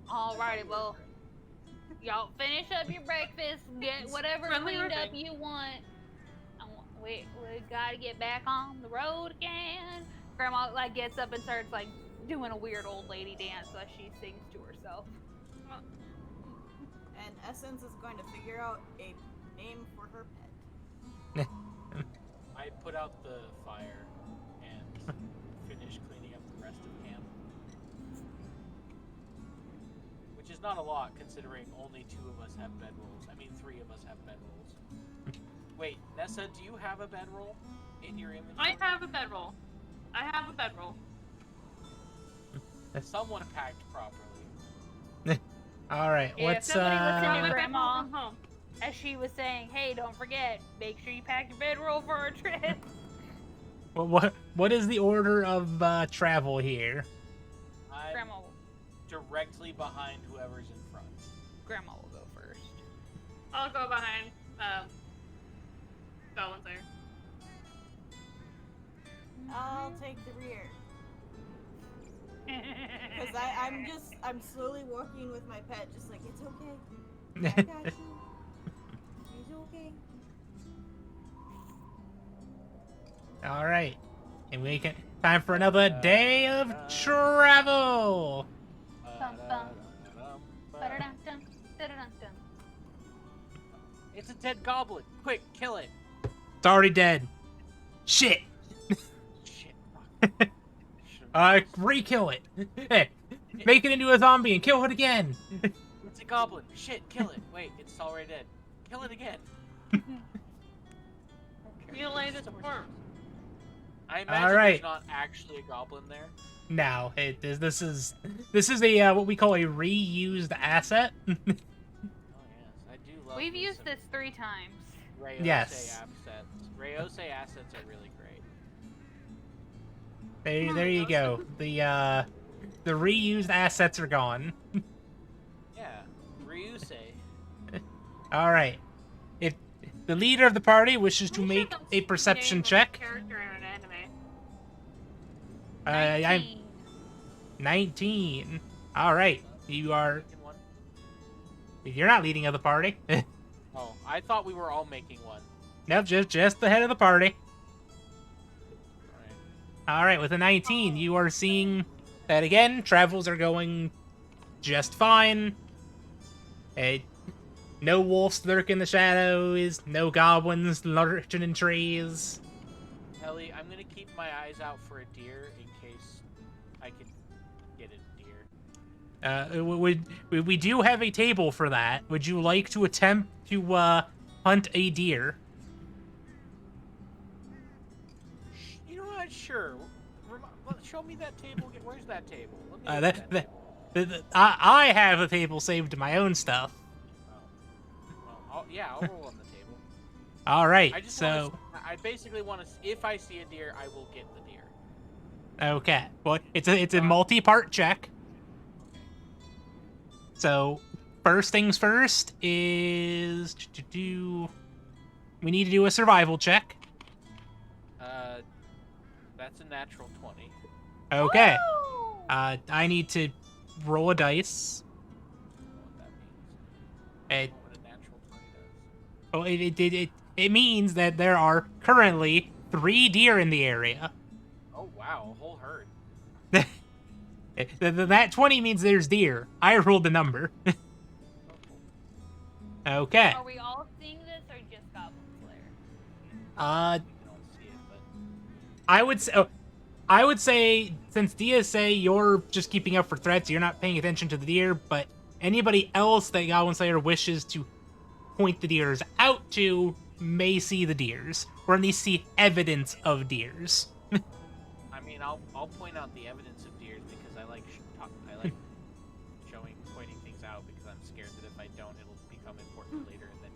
Alrighty, well, y'all finish up your breakfast, get whatever Friendly cleaned up ribbing. you want. We gotta get back on the road again. Grandma like gets up and starts like doing a weird old lady dance as she sings to herself. And Essence is going to figure out a name for her pet. I put out the fire and finish cleaning up the rest of camp. Which is not a lot considering only 2 of us have bedrolls. I mean 3 of us have bedrolls. Wait, Nessa, do you have a bedroll in your inventory? I have a bedroll. I have a bedroll. Someone packed properly. All right, Yeah, what's somebody listen Brought to my Grandma. bedroll from home. As she was saying, hey, don't forget, make sure you pack your bedroll for our trip. what is the order of travel here? I'm Grandma will, directly behind whoever's in front. Grandma will go first. I'll go behind. Golin's there. I'll take the rear. Because I'm slowly walking with my pet, just like, it's okay. I got you. It's okay. All right, and we can time for another day of travel. Ba-da-dum-dum, da-da-dum-dum. It's a dead goblin. Quick, kill it. It's already dead. Shit. Shit. Fuck. Re-kill it. Hey, make it into a zombie and kill it again. It's a goblin. Shit, kill it. Wait, it's already dead. Kill it again. Mutilate its corpse. I imagine Alright. there's not actually a goblin there. Now, this is a what we call a reused asset. Oh yes, I do love We've me used some this 3 times. Rayose Yes. assets. Rayose assets are really great. There you go. The reused assets are gone. Yeah, Ryuse. All right. If the leader of the party wishes to Pretty sure make that's a the perception name of a check, Character in an anime. I'm 19. 19. All right. You are. Making one? You're not leading of the party. Oh, I thought we were all making one. Nope, just the head of the party. Alright. All right, with a 19, you are seeing that again. Travels are going just fine. No wolves lurk in the shadows. No goblins lurking in trees. Ellie, I'm gonna keep my eyes out for a deer in case I can get a deer. We do have a table for that. Would you like to attempt to hunt a deer? You know what? Sure. Show me that table. Where's that table? Let me look That, at that, table. I have a table saved to my own stuff. Well, I'll roll on the table. All right, I just so I basically want to. If I see a deer, I will get the deer. okay. Well, it's a multi-part check. So first things first is we need to do a survival check. That's a natural 20. Okay. Woo! I need to roll a dice. I It, don't know what a natural 20 does. it means that there are currently 3 deer in the area. Oh wow, a whole herd. That 20 means there's deer. I rolled the number. Okay. Are we all seeing this or just Goblin Slayer? You don't see it, but I would say since DSA you're just keeping up for threats, you're not paying attention to the deer, but anybody else that Goblin Slayer wishes to point the deers out to may see the deers, or at least see evidence of deers. I mean, I'll point out the evidence of deers because I like pointing things out because I'm scared that if I don't, it'll become important later, and then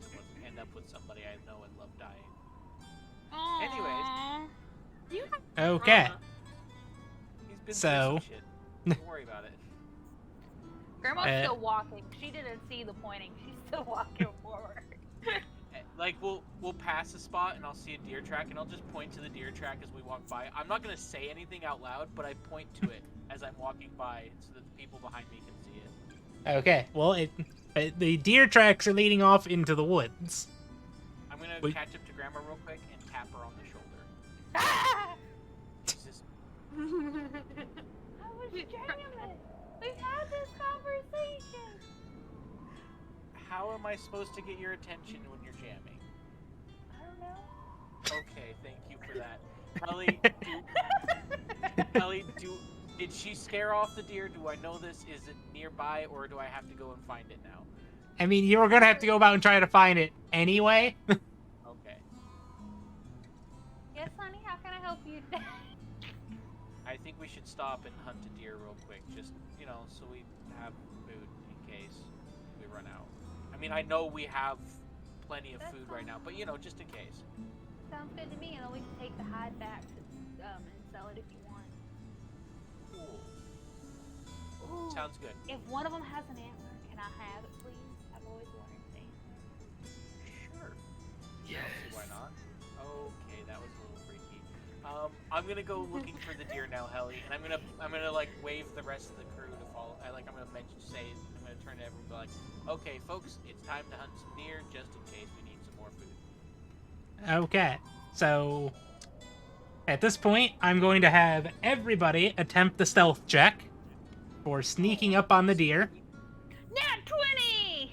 we'll end up with somebody I know and love dying. Aww. You have Okay. drama. He's been So- through some shit. Don't worry about it. Grandma's still walking. She didn't see the pointing. She's still walking forward. Like we'll pass a spot and I'll see a deer track and I'll just point to the deer track as we walk by. I'm not gonna say anything out loud, but I point to it as I'm walking by so that the people behind me can see it. Okay, well, the deer tracks are leading off into the woods. I'm gonna Wait. catch up to Grandma real quick and tap her on the shoulder. Ah! Jesus. I was jamming. We've had this conversation. How am I supposed to get your attention when you're jamming? I don't know. Okay, thank you for that. Ellie, did she scare off the deer? Do I know this? Is it nearby, or do I have to go and find it now? I mean, you were gonna have to go about and try to find it anyway. Okay. Yes, honey. How can I help you? I think we should stop and hunt a deer real quick, just, so we have food in case we run out. I mean, I know we have plenty of That's food right now, but, just in case. Sounds good to me, and then we can take the hide back to, and sell it if you want. Cool. Ooh, Sounds good. if one of them has an antler, can I have it, please? I've always wanted an antler. Sure. Yes. Why not? Okay, that was a little freaky. I'm gonna go looking for the deer now, Helly, and I'm gonna like wave the rest of the crew to follow. I'm gonna turn to everyone and be like, okay, folks, it's time to hunt some deer, just in case we need some more food. Okay, so at this point, I'm going to have everybody attempt the stealth check for sneaking up on the deer. Nat 20!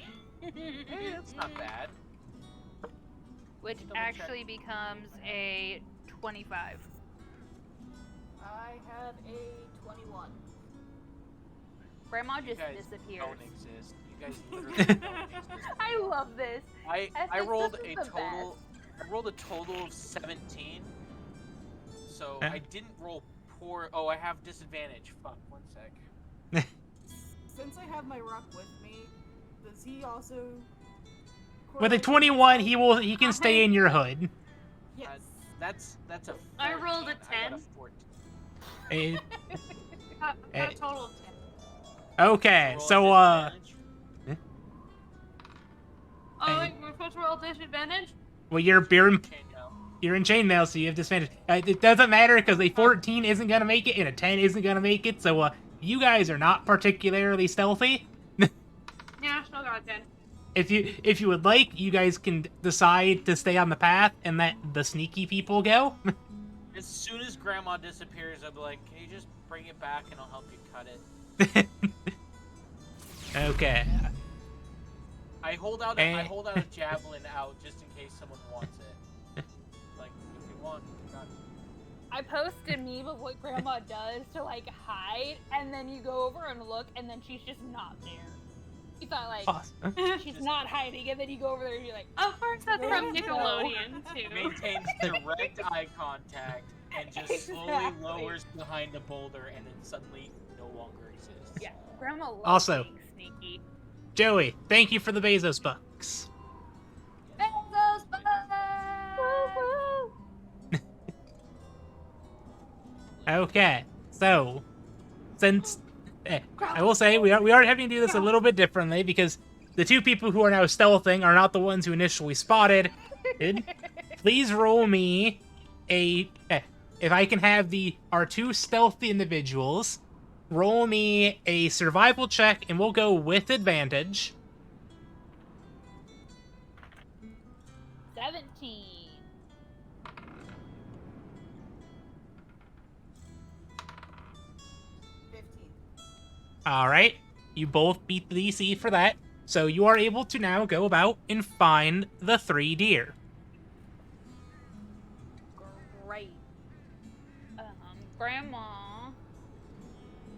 That's not bad. Which Double check. actually becomes a 25. I had a 21. Grandma You just guys disappears. don't exist. You guys literally don't exist. I love this. I Essex, rolled this a is the total. I rolled a total of 17. So Huh? I didn't roll poor. Oh, I have disadvantage. Fuck. 1 sec. Since I have my rock with me, does he also? With a 21, he can stay in your hood. Yes. That's a. 14. I rolled a I got 10. 14. Eh, Got a Eh. total of 10. Okay, Roll so disadvantage. Oh, wait, we're supposed to roll disadvantage? well, you're in Chainmail. You're in chainmail, so you have disadvantage. It doesn't matter because a 14 isn't gonna make it and a 10 isn't gonna make it. So you guys are not particularly stealthy. Yeah, still got a 10. If you would like, you guys can decide to stay on the path and let the sneaky people go. As soon as Grandma disappears, I'll be like, "Can you just bring it back and I'll help you cut it?" Okay. I hold out a javelin out just in case someone wants it. Like, if you want, you got it. I posted a meme of what Grandma does to like hide, and then you go over and look, and then she's just not there. You thought like Awesome. she's not hiding, and then you go over there and you're like, Of course, that's from No. Nickelodeon, too. Maintains direct eye contact and just slowly Exactly. lowers behind a boulder and then suddenly no longer exists. yeah, Grandma loves Also- being sneaky. Joey, thank you for the Bezos bucks. Bezos Woo-hoo! Okay, so since I will say we are having to do this a little bit differently because the two people who are now stealthing are not the ones who initially spotted. Please roll me a if I can have our two stealthy individuals roll me a survival check and we'll go with advantage. 17. All right, you both beat the DC for that, so you are able to now go about and find the 3 deer. Great. Grandma.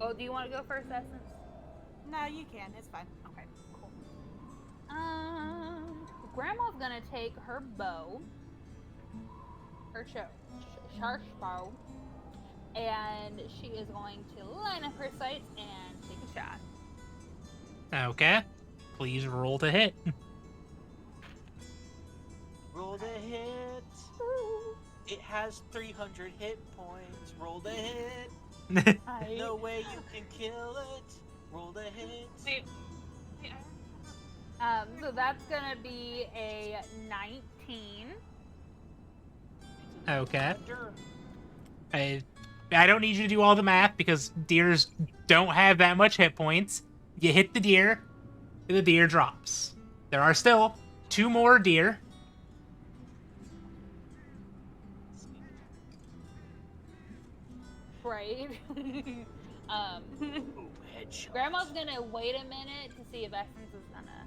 Oh, do you want to go first, Essence? No, you can. It's fine. Okay, cool. Grandma's gonna take her bow, her sharp bow, and she is going to line up her sights and take a shot. Okay, please roll to hit. Roll the hit. It has 300 hit points. Roll the hit. No way you can kill it. Roll the hit. Wait, I So that's gonna be a 19. Okay. Sure. I don't need you to do all the math because deers don't have that much hit points. you hit the deer, and the deer drops. There are still 2 more deer. Right. Ooh, headshot. Grandma's gonna wait a minute to see if Essence is gonna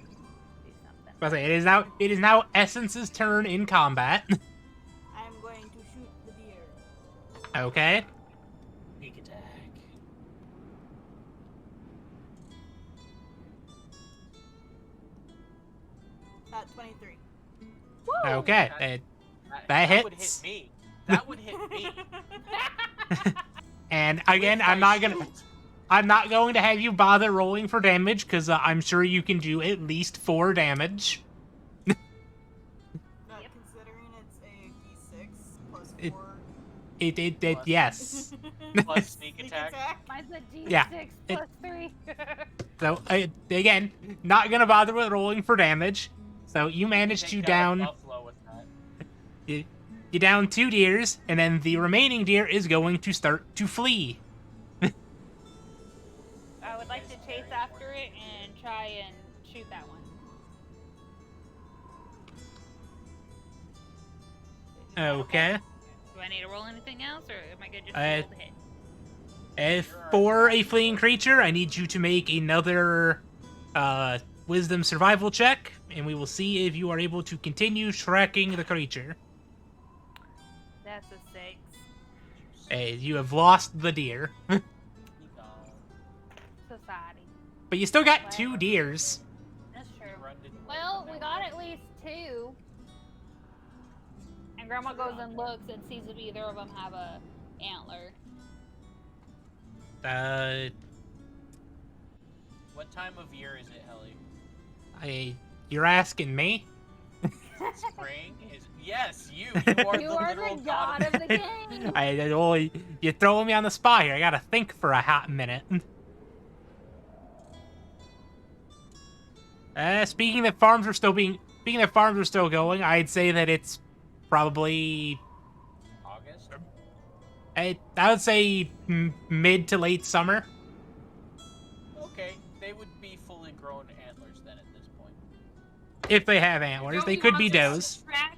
do something. I was like, it is now Essence's turn in combat. I'm going to shoot the deer. Okay. Sneak attack. At 23. Okay. That would hit hits. me. That would hit me. And again, With I'm my not shield. going to have you bother rolling for damage because I'm sure you can do at least 4 damage. Considering it's a d6 plus It- 4. It yes. Plus sneak attack. Mine's a D6 Yeah, plus 3. So again, not gonna bother with rolling for damage. So you managed to Take down down a buffalo with that. you down 2 deers, and then the remaining deer is going to start to flee. I would like to chase after it and try and shoot that one. Okay. Do I need to roll anything else, or am I good just Uh, to roll the hit? If for a fleeing creature, I need you to make another wisdom survival check, and we will see if you are able to continue tracking the creature. That's a 6. You have lost the deer, Society. but you still got 2 deers. That's true. Well, we got at least 2. And Grandma goes and looks and sees if either of them have a antler. What time of year is it, Helly? You're asking me? Spring is yes, you. You are You the are literal the god of the game. Well, you're throwing me on the spot here. I gotta think for a hot minute. Speaking that farms are still going, I'd say that it's probably August. I would say mid to late summer. Okay, they would be fully grown antlers then at this point. If they have antlers, they Joey could be wants us does. to track-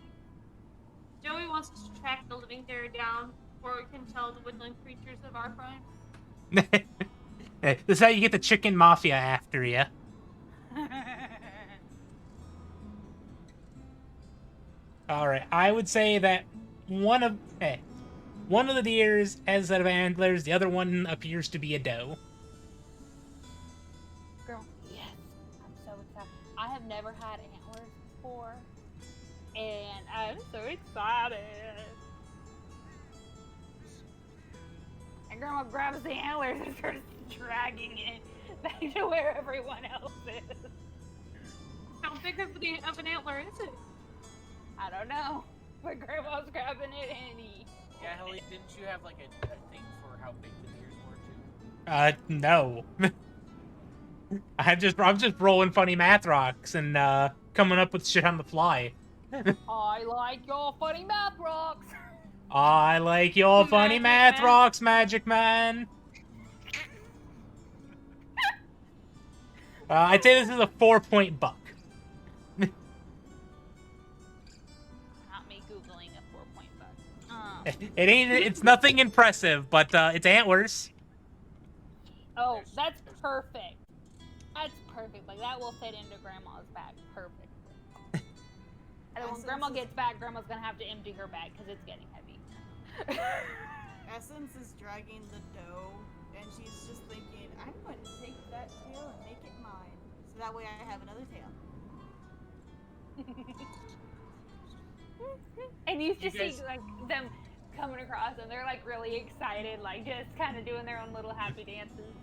Joey wants us to track the living deer down, or we can tell the woodland creatures of our crime. This is how you get the chicken mafia after you. All right, I would say that one of the deers has a set of antlers. The other one appears to be a doe. Girl, yes. I'm so excited. I have never had antlers before. And I'm so excited. And Grandma grabs the antlers and starts dragging it back to where everyone else is. How big of an antler is it? I don't know. But Grandma's grabbing it and Yeah, Helly, didn't you have like a thing for how big the deers were too? No. I'm just rolling funny math rocks and coming up with shit on the fly. I like your funny math rocks. I like your funny Magic math Man. rocks, Magic Man. I'd say this is a 4-point buck. Not me Googling a 4-point buck. It's nothing impressive, but it's antlers. Oh, There's- that's there's- perfect. That's perfect. Like, that will fit into Grandma's bag perfectly. And then when Essence Grandma is- gets back, Grandma's gonna have to empty her bag because it's getting heavy. Essence is dragging the doe, and she's just thinking, I'm going to take that tail and make it mine. So that way I have another tail. And you just guys- see like them coming across, and they're like really excited, like just kind of doing their own little happy dances.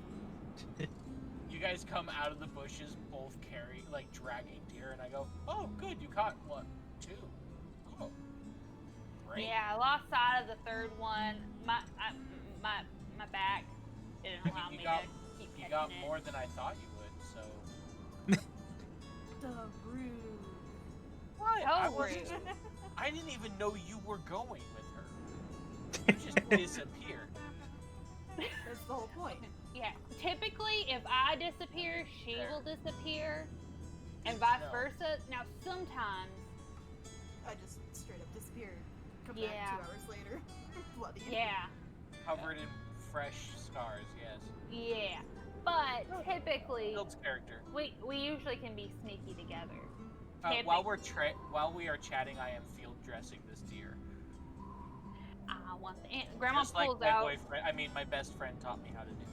You guys come out of the bushes, both dragging deer, and I go, oh, good, you caught one, 2. Oh, great. Yeah, I lost sight of the third one. My back didn't allow You me got- to keep You catching got it. more than I thought you would, so. So rude. What? So I didn't even know you were going with her. You just disappeared. That's the whole point. Yeah. Typically, if I disappear, she will disappear, and vice versa. Now, sometimes, I just straight up disappeared. Come Yeah. back 2 hours later. Bloody. yeah, Covered in fresh scars, yes. yeah. But typically, Builds character. we usually can be sneaky together. While we are chatting, I am field dressing this deer. I want the Grandma Just like pulls my out. boyfriend. I mean, my best friend taught me how to do.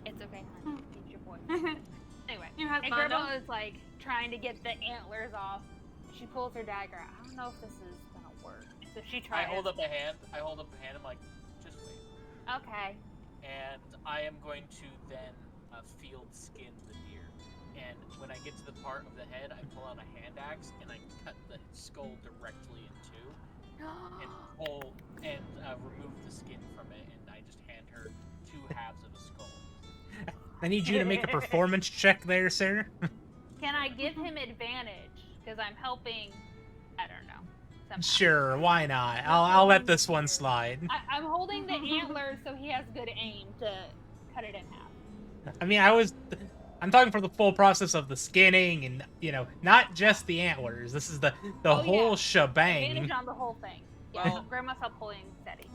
It's okay, honey. He's your boy. Anyway, You have and fun, Grandma though? is like trying to get the antlers off. She pulls her dagger out. I don't know if this is gonna work. So she I tries. hold up a hand. I'm like, just wait. Okay. And I am going to then field skin the deer. And when I get to the part of the head, I pull out a hand axe and I cut the skull directly in two and pull and remove the skin from it. And I just hand her 2 halves of a skull. I need you to make a performance check there, sir. Can I give him advantage? Because I'm helping. I don't know. Somehow. Sure, why not? I'll let this one slide. I'm holding the antlers so he has good aim to cut it in half. I mean, I'm talking for the full process of the skinning and, not just the antlers. This is the Oh, whole yeah. shebang. Advantage on the whole thing. Yeah, Well- Grandma's help pulling steady.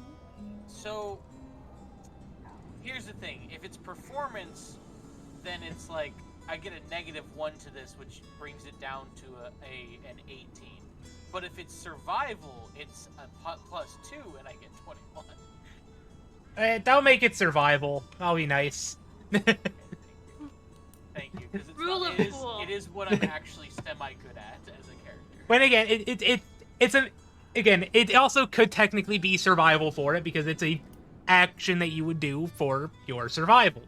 So, here's the thing. If it's performance, then it's like, I get a -1 to this, which brings it down to an 18. But if it's survival, it's a +2, and I get 21. Don't make it survival. That'll be nice. Thank you, because Rule of cool. it is what I'm actually semi-good at as a character. But again, it also could technically be survival for it because it's a action that you would do for your survival.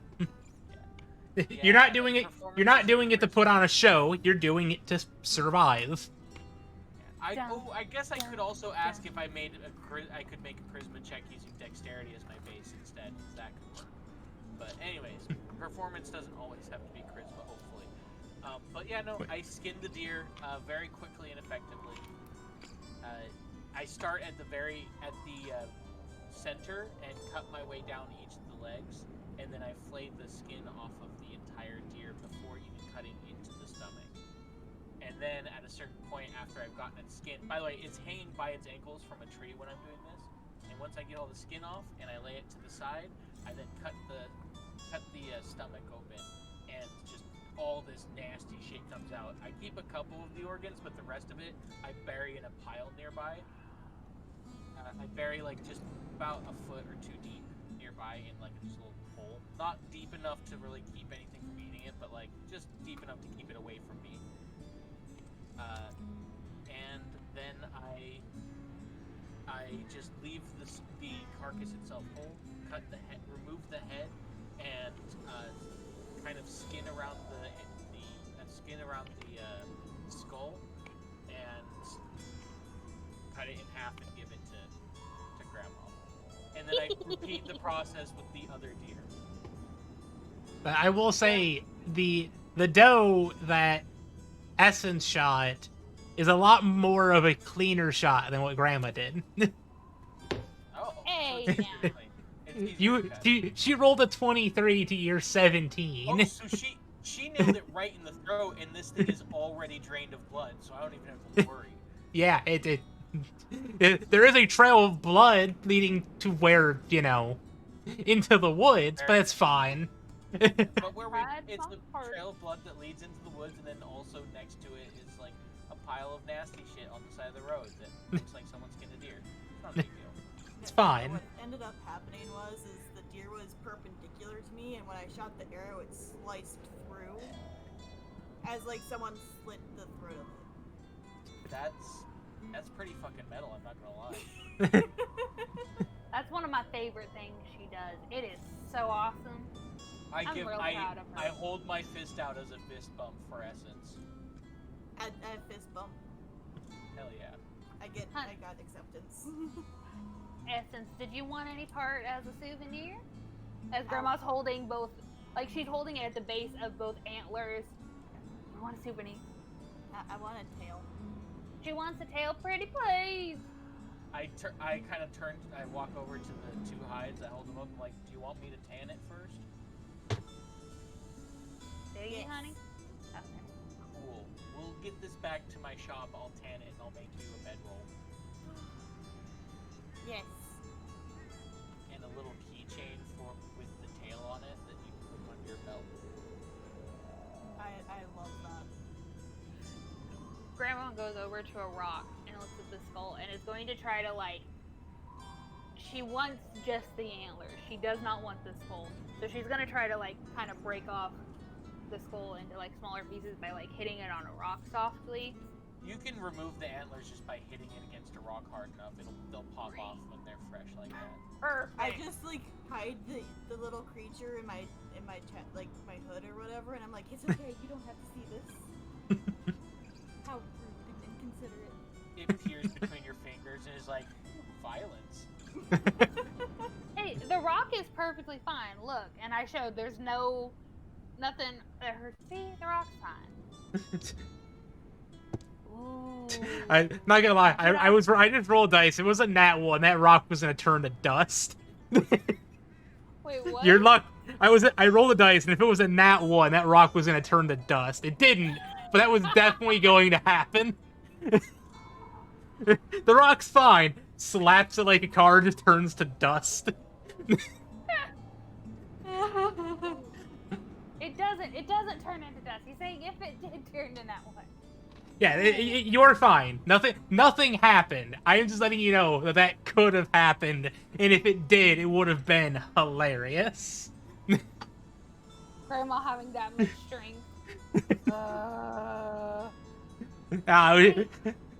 You're not doing it. You're not doing it to put on a show. You're doing it to survive. I guess I could also ask if I made I could make a charisma check using dexterity as my base instead, because that could work. But anyways, performance doesn't always have to be charisma, hopefully. But yeah, no, I skinned the deer very quickly and effectively. I start at the center and cut my way down each of the legs, and then I flayed the skin off of the entire deer before even cutting into the stomach. And then at a certain point after I've gotten its skin, by the way, it's hanging by its ankles from a tree when I'm doing this. And once I get all the skin off and I lay it to the side, I then cut the stomach open, and just all this nasty shit comes out. I keep a couple of the organs, but the rest of it I bury in a pile nearby. I bury like just about a foot or 2 deep nearby in like this little hole. Not deep enough to really keep anything from eating it, but like just deep enough to keep it away from me. And then I just leave the carcass itself whole, cut the head, remove the head, and kind of skin around the skull, and cut it in half and give it to Grandma. And then I repeat the process with the other deer. But I will say the doe that Essence shot is a lot more of a cleaner shot than what Grandma did. Oh, Hey, so it's now. easy to cut. She rolled a 23 to your 17. Oh, so she nailed it right in the throat, and this thing is already drained of blood, so I don't even have to worry. Yeah, there is a trail of blood leading to where, into the woods, but it's fine. But where Pride it's the part. trail of blood that leads into the woods, and then also next to it is like a pile of nasty shit on the side of the road that looks like someone skinned a deer. It's not a big deal. It's fine. What ended up happening was the deer was perpendicular to me, and when I shot the arrow, it sliced through, as like someone slit the throat of it. That's pretty fucking metal, I'm not gonna lie. That's one of my favorite things she does. It is so awesome. I'm real proud of her. I hold my fist out as a fist bump for Essence. At fist bump, Hell yeah. I got acceptance. Essence, did you want any part as a souvenir? As Grandma's holding both, like she's holding it at the base of both antlers. You want a souvenir? I want a tail. She wants a tail, pretty please. I kind of turn. I walk over to the two hides. I hold them up. I'm like, do you want me to tan it first? Do you, Yes. honey? Okay. Cool. We'll get this back to my shop. I'll tan it and I'll make you a bedroll Yes. and a little keychain with the tail on it that you can put on your belt. I love that. Grandma goes over to a rock and looks at the skull and is going to try to like. She wants just the antlers. She does not want the skull. So she's gonna try to like kind of break off the skull into like smaller pieces by like hitting it on a rock softly. You can remove the antlers just by hitting it against a rock hard enough. They'll pop off when they're fresh like that. Perfect. I just like hide the little creature in my like my hood or whatever, and I'm like, it's okay, you don't have to see this. How rude and inconsiderate. It peers between your fingers and is like, violence. Hey, the rock is perfectly fine. Look, and I showed there's nothing that hurts. See, the rock's fine. Ooh. I'm not gonna lie. I just rolled dice. It was a nat 1. That rock was gonna turn to dust. Wait, what? Your luck. I rolled the dice, and if it was a nat 1, that rock was gonna turn to dust. It didn't, but that was definitely going to happen. The rock's fine. Slaps it like a car, just turns to dust. It doesn't turn into dust. He's saying if it did turn into that one. Yeah, you're fine. Nothing happened. I am just letting you know that could have happened, and if it did, it would have been hilarious. Grandma having that much strength.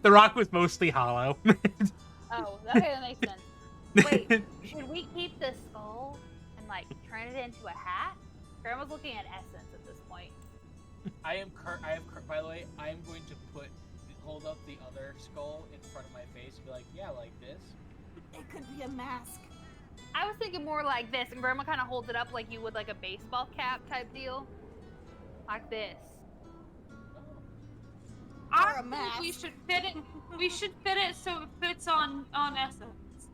The rock was mostly hollow. Oh, okay, that makes sense. Wait, should we keep the skull and like turn it into a hat? Grandma's looking at essence at this point. By the way, I am going to hold up the other skull in front of my face and be like, yeah, like this. It could be a mask. I was thinking more like this, and Grandma kind of holds it up like you would like a baseball cap type deal, like this. I Or a think we mask. should fit it. We should fit it so it fits on Essence.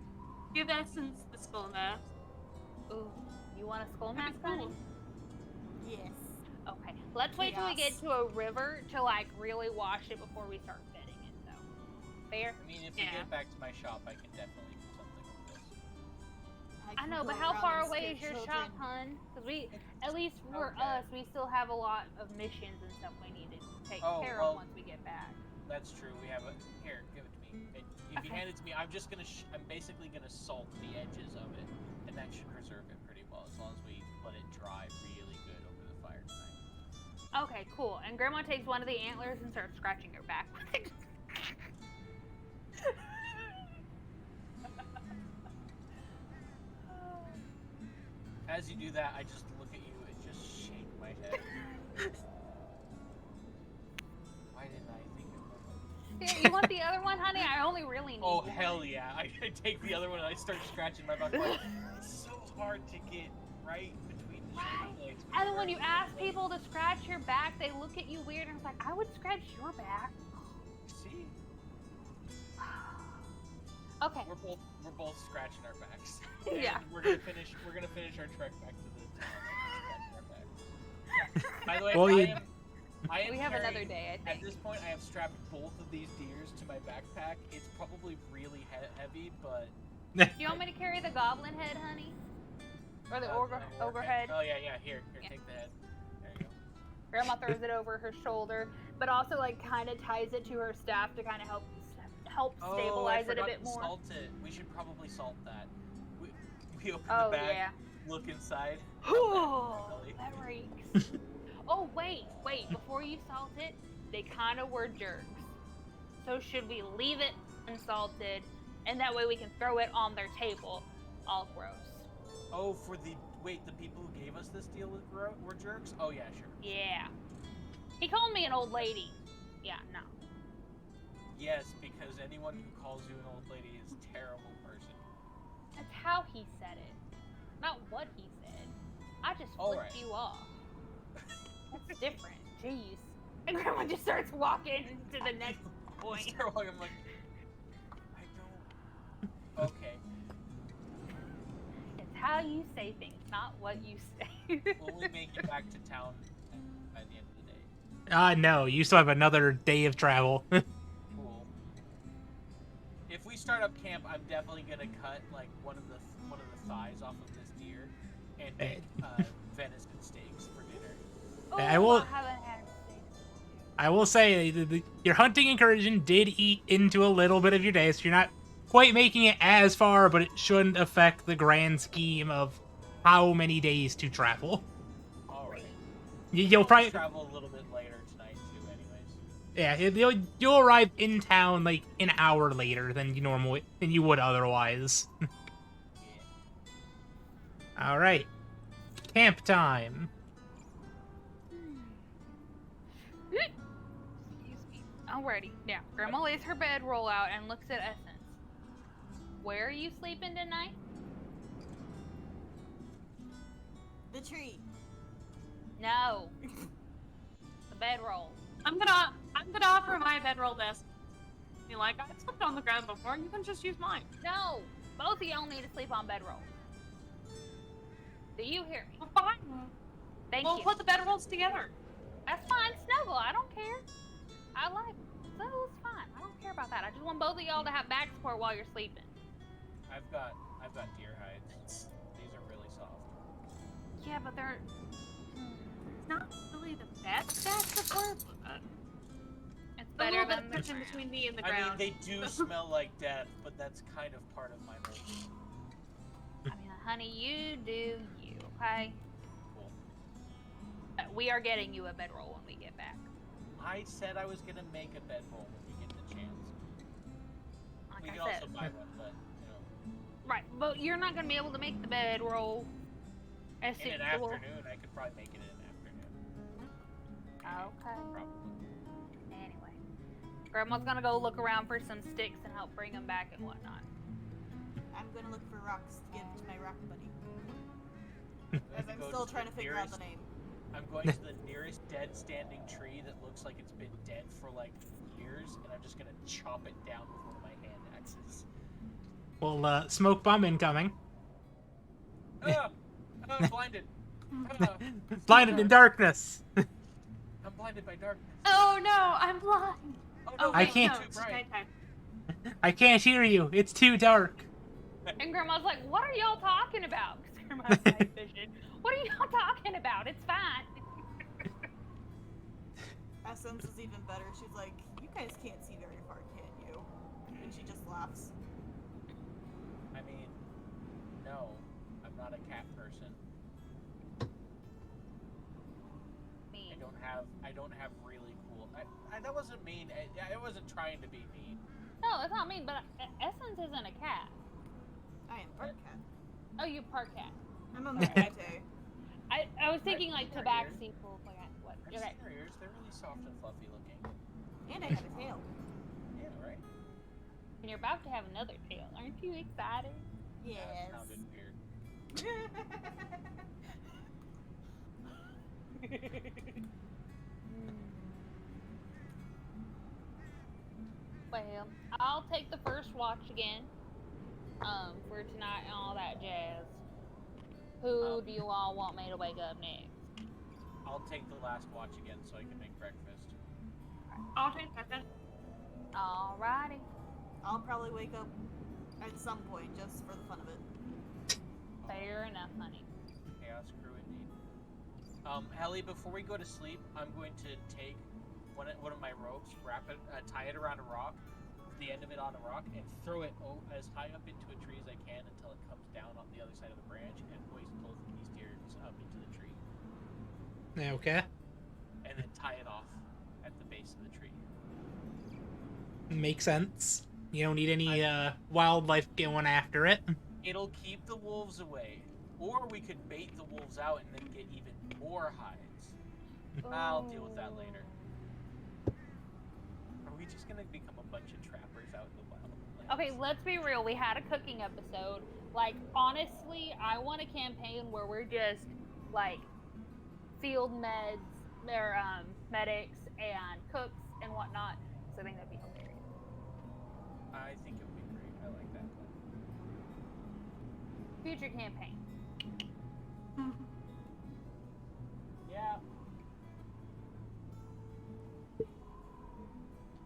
Give Essence the skull mask. Ooh, you want a skull That'd mask, be honey? cool. Yes. Okay, let's wait till we get Chaos. to a river to like really wash it before we start fitting it. So, fair? I mean, if we Yeah. get back to my shop, I can definitely do something with this. I can know, go but how around far and away scare is your children. shop, hun? Because we, at least for Okay. us, we still have a lot of missions and stuff we need to take Oh, care well- of once we get back. That's true. We have a here. Give it to me. If you Okay. hand it to me, I'm just gonna. I'm basically gonna salt the edges of it, and that should preserve it pretty well as long as we let it dry really good over the fire tonight. Okay, cool. And Grandma takes one of the antlers and starts scratching her back with it. As you do that, I just look at you and just shake my head. Why didn't I think of that? Here, you want the other one, honey? I only really need Oh one. hell yeah! I take the other one and I start scratching my back. Like, it's so hard to get right between the shoulder blades. And then when you ask people to scratch your back, they look at you weird and it's like, I would scratch your back. See, Okay. we're both scratching our backs. Yeah. And we're gonna finish our trek back to the town and scratching our backs. By the way, Well, I am We have another carrying- day, I At think. this point, I have strapped both of these deers to my backpack. It's probably really heavy, but Do you want me to carry the goblin head, honey? Or the ogre head? Oh yeah, here, Yeah. take the head. There you go. Grandma throws it over her shoulder, but also like kind of ties it to her staff to kind of help stabilize I it a forgot bit to more. Salt it. We should probably salt that. We open Oh the bag, yeah. look inside. Oh, that reeks. Oh wait. Before you salt it, they kind of were jerks. So should we leave it unsalted, and that way we can throw it on their table, all gross? Oh, the people who gave us this deal were jerks? Oh yeah, sure. Yeah. He called me an old lady. Yeah, no. Yes, because anyone who calls you an old lady is a terrible person. That's how he said it, not what he said. I just All flipped right. you off. That's different. Jeez. And Grandma just starts walking to the next point. I'm like, how you say things, not what you say. Will we make it back to town by the end of the day? No, you still have another day of travel. Cool. If we start up camp, I'm definitely gonna cut like one of the thighs off of this deer and make venison steaks for dinner. Oh, I will- haven't had steak. I will say, your hunting incursion did eat into a little bit of your day, so you're not quite making it as far, but it shouldn't affect the grand scheme of how many days to travel. All right. You'll We'll probably, travel a little bit later tonight too, anyways. yeah, you'll arrive in town like an hour later than you would otherwise. Yeah. All right, camp time. Excuse me. Alrighty. Now, Grandma lays her bedroll out and looks at Essence. Where are you sleeping tonight? The tree. No. The bedroll. I'm gonna offer my bedroll best. Be like, I slept on the ground before. You can just use mine. No. Both of y'all need to sleep on bedroll. Do you hear me? Well, fine. Thank We'll you. put the bedrolls together. That's fine, Snuggle. I don't care. I like Snuggle's fine. I don't care about that. I just want both of y'all to have back support while you're sleeping. I've got deer hides. These are really soft. Yeah, but they're. It's not really the best back support, but It's a better little bit than of the friction ground. between me and the I mean, ground. they do smell like death, but that's kind of part of my whole. I mean, honey, you do you, okay? Cool. We are getting you a bedroll when we get back. I said I was gonna make a bedroll when we get the chance. Like We I can said. also buy one, but Right, but you're not gonna be able to make the bedroll as in soon an as afternoon, I could probably make it in an afternoon. Okay. Probably. Anyway, Grandma's gonna go look around for some sticks and help bring them back and whatnot. I'm gonna look for rocks to give to my rock buddy. As I'm Go still to trying to the figure out the nearest- name. I'm going to the nearest dead standing tree that looks like it's been dead for like years, and I'm just gonna chop it down with one of my hand axes. Well, smoke bomb incoming. Ah! I'm blinded. Ah, Blinded in darkness. I'm blinded by darkness. Oh no, I'm blind. Oh Oh, no, I wait, it's can't- No, too it's bright. nighttime. I can't hear you. It's too dark. And Grandma's like, "What are y'all talking about?" 'Cause Grandma's night vision. What are y'all talking about? It's fine. Essence is even better. She's like, you guys can't see very far, can you? And she just laughs. I mean, no, I'm not a cat person. Mean. I don't have really cool. That wasn't mean. I wasn't trying to be mean. No, it's not mean, but Essence isn't a cat. I am part cat. Oh, you part cat. I'm a mate. I was thinking like seen her tabaxi ears. cool. Like, what? I've Okay. seen her ears. They're really soft and fluffy looking. And I have a tail. Yeah, right? And you're about to have another tail. Aren't you excited? Yes. That sounded weird. Well, I'll take the first watch again. For tonight and all that jazz. Who do you all want me to wake up next? I'll take the last watch again so I can make breakfast. I'll take that then. Alrighty. I'll probably wake up at some point just for the fun of it. Fair enough, honey. Chaos crew indeed. Ellie, before we go to sleep, I'm going to take one of my ropes, wrap it, tie it around a rock, the end of it on a rock, and throw it as high up into a tree as I can until it comes down on the other side of the branch and hoist both of these deers up into the tree, Okay. and then tie it off at the base of the tree. Makes sense. You don't need any wildlife going after it. It'll keep the wolves away, or we could bait the wolves out and then get even more hides. I'll deal with that later. Are we just gonna become a bunch of trappers out in the wild? Okay, let's be real. We had a cooking episode. Like, honestly, I want a campaign where we're just, like, field meds, or, medics, and cooks, and whatnot. So I think that'd be hilarious. I think it would be great. I like that plan. Future campaign. Yeah.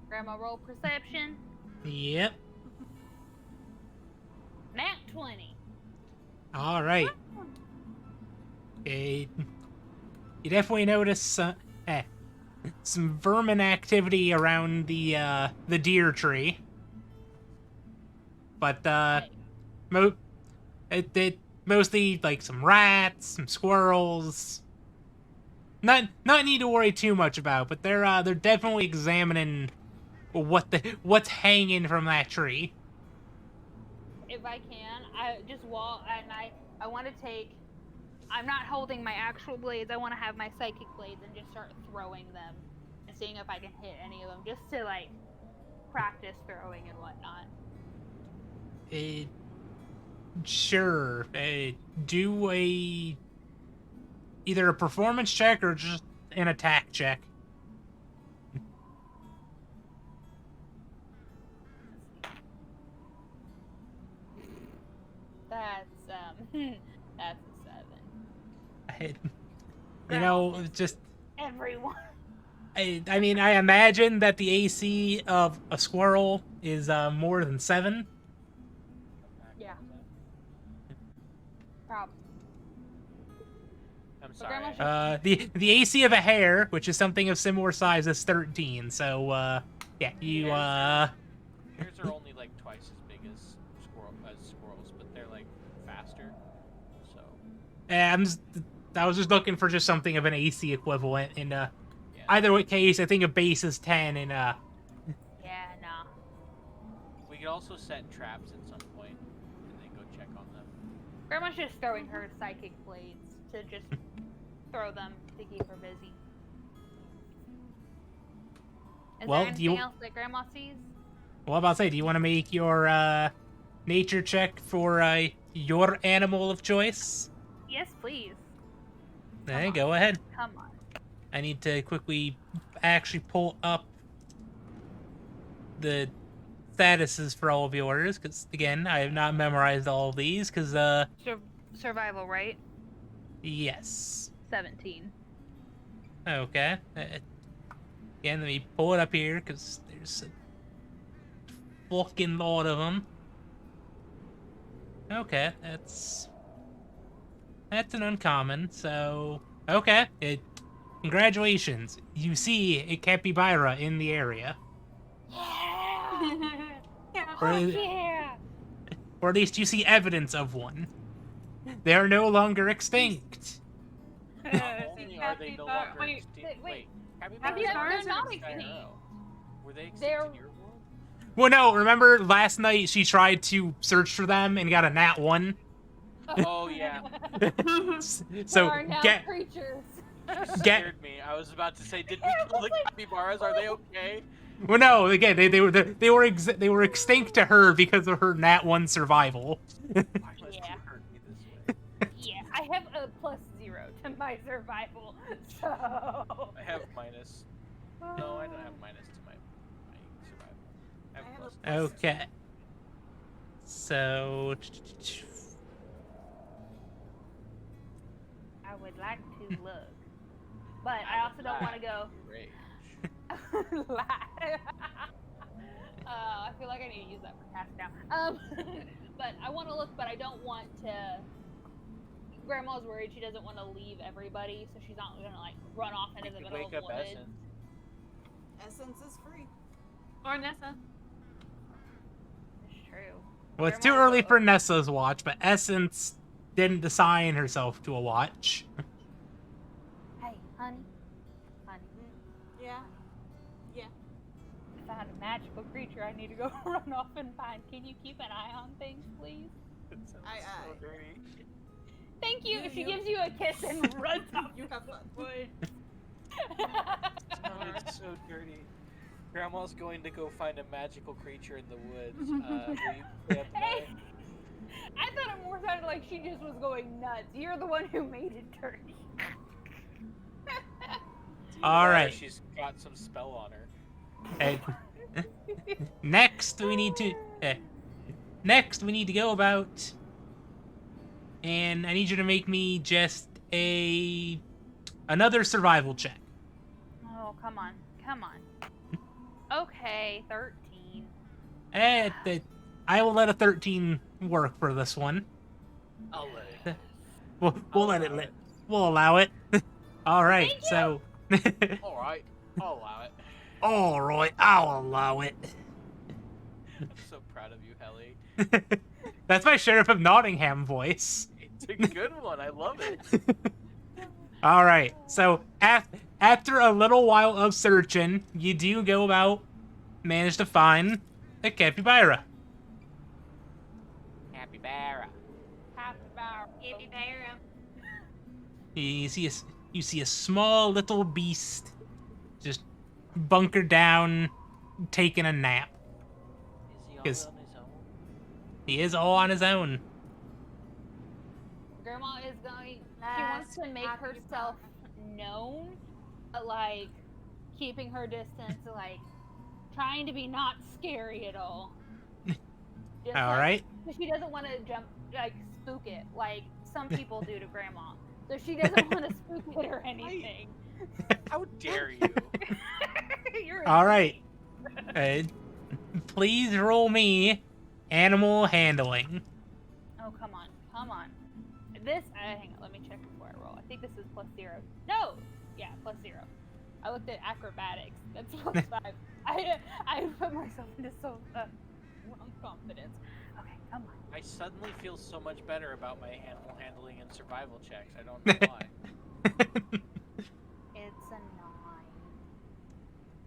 Grandma, roll perception. Yep. Nat 20. All right. You definitely notice some vermin activity around the deer tree, but it mostly like some rats, some squirrels. Not need to worry too much about, but they're definitely examining what's hanging from that tree. If I can, I just walk and I want to take. I'm not holding my actual blades. I want to have my psychic blades and just start throwing them and seeing if I can hit any of them, just to like practice throwing and whatnot. Sure. Do either a performance check or just an attack check. That's that's a 7. You know, just Everyone. I mean, I imagine that the AC of a squirrel is more than 7. Yeah. Probably. I'm So Grandma sorry. should- The AC of a hare, which is something of similar size, is 13. So yeah, you Hares are only like twice as big as squirrels, but they're like faster. So I was just looking for just something of an AC equivalent. And yeah. either case, I think a base is 10. And Yeah, nah. We could also set traps at some point and then go check on them. Grandma's just throwing her psychic blades to just throw them to keep her busy. Is Well, there do you- anything else that Grandma sees? well, I'm about to say, do you want to make your nature check for your animal of choice? Yes, please. Hey, go ahead. Come on. I need to quickly actually pull up the statuses for all of yours, because, again, I have not memorized all of these, because, Survival, right? yes. 17. Okay. Again, let me pull it up here, because there's a fucking lot of them. Okay, that's an uncommon, so... Okay, congratulations. You see a capybara in the area. Yeah. Or, Yeah! or at least you see evidence of one. They are no longer extinct. Not only are they no longer Wait, extinct. wait. Capybaras They're not are extinct. Were they extinct They're- in your world? Well, no, remember last night she tried to search for them and got a nat 1? Oh yeah. So, Are now get... creatures. You scared me. I was about to say, did we kill the capybaras? Are they okay? Well, no, again, they were extinct to her because of her nat 1 survival. Why must Yeah. you hurt me this way? Yeah, I have a +0 to my survival, so... I have minus. No, I don't have minus to my survival. I have I have plus. a plus Okay. So, I would like to look. But I also don't want to go... Rage. lie. I feel like I need to use that for cast down. But I want to look, but I don't want to... Grandma's worried she doesn't want to leave everybody, so she's not gonna like run off into the You middle wake of the up woods. Essence. Essence is free. Or Nessa. It's true. well, it's too Grandma early will- for Nessa's watch, but Essence didn't assign herself to a watch. Hey, honey. Honey. Yeah. Yeah. I found a magical creature I need to go run off and find. Can you keep an eye on things, please? It sounds I- so dirty. Thank you. Yeah, She yeah. gives you a kiss and runs off. You have fun. Oh, it's so dirty. Grandma's going to go find a magical creature in the woods. Will you stay up Hey, tonight? I thought it more sounded like she just was going nuts. You're the one who made it dirty. All right. She's got some spell on her. Okay. Next, we need to go about and I need you to make me just another survival check. Oh, come on. Come on. Okay, 13. I will let a 13 work for this one. I'll let it. We'll let it. We'll allow it. All right. Thank you. So. All right, I'll allow it. All right. I'll allow it. I'm so proud of you, Helly. That's my Sheriff of Nottingham voice. It's a good one. I love it. All right. So after a little while of searching, you do go about manage to find a capybara. Capybara. Capybara. You see a small little beast just bunkered down, taking a nap. Is he all 'Cause- on his own? He is all on his own. Grandma is going. She wants to make herself known, but like keeping her distance, like trying to be not scary at all. Just, All like, right. But she doesn't want to jump, like spook it, like some people do to Grandma. So she doesn't want to spook it or anything. How dare you? You're All right. Please roll me animal handling. Oh, come on. Come on. This, hang on, let me check before I roll. I think this is +0. No! Yeah, +0. I looked at acrobatics. That's +5. I put myself into so wrong confidence. Okay, come on. I suddenly feel so much better about my animal handling and survival checks. I don't know why. It's a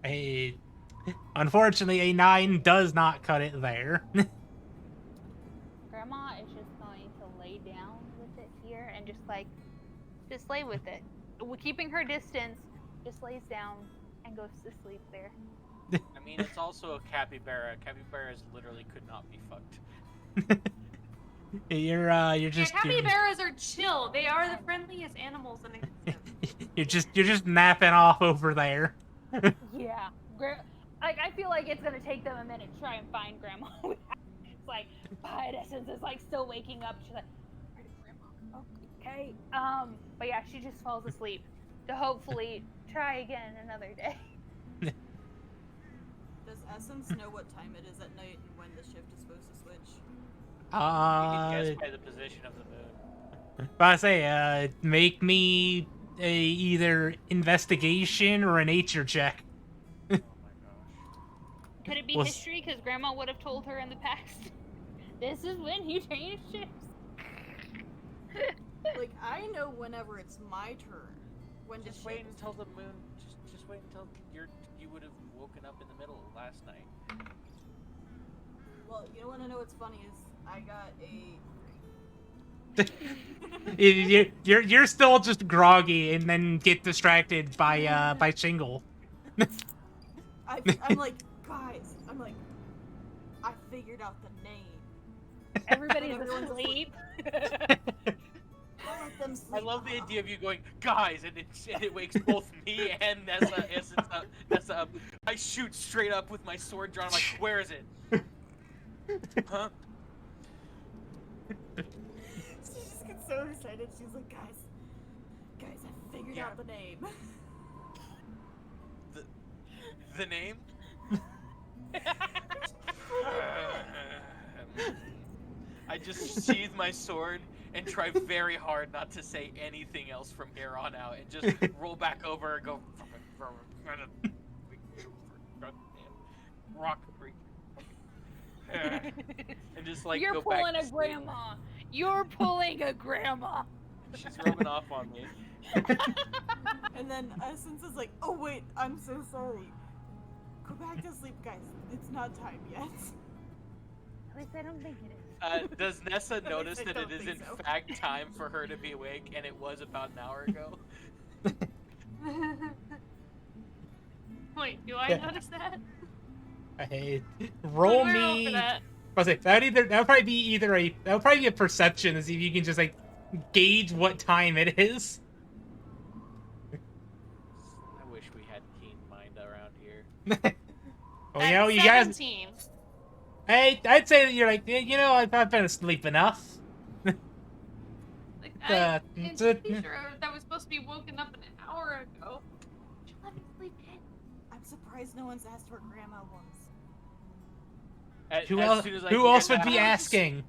9. Unfortunately, a 9 does not cut it there. Grandma is just going to lay down with it here and just lay with it. Keeping her distance, just lays down and goes to sleep there. I mean, it's also a capybara. Capybaras literally could not be fucked. You're just Yeah, capybaras are chill. They are the friendliest animals in existence. you're just napping off over there. Yeah. Like, I feel like it's gonna take them a minute to try and find Grandma. It's like, Pied Essence is like still waking up. She's like, where did Grandma go? Okay. But yeah, she just falls asleep to hopefully try again another day. Does Essence know what time it is at night and when the shift is supposed to switch? You can guess by the position of the moon. But I say, make me either investigation or a nature check. Oh my gosh. Could it be Well, history? Because Grandma would have told her in the past. This is when you change shifts. Like, I know whenever it's my turn. When the Just wait shift- until the moon. Just wait until you would have woken up in the middle last night. Well, you want to know what's funny is I got a. You're still just groggy and then get distracted by Shingle. I'm like, guys, I figured out the name. Everybody's Everyone's asleep. I'll let them sleep. I love the idea of you going, guys, and it wakes both me and Nessa up. I shoot straight up with my sword drawn. I'm like, where is it? Huh? She just gets so excited. She's like, guys, I figured out the name. The name? I just sheathe my sword and try very hard not to say anything else from here on out, and just roll back over and go. Rock and just like You're go pulling back a to sleep. grandma. You're pulling a grandma. She's rubbing off on me. And then Essence is like, oh wait, I'm so sorry. Go back to sleep, guys. It's not time yet. At least I don't think it is. Does Nessa I notice that don't it is think in so. fact time for her to be awake, and it was about an hour ago? Wait, do I Yeah. notice that? Hey, roll When we roll me. for that. I was like, that would probably be a perception to see if you can just like gauge what time it is. I wish we had keen mind around here. Well, you know, you guys. 17. Hey, I'd say that you're like, you know, I've been asleep enough. I'm pretty sure that was supposed to be woken up an hour ago. Would you let me sleep in? I'm surprised no one's asked where Grandma was. Who As else? soon as I Who hear else would that- be asking?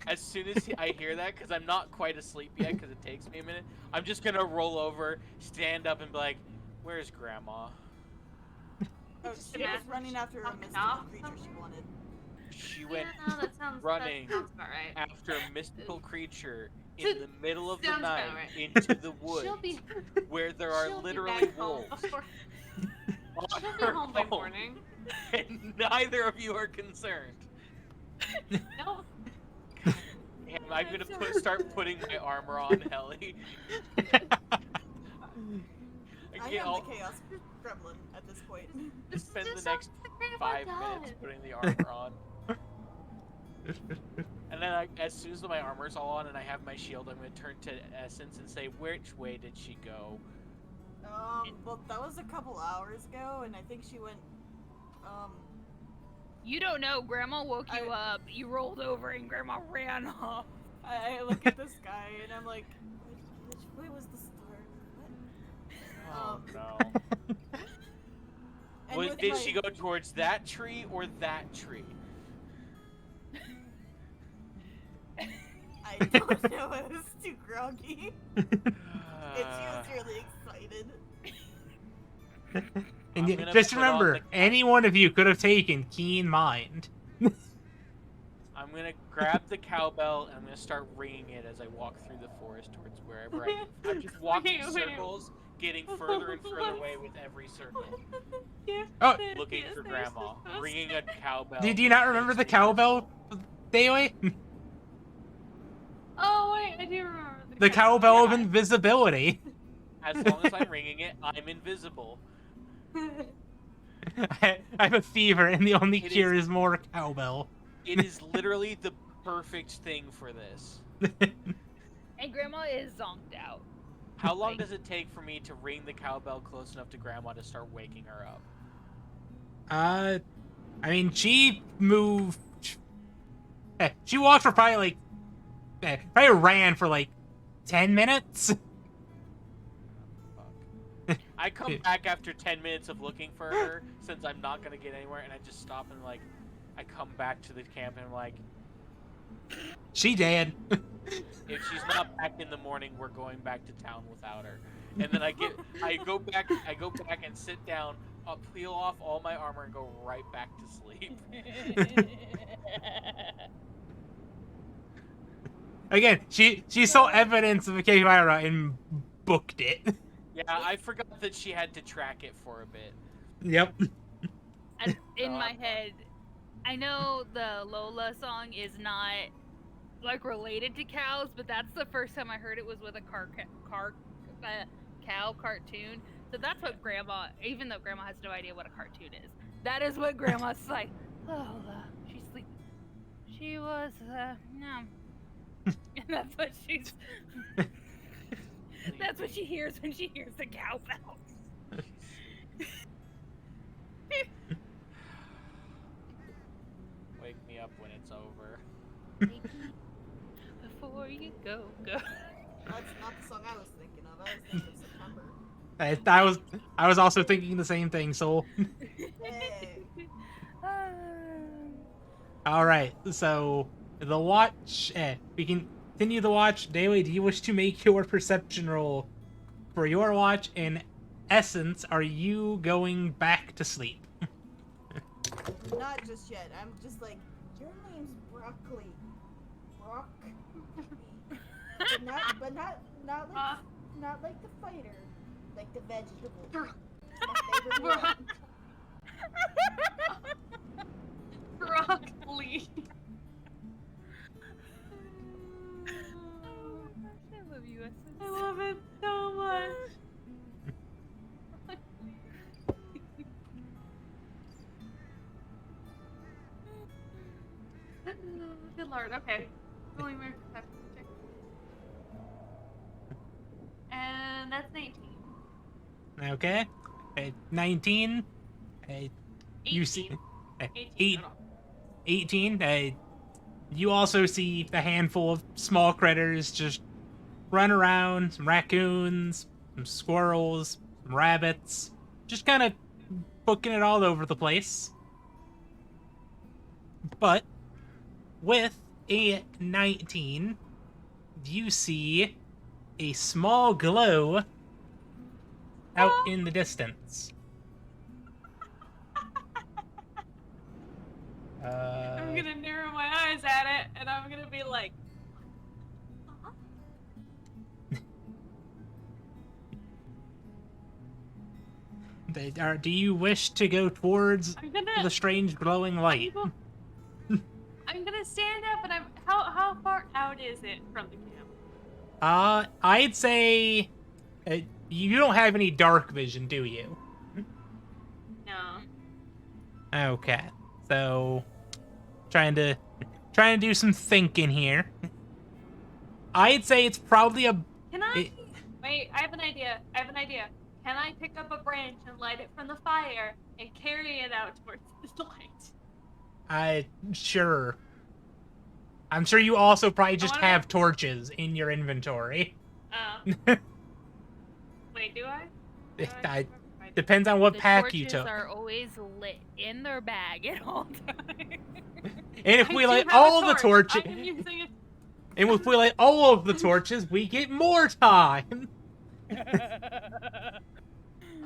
As soon as I hear that, because I'm not quite asleep yet, because it takes me a minute, I'm just gonna roll over, stand up, and be like, "Where's Grandma?" Oh, Just she was imagine running she's after a fucking mystical off creature she somewhere. wanted. She went Yeah, no, that sounds running That sounds about right. after a mystical creature in the middle of the Sounds about night right. into the woods, She'll be. where there are she'll be literally back home wolves. before- on She'll be her home by own, morning. and neither of you are concerned. No. And I'm gonna sorry. start putting my armor on Helly. I get am all- the Chaos Gremlin at this point. Just spend the Just next what Grandma 5 minutes does. putting the armor on. And then as soon as my armor's all on and I have my shield, I'm gonna turn to Essence and say, "Which way did she go?" Well, that was a couple hours ago, and I think she went, You don't know. Grandma woke you up. You rolled over, and Grandma ran off. I look at the sky, and I'm like, which way was the start? Oh What? no. And Well, with did my- she go towards that tree or that tree? I don't know, I was too groggy. And she was really excited. And I'm you- gonna just put on remember, the- any one of you could have taken Keen Mind. I'm gonna grab the cowbell and I'm gonna start ringing it as I walk through the forest towards wherever I. I'm just walking Wait. circles, getting further and further away with every circle, Yeah. Oh, looking Yes, for there's Grandma, supposed ringing to- a cowbell. Did you not remember the cowbell, Daily? Oh wait, I do remember The cowbell of Yeah. invisibility. As long as I'm ringing it, I'm invisible. I have a fever, and the only It cure is more cowbell. It is literally the perfect thing for this. And Grandma is zonked out. How long does it take for me to ring the cowbell close enough to Grandma to start waking her up? I mean, she moved. She walked for probably probably ran for like 10 minutes. Fuck. I come back after 10 minutes of looking for her, since I'm not gonna get anywhere, and I just stop and I come back to the camp and I'm like, She dead. if she's not back in the morning, we're going back to town without her. And then I go back and sit down, I'll peel off all my armor and go right back to sleep. Again, she saw evidence of a Chimera and booked it. Yeah, I forgot that she had to track it for a bit. Yep. And in my head, I know the Lola song is not like related to cows, but that's the first time I heard it was with a cow cartoon. So that's what Grandma, even though Grandma has no idea what a cartoon is, that is what Grandma's like. Lola, she's sleeping. She was no. And that's what she's. That's what she hears when she hears the cowbell. Wake me up when it's over. Before you go. That's not the song I was thinking of. I was thinking of September. I was also thinking the same thing, Soul. Hey. All right, so the watch. We can continue the watch. Daily, do you wish to make your perception roll for your watch? In essence, are you going back to sleep? Not just yet. I'm just like, your name's Broccoli. Brock. but not like the fighter, like the vegetable. My favorite one. Broccoli. I love you, Essence. I love it so much. Good lord, okay. Rolling my perception check. And that's 19. Okay. 19. You 18. see. 18. no, no. 18. You also see a handful of small critters just run around, some raccoons, some squirrels, some rabbits, just kind of booking it all over the place. But with a 19, you see a small glow out in the distance. I'm gonna narrow my eyes at it, and I'm gonna be like, Do you wish to go towards I'm gonna, the strange glowing light? I'm gonna stand up, and how far out is it from the camp? I'd say you don't have any dark vision, do you? No. Okay, so trying to do some thinking here. I'd say it's probably a. Can I? Wait, I have an idea. Can I pick up a branch and light it from the fire and carry it out towards the light? Sure. I'm sure you also probably just wanna- have torches in your inventory. Wait, do I? Depends on what The pack you torches took. are always lit in their bag at all times. And if I we do light have a all the torch. torches, I am using it. and if we light all of the torches, we get more time.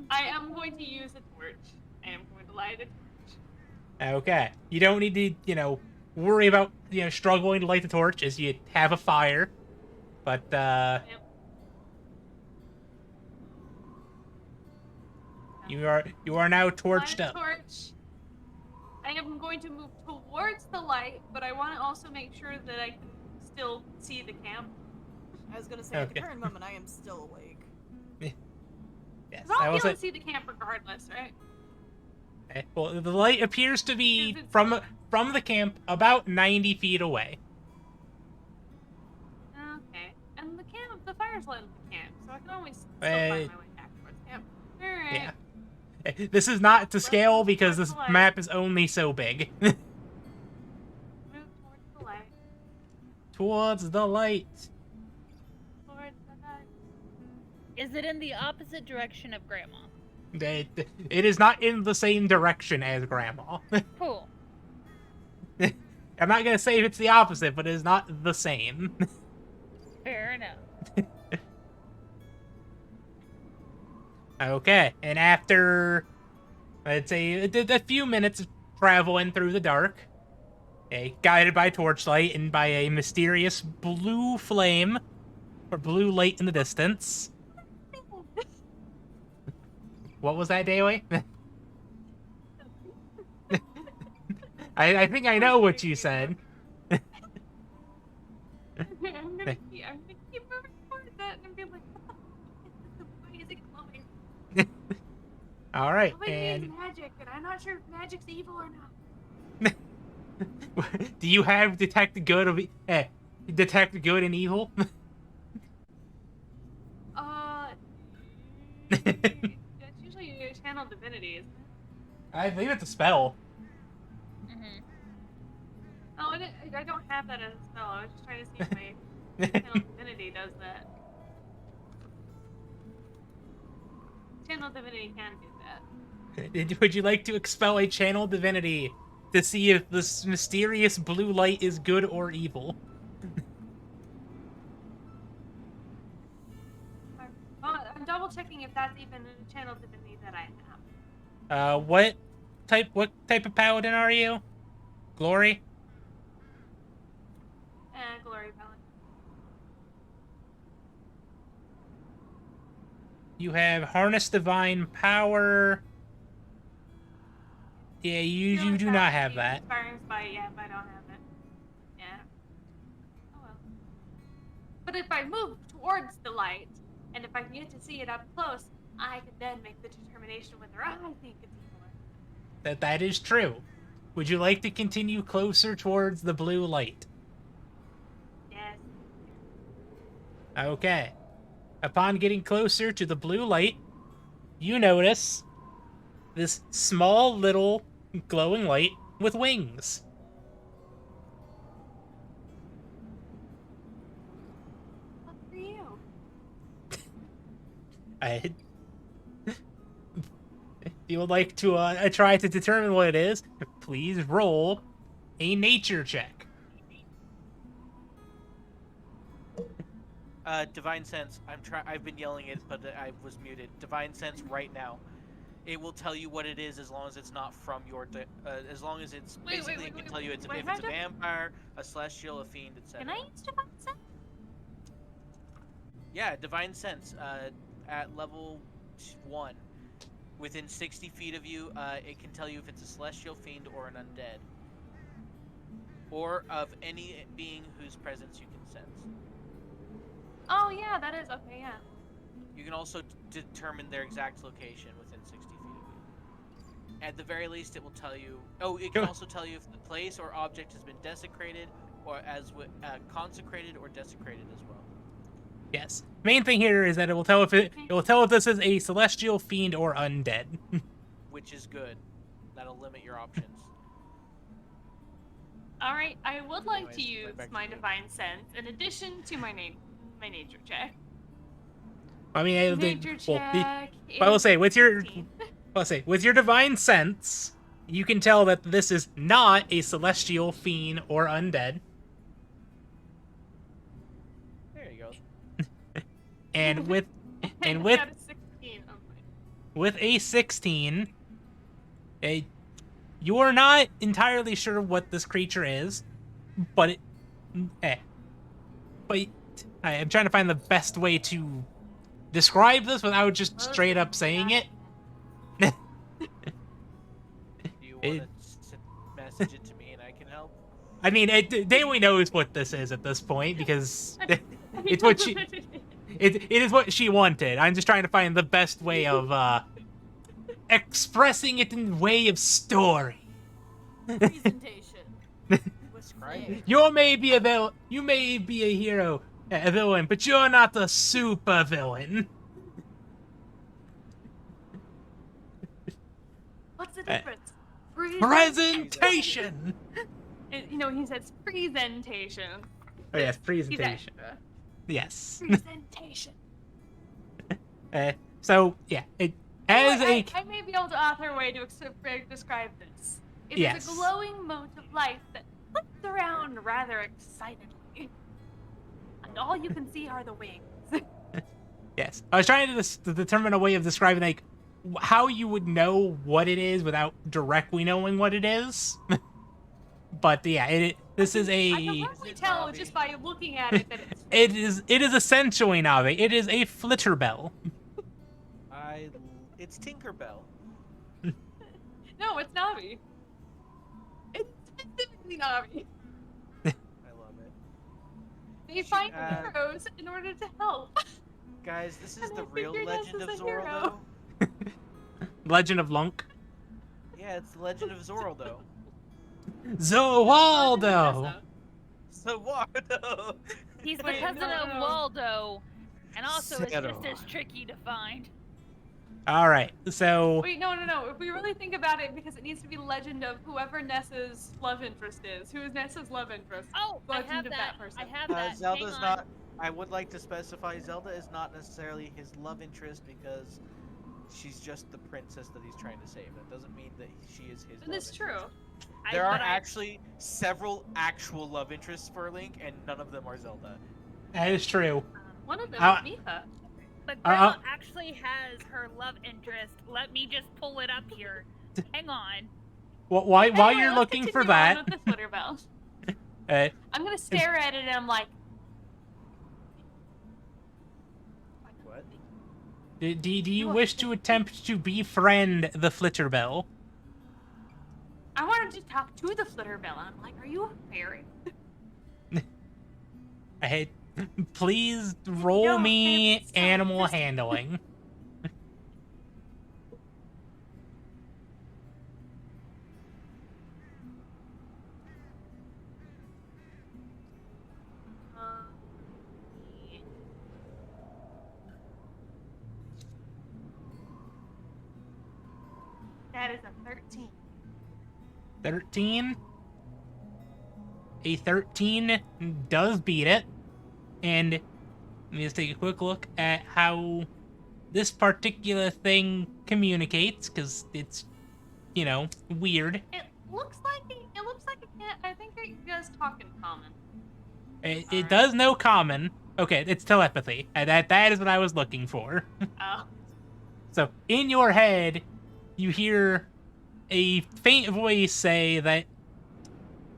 I am going to use a torch. I am going to light a torch. Okay. You don't need to, worry about, struggling to light the torch as you have a fire. But, Yep. you are now torched Light a up. torch. I am going to move towards the light, but I want to also make sure that I can still see the camp. I was gonna say, at the Okay. current moment, I am still awake. Yes. Because I I'll be was able like, to see the camp regardless, right? okay, well, the light appears to be Is it- from the camp about 90 feet away. Okay. And the fire's lit at the camp, so I can always still Hey. find my way back towards the camp. Alright. Yeah. This is not to scale because this towards the light. map is only so big. Move towards the light. Towards the light. Towards the light. Is it in the opposite direction of Grandma? It is not in the same direction as Grandma. Cool. I'm not gonna say if it's the opposite, but it is not the same. Fair enough. Okay, and after, let's say, a few minutes of traveling through the dark, guided by torchlight and by a mysterious blue flame, or blue light in the distance. What was that, Daily? I think I know what you said. I'm gonna keep moving towards that and be like, why is it glowing? All right, Nobody and needs magic, and I'm not sure if magic's evil or not. do you have detect good and evil? That's usually your channel divinity, isn't it? I believe it's a spell. Mm-hmm. Oh, I don't have that as a spell. I was just trying to see if my channel divinity does that. Channel divinity can do that. Would you like to expel a channel divinity to see if this mysterious blue light is good or evil? I'm double checking if that's even a channel divinity that I have. What type of paladin are you? Glory? Glory Paladin. You have harness divine power. Yeah, you do not have that. Inspiring Spite, yeah, but I don't have it. Yeah. Oh well. But if I move towards the light, and if I can get to see it up close, I can then make the determination whether I think it's evil. That is true. Would you like to continue closer towards the blue light? Yes. Okay. Upon getting closer to the blue light, you notice this small little glowing light with wings. What for you? If you would like to try to determine what it is, please roll a nature check. Divine Sense. I've been yelling it, but I was muted. Divine Sense right now. It will tell you what it is as long as it's not from your. As long as it's basically it can tell you if it's a vampire, a celestial, a fiend, etc. Can I use divine sense? Yeah, Divine Sense. At level 1, within 60 feet of you, it can tell you if it's a celestial, fiend, or an undead, or of any being whose presence you can sense. Oh yeah, that is okay. Yeah. You can also determine their exact location within 60 feet of you. At the very least, it will tell you. Oh, it can also tell you if the place or object has been desecrated, or consecrated or desecrated as well. Yes. Main thing here is that it will tell if this is a celestial, fiend, or undead. Which is good. That'll limit your options. All right. I would like to Anyways, use right back my to you. divine sense in addition to my nature check. I mean, Nature check. I will say with your 16. with your divine sense, you can tell that this is not a celestial, fiend, or undead. There you go. And with I with got a 16 on my- with a 16, you are not entirely sure what this creature is, but I am trying to find the best way to describe this without just straight up saying it. Do you want to message it to me and I can help? I mean, Daily knows what this is at this point because it's what she it is what she wanted. I'm just trying to find the best way of expressing it in way of story. Presentation. Was great. You may be a hero, a villain, but you're not the super villain. What's the difference? Presentation. He says presentation. Oh yes, He's presentation. extra. Yes. Presentation. So yeah, as I a may be able to author a way to describe this. It Yes. is a glowing mote of light that flips around rather excitedly. And all you can see are the wings. yes, I was trying to determine a way of describing like how you would know what it is without directly knowing what it is. But yeah, this is I can a probably tell just by looking at it that it's it is essentially Navi. It is a flitterbell. It's Tinkerbell. no, it's Navi. It's specifically Navi. I love it. They find uh, heroes in order to help. Guys, this is And the I real figured this Legend of was a Zorro, hero. though. Legend of Lunk. Yeah, it's the Legend of Zorro, though. Zawaldo. So Wardo. He's the Wait, cousin no, of no. Waldo, and also is Zero. just as tricky to find. All right, so Wait, no. If we really think about it, because it needs to be legend of whoever Nessa's love interest is. Who is Nessa's love interest? Oh, I Legend have of that. that person. I have that. Zelda's Hang on. not. I would like to specify Zelda is not necessarily his love interest because she's just the princess that he's trying to save. That doesn't mean that she is his. And love it's true. interest. There are but I- actually several actual love interests for Link, and none of them are Zelda. that is true. One of them Uh, is Mipha. But Grandma actually has her love interest. Let me just pull it up here. Hang on. While Anyway, you're let's looking for continue on that, with the Flitter Bell. I'm gonna stare at it and I'm like, What? do you wish to attempt to befriend the Flitterbell? I wanted to talk to the Flitter Bell. And I'm like, are you a fairy? Please roll No, me it's so animal interesting. handling. Yeah. That is a 13. 13. A 13 does beat it. And let me just take a quick look at how this particular thing communicates, because it's, weird. It looks like it can't. I think it does talk in common. It Alright. does know common. Okay, it's telepathy. That is what I was looking for. Oh. So, in your head, you hear a faint voice say that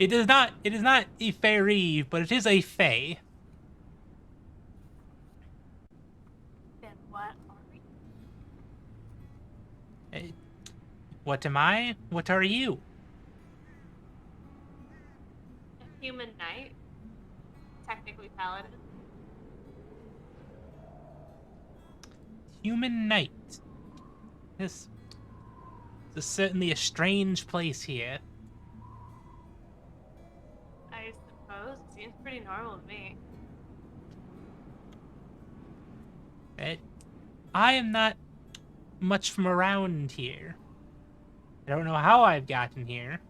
it is not a fairy, but it is a fae. Then what are we? What am I? What are you? A human knight? Technically paladin. Human knight. This is certainly a strange place here. I suppose. Seems pretty normal to me. I am not much from around here. I don't know how I've gotten here.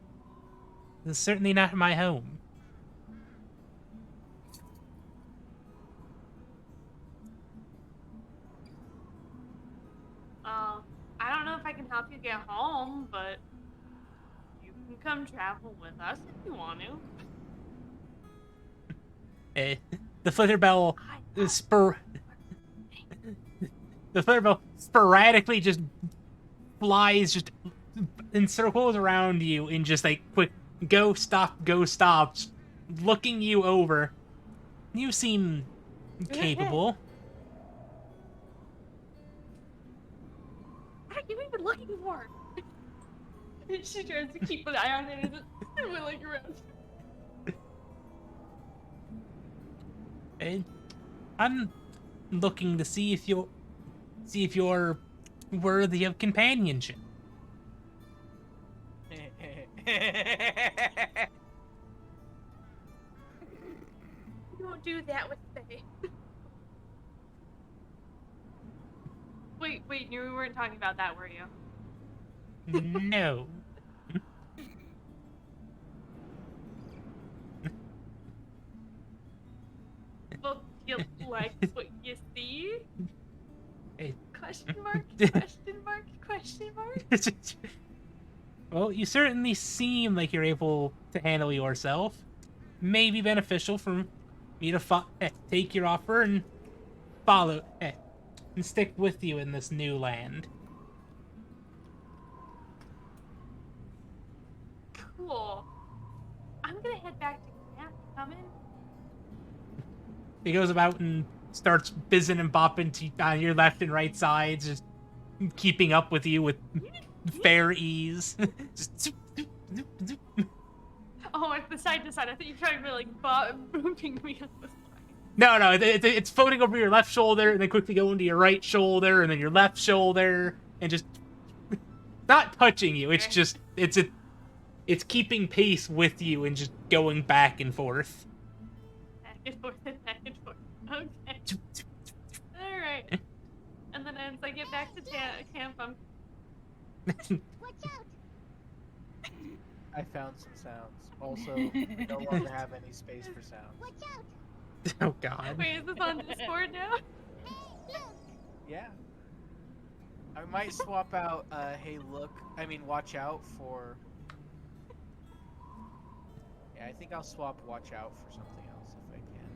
This is certainly not my home. I don't know if I can help you get home, but you can come travel with us if you want to. The Flitterbell I- the Flitterbell sporadically just flies just in circles around you in just like quick go stop, looking you over. You seem capable. What are you even looking for? She tries to keep an eye on it and just wiggling around. And I'm looking to see if you're worthy of companionship. You don't do that with Faye. Wait, you weren't talking about that, were you? No. Well, you like what you see? Hey. Question mark? Question mark? Question mark? Well, you certainly seem like you're able to handle yourself. May be beneficial for me to take your offer and follow and stick with you in this new land. Cool. I'm gonna head back to camp. Come in. He goes about and starts bizzing and bopping on your left and right sides, just keeping up with you with fair ease. Just Oh, it's the side to side. I thought you were trying to like booping me on the side. No, it's floating over your left shoulder and then quickly going to your right shoulder and then your left shoulder and just not touching you. It's just it's keeping pace with you and just going back and forth. Back and forth and back and forth. Okay. All right. And then as I get back to camp, I'm. I found some sounds. Also, we no longer have any space for sounds. Oh God. Wait, is this on Discord now? Yeah. I might swap out, watch out for... Yeah, I think I'll swap watch out for something else if I can.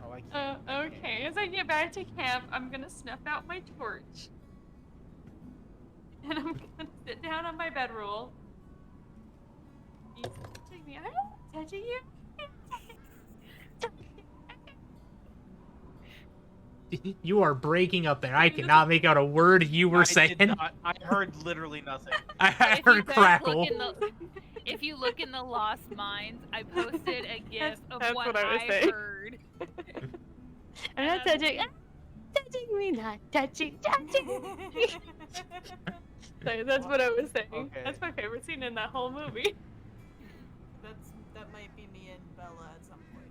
Oh, I can't. Okay. As I get back to camp, I'm gonna snuff out my torch. And I'm gonna sit down on my bedroll. He's touching me. I'm not touching you. You are breaking up there. I cannot make out a word you were saying. I heard literally nothing. I If you heard guys crackle. look in the- If you look in the Lost Minds, I posted a GIF of That's what what I was I saying. heard. I'm not touching. Touching me, not touching. So that's what I was saying. Okay. That's my favorite scene in that whole movie. That might be me and Bella at some point.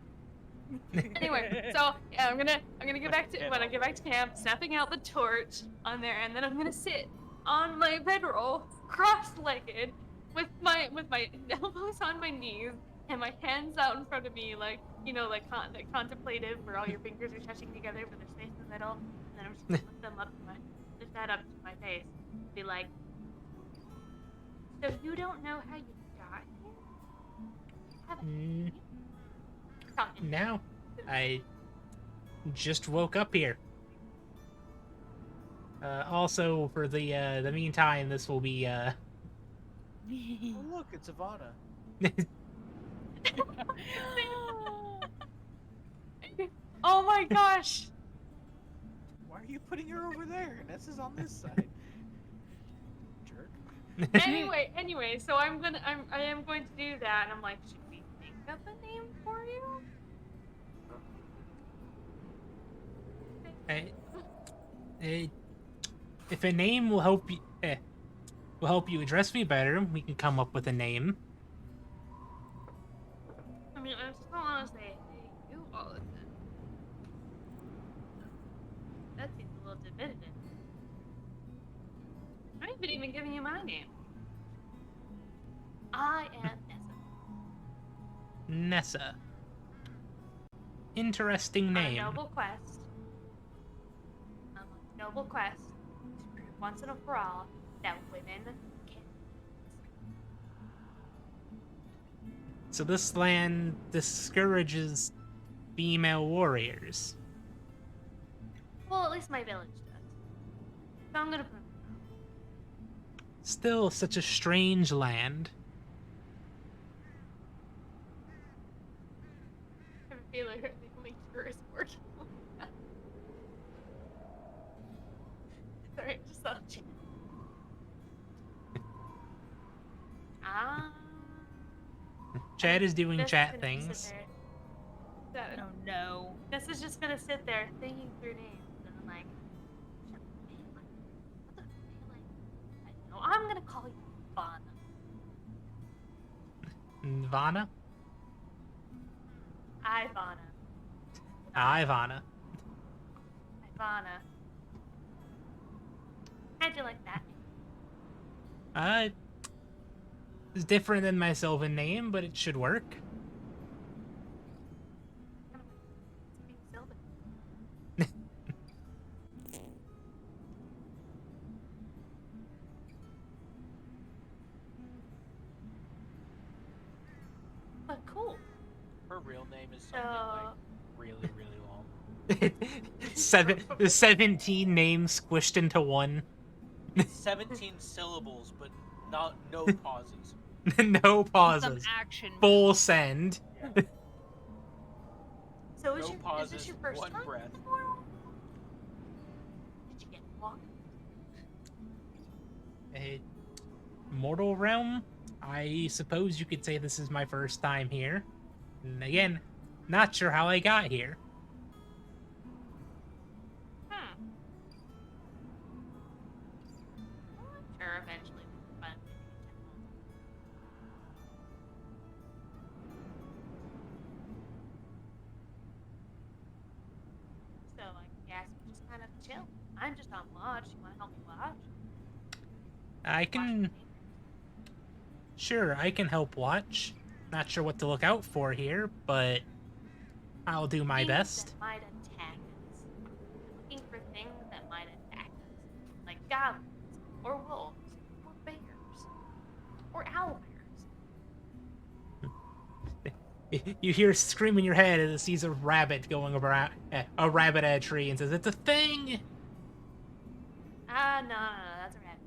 Anyway, so yeah, I'm gonna get back to when I get back to camp, snapping out the torch on there, and then I'm gonna sit on my bedroll, cross-legged, with my elbows on my knees and my hands out in front of me, like like contemplative, where all your fingers are touching together, but there's space in the middle. And then I'm just gonna lift them up to lift that up to my face. Be like, so you don't know how you got here? Haven't you? Talking. Now, I just woke up here. Also, for the meantime, this will be Oh look, it's Ivana. Oh my gosh! Why are you putting her over there? Nessa's on this side. Jerk. Anyway, so I am going to do that, and I'm like, should we think of a name for you? If a name will help you address me better, we can come up with a name. I mean, I just don't want to say hey you all the time. That seems a little diminutive. I haven't even given you my name. I am Nessa. Nessa. Interesting On name. a noble quest. I'm on a noble quest to prove once and for all that women can. So this land discourages female warriors. Well, at least my village does. So I'm gonna prove it. Still such a strange land. I feel like the only cure is working. Sorry, just thought of you. Chad is doing This is chat gonna things. sit there. Oh no. This is just gonna sit there thinking through names, and I'm like, what the I know. I'm gonna call you Vana. Ivana? Ivana. Ivana. Ivana. How'd you like that? It's different than my Sylvan name, but it should work. Speak Sylvan. But cool. Her real name is So, something like really, really long. 17 names squished into one. 17 syllables, but no pauses. No Some pauses. action. Full send. so No is pauses, this your first one time breath. in the world? Did you get walked? Mortal Realm? I suppose you could say this is my first time here. And again, not sure how I got here. I'm sure eventually we can find it. So I guess we just kind of chill. I'm just on watch. You want to help me watch? I can... Sure, I can help watch. Not sure what to look out for here, but I'll do my Things best. that might attack us. I'm looking for things that might attack us, like goblins, or wolves, or bears, or owlbears. You hear a scream in your head as it sees a rabbit going around a rabbit at a tree and says, "It's a thing!" No, that's a rabbit.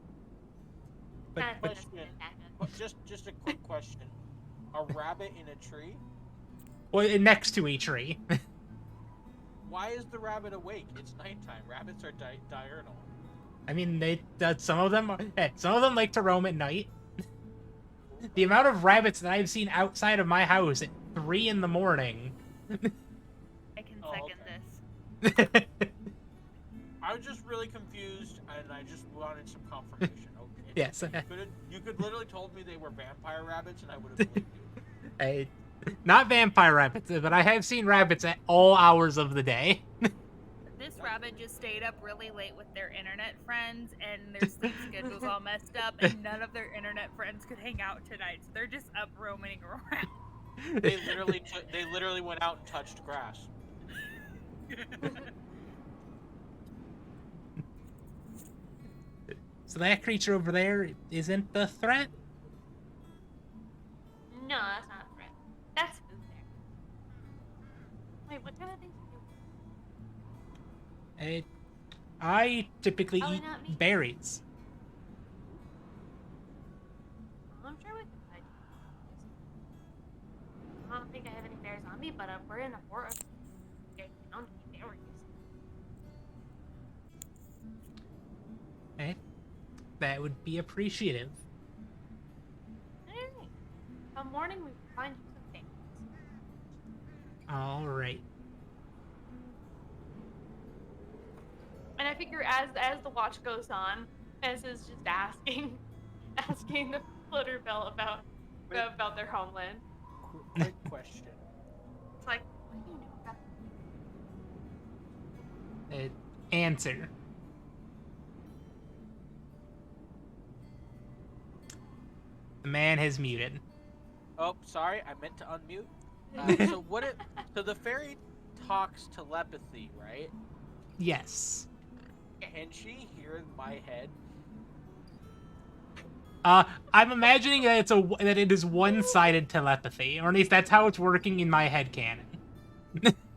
But- Kinda but- think that's gonna attack us. Just a quick question. A rabbit in a tree? Well, next to a tree. Why is the rabbit awake? It's nighttime. Rabbits are diurnal. I mean, some of them like to roam at night. The amount of rabbits that I've seen outside of my house at 3 in the morning. I can Oh, second okay. this. I was just really confused, and I just wanted some confirmation. Okay. Yes. You could literally told me they were vampire rabbits, and I would have believed you. Not vampire rabbits, but I have seen rabbits at all hours of the day. This rabbit just stayed up really late with their internet friends, and their sleep schedule's all messed up, and none of their internet friends could hang out tonight, so they're just up roaming around. They literally went out and touched grass. So that creature over there isn't the threat? No, that's not a threat. That's food there. Wait, what kind of things do you I typically Probably eat not me. berries. I'm sure we can find you. I don't think I have any bears on me, but we're in a forest. There's bound to be berries. That would be appreciative. Alright. Come morning, we can find you some things. All right. And I figure as the watch goes on, Ez is just asking the Flutterbell about their homeland. Quick question. It's like, what do you know about Answer. The man has muted. Oh, sorry, I meant to unmute. So what it? So the fairy talks telepathy, right? Yes. Can she hear my head? I'm imagining that it is one-sided telepathy, or at least that's how it's working in my headcanon.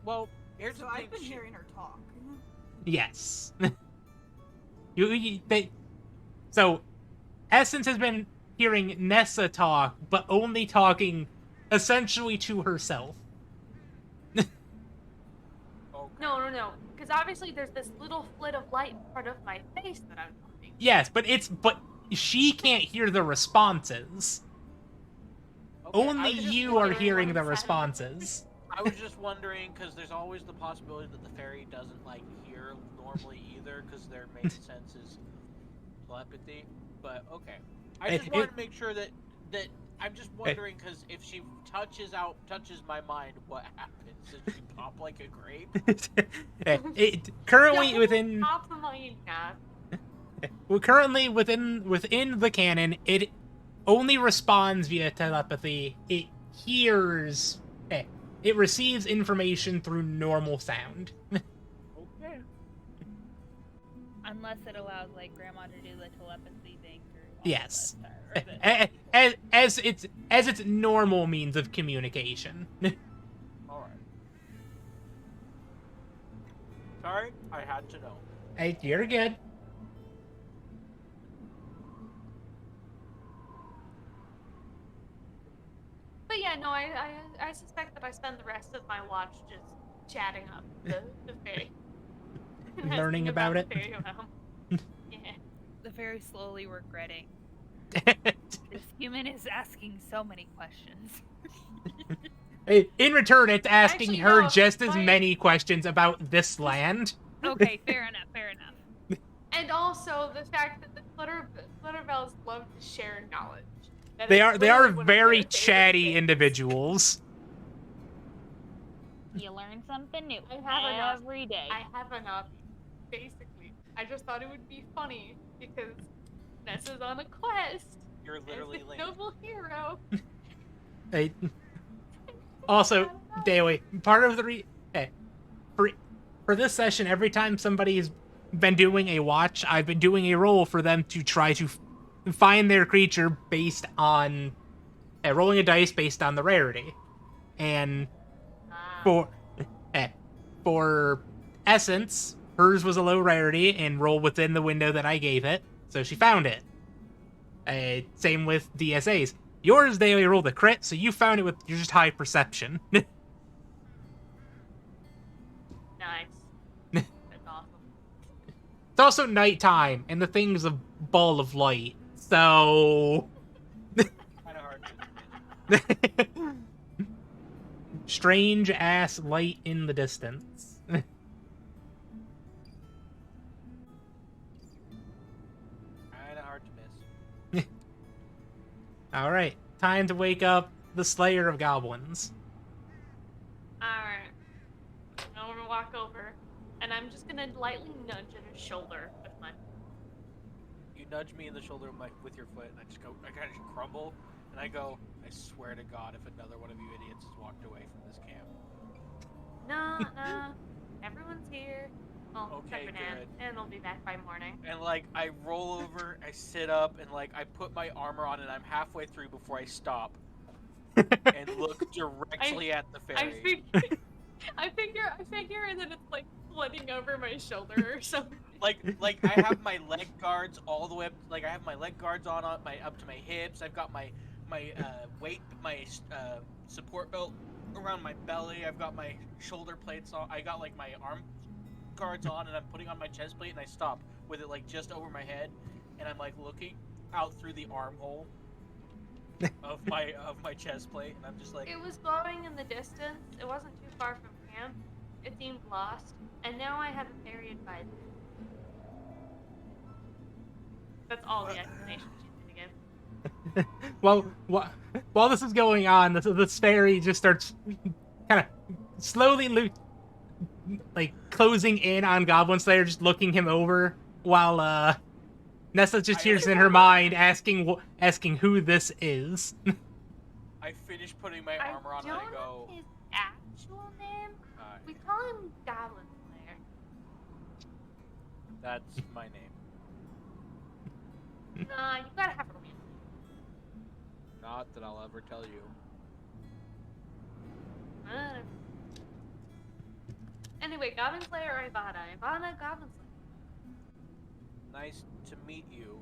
Well, here's So the thing. I've been hearing her talk. Yes. So, Essence has been hearing Nessa talk, but only talking essentially to herself. Okay. No. Because obviously there's this little flit of light in front of my face that I'm talking. Yes, but she can't hear the responses. Okay, I Only was just you are wondering- hearing the what it said. responses. I was just wondering because there's always the possibility that the fairy doesn't like hear normally either because their main sense is telepathy. But okay, I just wanted to make sure that I'm just wondering because if she touches my mind, what happens? Does she pop like a grape? Currently Don't within pop the mind cap. within the canon, it only responds via telepathy. It hears. It receives information through normal sound. Okay. Unless it allows like grandma to do the telepathy thing through. Yes. Or the- As its normal means of communication. All right. Sorry, I had to know. Hey, you're good. But yeah, no, I suspect that I spend the rest of my watch just chatting up the fairy. Learning Asking about the it. fairy realm. Yeah. the fairy slowly regretting. This human is asking so many questions. In return, it's asking Actually, her no, just as my- many questions about this land. Okay, fair enough, fair enough. And also the fact that the Flutterbells love to share knowledge. That They is are literally one of very their favorite chatty things. individuals. You learn something new I have enough. every day. I have enough, basically. I just thought it would be funny because Nessa's on a quest You're as literally a late. noble hero. Hey. Also, Daily, part of the for this session, every time somebody's been doing a watch, I've been doing a roll for them to try to find their creature based on rolling a dice based on the rarity. And for Essence, hers was a low rarity and rolled within the window that I gave it, so she found it. Same with DSAs. Yours, they only rolled a crit, so you found it with your just high perception. Nice. That's awesome. It's also nighttime, and the thing's a ball of light, so... Kind of hard to admit. Strange-ass light in the distance. Kind of hard to miss. Alright, time to wake up the Slayer of Goblins. Alright. I'm gonna walk over, and I'm just gonna lightly nudge at his shoulder with my. You nudge me in the shoulder with your foot, and I kind of crumble, and I go, I swear to God, if another one of you idiots has walked away from this camp. Nah. Everyone's here. Well, except Okay, for Nan. good. Nan will be back by morning. And like I roll over, I sit up, and like I put my armor on, and I'm halfway through before I stop and look directly at the I fairy. figure, I figure, and then it's like floating over my shoulder or something. Like I have my leg guards all the way up. Like I have my leg guards on my up to my hips. I've got my weight, my support belt around my belly. I've got my shoulder plates on. I got like my arm guards on, and I'm putting on my chest plate, and I stop with it like just over my head, and I'm like looking out through the armhole of my chest plate, and I'm just like, It was glowing in the distance. It wasn't too far from camp. It seemed lost, and now I have a fairy advisor. That's all the explanation she's gonna give. Well, while this is going on, this fairy just starts kind of slowly like closing in on Goblin Slayer, just looking him over, while Nessa just hears in her mind asking who this is. I finish putting my armor on, and I don't go, know his actual name. We call him Goblin Slayer. that's my name. Nah, you gotta have a real name. Not that I'll ever tell you. Whatever. Anyway, Goblin Slayer or Ivana? Ivana, Goblin Slayer. Nice to meet you.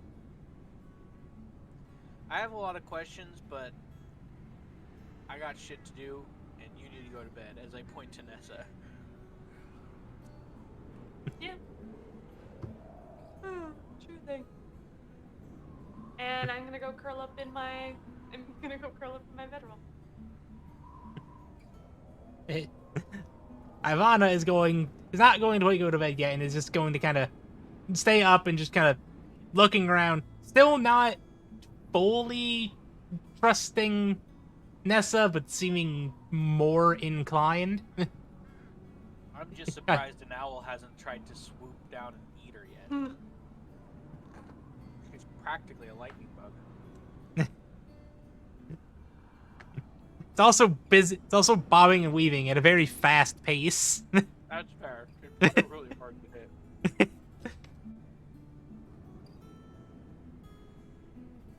I have a lot of questions, but I got shit to do, and you need to go to bed, as I point to Nessa. Yeah. True thing. And I'm gonna go curl up in my bedroll. Ivana is not going to go to bed yet, and is just going to kind of stay up and just kind of looking around. Still not fully trusting Nessa, but seeming more inclined. I'm just surprised an owl hasn't tried to swoop down and eat her yet. It's practically a lightning bug. It's also busy. It's also bobbing and weaving at a very fast pace. That's fair. It's really hard to hit.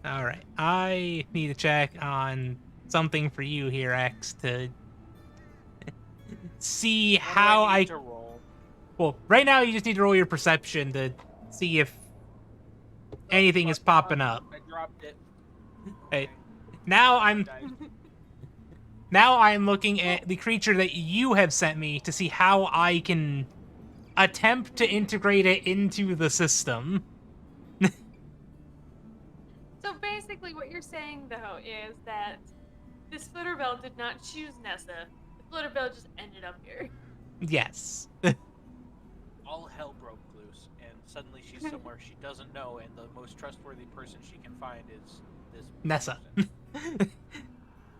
All right, I need to check on something for you here, X, to see What do how I I. need to roll? Well, right now you just need to roll your perception to see if anything is popping up. I dropped it. Hey, Okay. now I'm Guys, looking at the creature that you have sent me to see how I can attempt to integrate it into the system. So basically, what you're saying though is that this Flutterbell did not choose Nessa. The Flutterbell just ended up here. Yes. all hell broke loose, and suddenly she's somewhere she doesn't know, and the most trustworthy person she can find is this Nessa. person.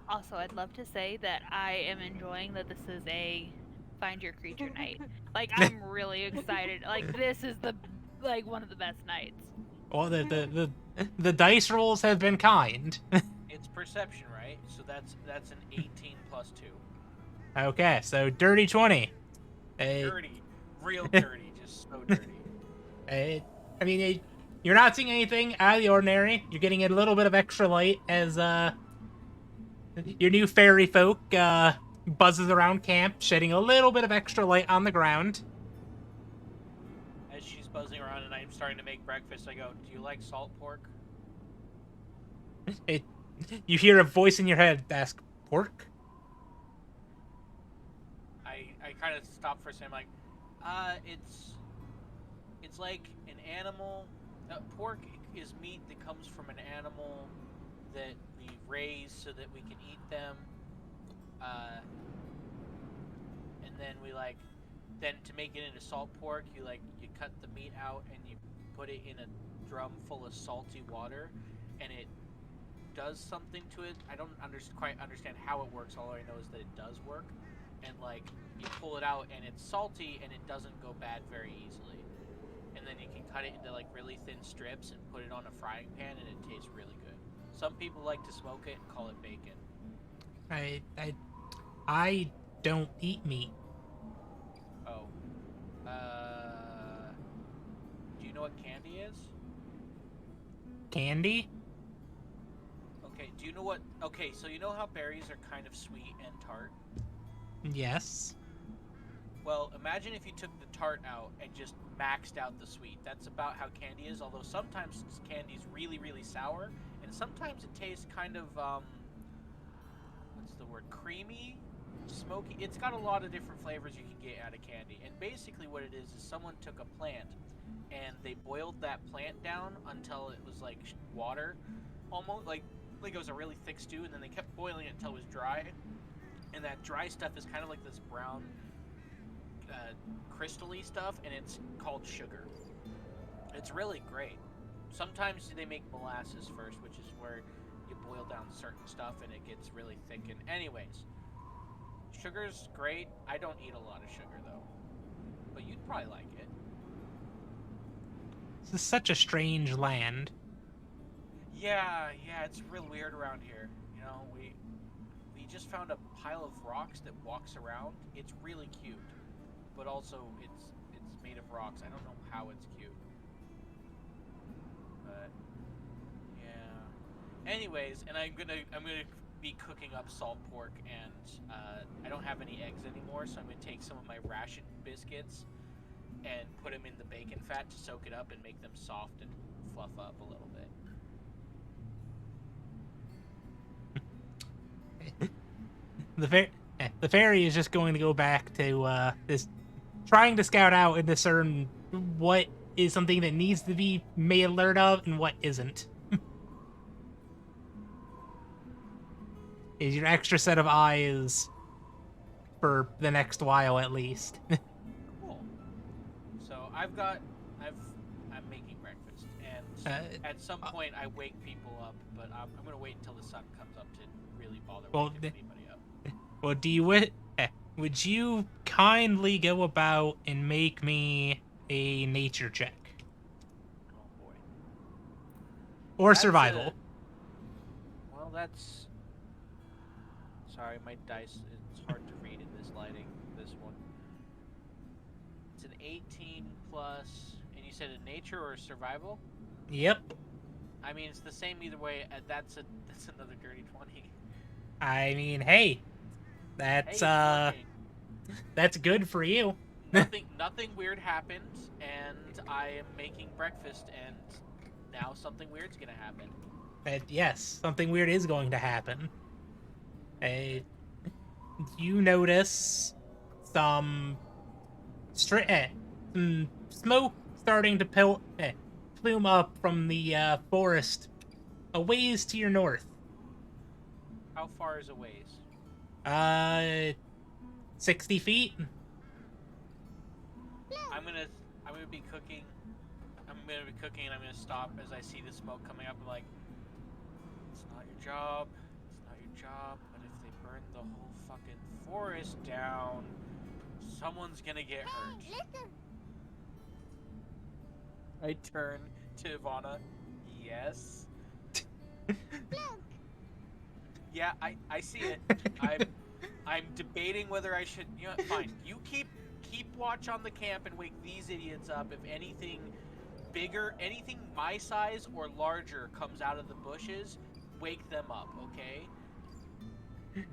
Also, I'd love to say that I am enjoying that this is a find your creature night. Like, I'm really excited. Like, this is one of the best nights. Well, the dice rolls have been kind. It's perception, right? So that's an 18 plus 2. Okay, so dirty 20. Dirty, real dirty, just so dirty. I mean, you're not seeing anything out of the ordinary. You're getting a little bit of extra light as your new fairy folk buzzes around camp, shedding a little bit of extra light on the ground. As she's buzzing around and I'm starting to make breakfast, I go, "Do you like salt pork?" You hear a voice in your head ask, "Pork?" I kind of stop for a second, like, it's like an animal. Pork is meat that comes from an animal that we raise so that we can eat them. And then then to make it into salt pork, you cut the meat out and you put it in a drum full of salty water, and it does something to it. I don't quite understand how it works. All I know is that it does work, and you pull it out and it's salty and it doesn't go bad very easily. And then you can cut it into really thin strips and put it on a frying pan, and it tastes really good. Some people like to smoke it and call it bacon. I don't eat meat. Oh. know what candy is? Candy? Okay, do you know what... Okay, so you know how berries are kind of sweet and tart? Yes. Well, imagine if you took the tart out and just maxed out the sweet. That's about how candy is, although sometimes candy's really, really sour, and sometimes it tastes kind of, what's the word? Creamy? Smoky? It's got a lot of different flavors you can get out of candy, and basically what it is someone took a plant, and they boiled that plant down until it was like water, almost, like it was a really thick stew, and then they kept boiling it until it was dry, and that dry stuff is kind of like this brown, crystal-y stuff, and it's called sugar. It's really great. Sometimes they make molasses first, which is where you boil down certain stuff and it gets really thick. And anyways, sugar's great. I don't eat a lot of sugar though, but you'd probably like it. This is such a strange land. Yeah, it's real weird around here. You know, we just found a pile of rocks that walks around. It's really cute. But also, it's made of rocks. I don't know how it's cute. But yeah. Anyways, and I'm gonna be cooking up salt pork, and I don't have any eggs anymore, so I'm gonna take some of my ration biscuits and put them in the bacon fat to soak it up and make them soft and fluff up a little bit. The fairy is just going to go back to this, trying to scout out and discern what is something that needs to be made alert of and what isn't. Is your extra set of eyes for the next while at least. Cool. So I'm making breakfast, and at some point I wake people up, but I'm gonna wait until the sun comes up to really bother waking anybody up. Well, would you kindly go about and make me a nature check? Oh boy. Or That's survival. Well, that's... Sorry, my dice, it's hard to read in this lighting, this one. It's an 18 plus, and you said a nature or a survival? Yep. I mean, it's the same either way. That's another dirty 20. I mean, hey, Hey, that's good for you. nothing weird happened, and I am making breakfast, and now something weird's gonna happen. Yes, something weird is going to happen. You notice some smoke starting to plume up from the forest a ways to your north. How far is a ways? 60 feet. I'm gonna be cooking. I'm gonna stop as I see the smoke coming up. I'm like, it's not your job. It's not your job. But if they burn the whole fucking forest down, someone's gonna get hurt. I turn to Ivana. Yes. Yeah, I see it. I'm debating whether I should. You know, fine. You keep watch on the camp and wake these idiots up. If anything bigger, anything my size or larger comes out of the bushes, wake them up.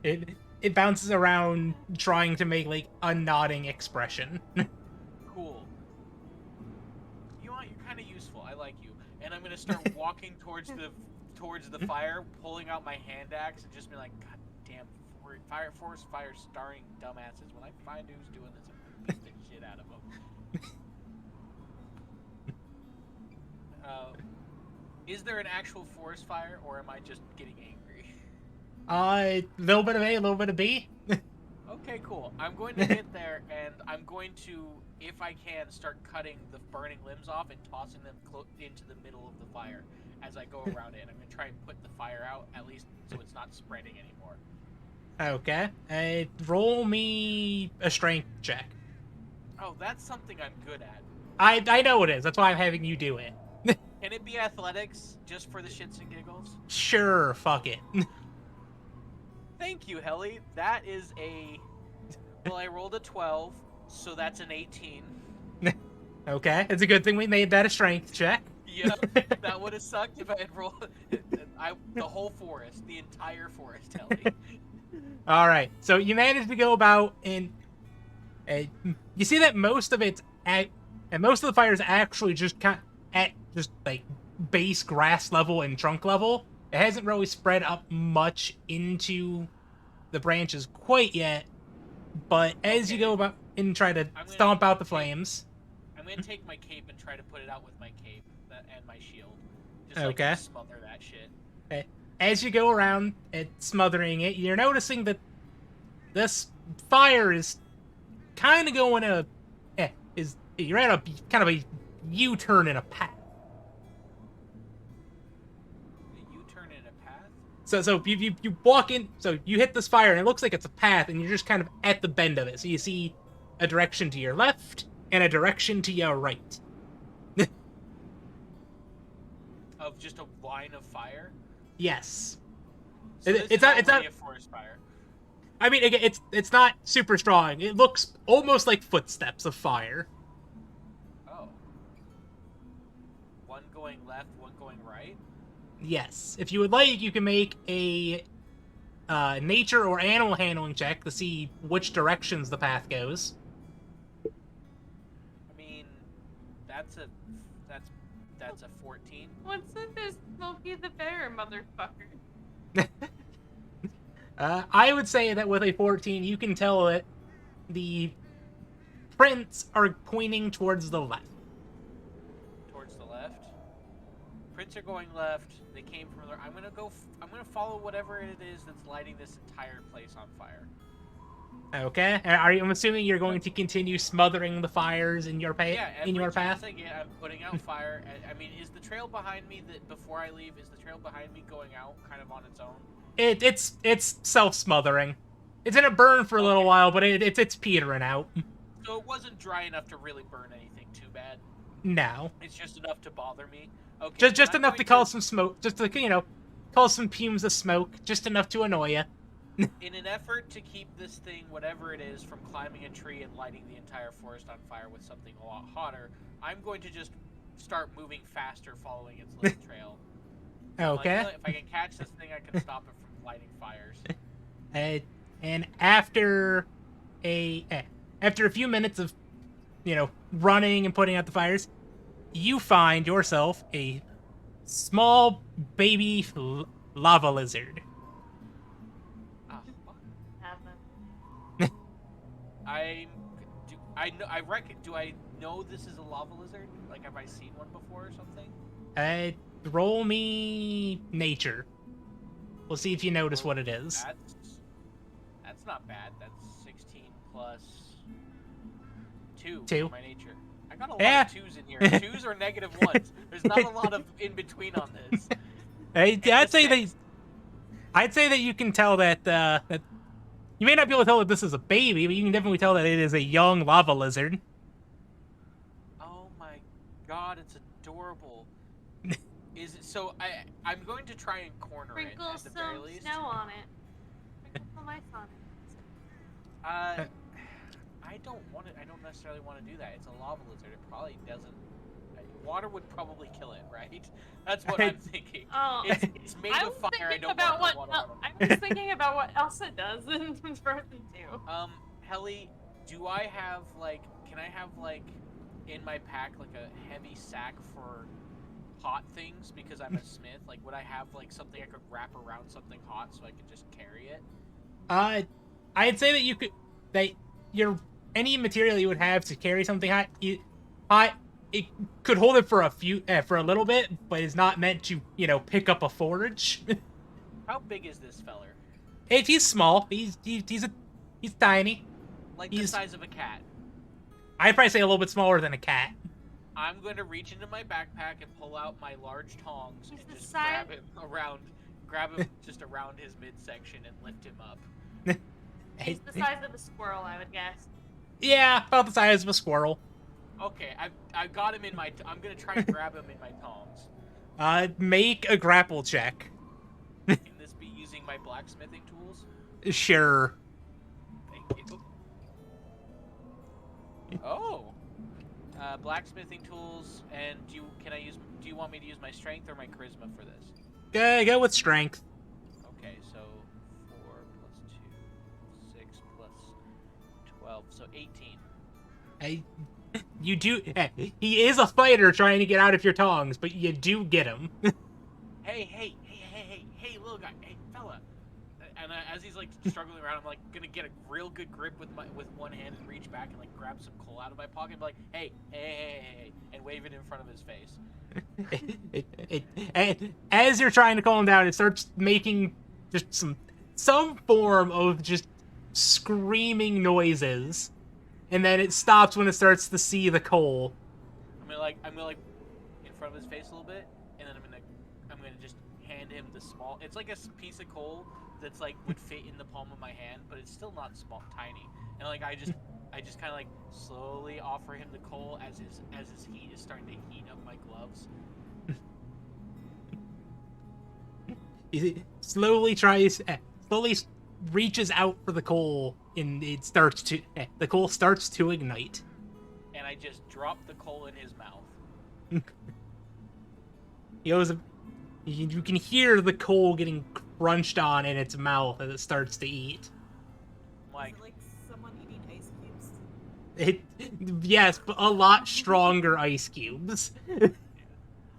Okay. It bounces around, trying to make like a nodding expression. Cool. You know what? You're kind of useful. I like you. And I'm gonna start walking towards the fire, pulling out my hand axe, and just be like, God damn, forest fire starring dumbasses. When I find who's doing this, I'm gonna beat the shit out of them. Is there an actual forest fire, or am I just getting angry? A little bit of A, a little bit of B. Okay, cool. I'm going to get there, and I'm going to, if I can, start cutting the burning limbs off and tossing them into the middle of the fire as I go around it. And I'm going to try and put the fire out, at least so it's not spreading anymore. Okay. Roll me a strength check. Oh, that's something I'm good at. I know it is. That's why I'm having you do it. Can it be athletics, just for the shits and giggles? Sure, fuck it. Thank you, Helly. That is a... Well, I rolled a 12, so that's an 18. Okay, it's a good thing we made that a strength check. Yep, that would have sucked if I had rolled the whole forest, the entire forest, Ellie. All right, so you managed to go about and you see that most of it's and most of the fire is actually just at just like base grass level and trunk level. It hasn't really spread up much into the branches quite yet, but as you go about and try to stomp out the flames. I'm gonna take my cape and try to put it out with my cape and my shield. Just Okay. like smother that shit. Okay. As you go around at smothering it, you're noticing that this fire is kind of going you're at a kind of a U-turn in a path. A U-turn in a path? So you walk in, so you hit this fire and it looks like it's a path and you're just kind of at the bend of it. So you see a direction to your left and a direction to your right. Of just a line of fire? Yes. So It's not a forest fire. I mean, it's not super strong. It looks almost like footsteps of fire. Oh. One going left, one going right? Yes. If you would like, you can make a nature or animal handling check to see which directions the path goes. I mean, that's a 14. What's in this Smokey the Bear, motherfucker? I would say that with a 14, you can tell that the prints are pointing towards the left. Towards the left. Prints are going left. They came from there. I'm gonna follow whatever it is that's lighting this entire place on fire. Okay. I'm assuming you're going to continue smothering the fires in your Yeah, in your every chance path. I get, I'm putting out fire. I mean, is the trail behind me that before I leave? Is the trail behind me going out kind of on its own? It's self-smothering. It's gonna burn for a little while, but it's petering out. So it wasn't dry enough to really burn anything too bad. No. It's just enough to bother me. Okay. Just then I'm enough to going cause some smoke, just to, cause some fumes of smoke, just enough to annoy you. In an effort to keep this thing, whatever it is, from climbing a tree and lighting the entire forest on fire with something a lot hotter, I'm going to just start moving faster following its little trail. Okay. Like, if I can catch this thing, I can stop it from lighting fires. And after a few minutes of, running and putting out the fires, you find yourself a small baby lava lizard. Ah, fuck. Haven't. Do I know this is a lava lizard? Like, have I seen one before or something? Roll me nature. We'll see if you notice what it is. That's not bad. That's 16 plus 2. Two. For my nature. I got a lot Yeah. of 2s in here. 2s or -1s. There's not a lot of in between on this. I'd say that you can tell that that you may not be able to tell that this is a baby, but you can definitely tell that it is a young lava lizard. Oh my god, it's adorable. Is it so? I'm going to try and corner Sprinkle it at the very some least. snow on it. Sprinkle some ice on it. I don't want it. I don't necessarily want to do that. It's a lava lizard. It probably doesn't. Water would probably kill it, right? That's what I'm thinking. Oh, It's made I of was fire. I thinking don't about want what water. I was thinking about what Elsa does in Frozen 2. Helly, do I have can I have in my pack like a heavy sack for hot things because I'm a smith? Like, would I have something I could wrap around something hot so I could just carry it? I'd say that you could any material you would have to carry something hot, it could hold it for a little bit, but it's not meant to pick up a forage. How big is this feller? If he's small, he's tiny. Like the size of a cat. I'd probably say a little bit smaller than a cat. I'm going to reach into my backpack and pull out my large tongs and He's the just size- grab him just around his midsection and lift him up. He's the size of a squirrel, I would guess. Yeah, about the size of a squirrel. Okay, I got him in my. I'm gonna try and grab him in my tongs. Make a grapple check. Can this be using my blacksmithing tools? Sure. Thank you. Oh. Blacksmithing tools, and do you want me to use my strength or my charisma for this? Go with strength. Okay, so 4 plus 2, 6 plus 12, so 18. You do. He is a fighter trying to get out of your tongs, but you do get him. Hey, little guy, hey, fella. And as he's like struggling around, I'm like gonna get a real good grip with one hand and reach back and like grab some coal out of my pocket and be like, hey, and wave it in front of his face. And as you're trying to calm him down, it starts making just some form of just screaming noises, and then it stops when it starts to see the coal. I'm gonna like in front of his face a little bit, and then I'm gonna just hand him the small. It's like a piece of coal that's like would fit in the palm of my hand, but it's still not small, tiny. And like I just kind of like slowly offer him the coal as his heat is starting to heat up my gloves. He slowly reaches out for the coal, and the coal starts to ignite. And I just drop the coal in his mouth. You can hear the coal getting crunched on in its mouth as it starts to eat. Like, Is it like someone eating ice cubes? Yes, but a lot stronger ice cubes.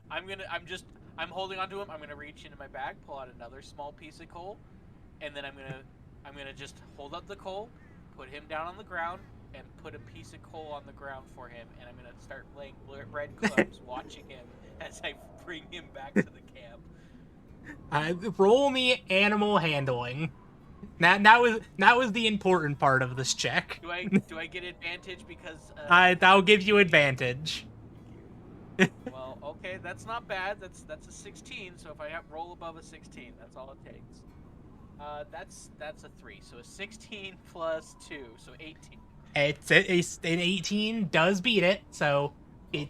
I'm holding onto him. I'm gonna reach into my bag, pull out another small piece of coal, and then I'm gonna just hold up the coal, put him down on the ground, and put a piece of coal on the ground for him, and I'm gonna start laying breadcrumbs, watching him as I bring him back to the camp. Roll me animal handling. That was the important part of this check. Do I get advantage because? That'll give you advantage. Well, okay, that's not bad. That's a 16. So if I roll above a 16, that's all it takes. That's a 3. So a 16 plus 2, so 18. It's an 18 does beat it. So Okay.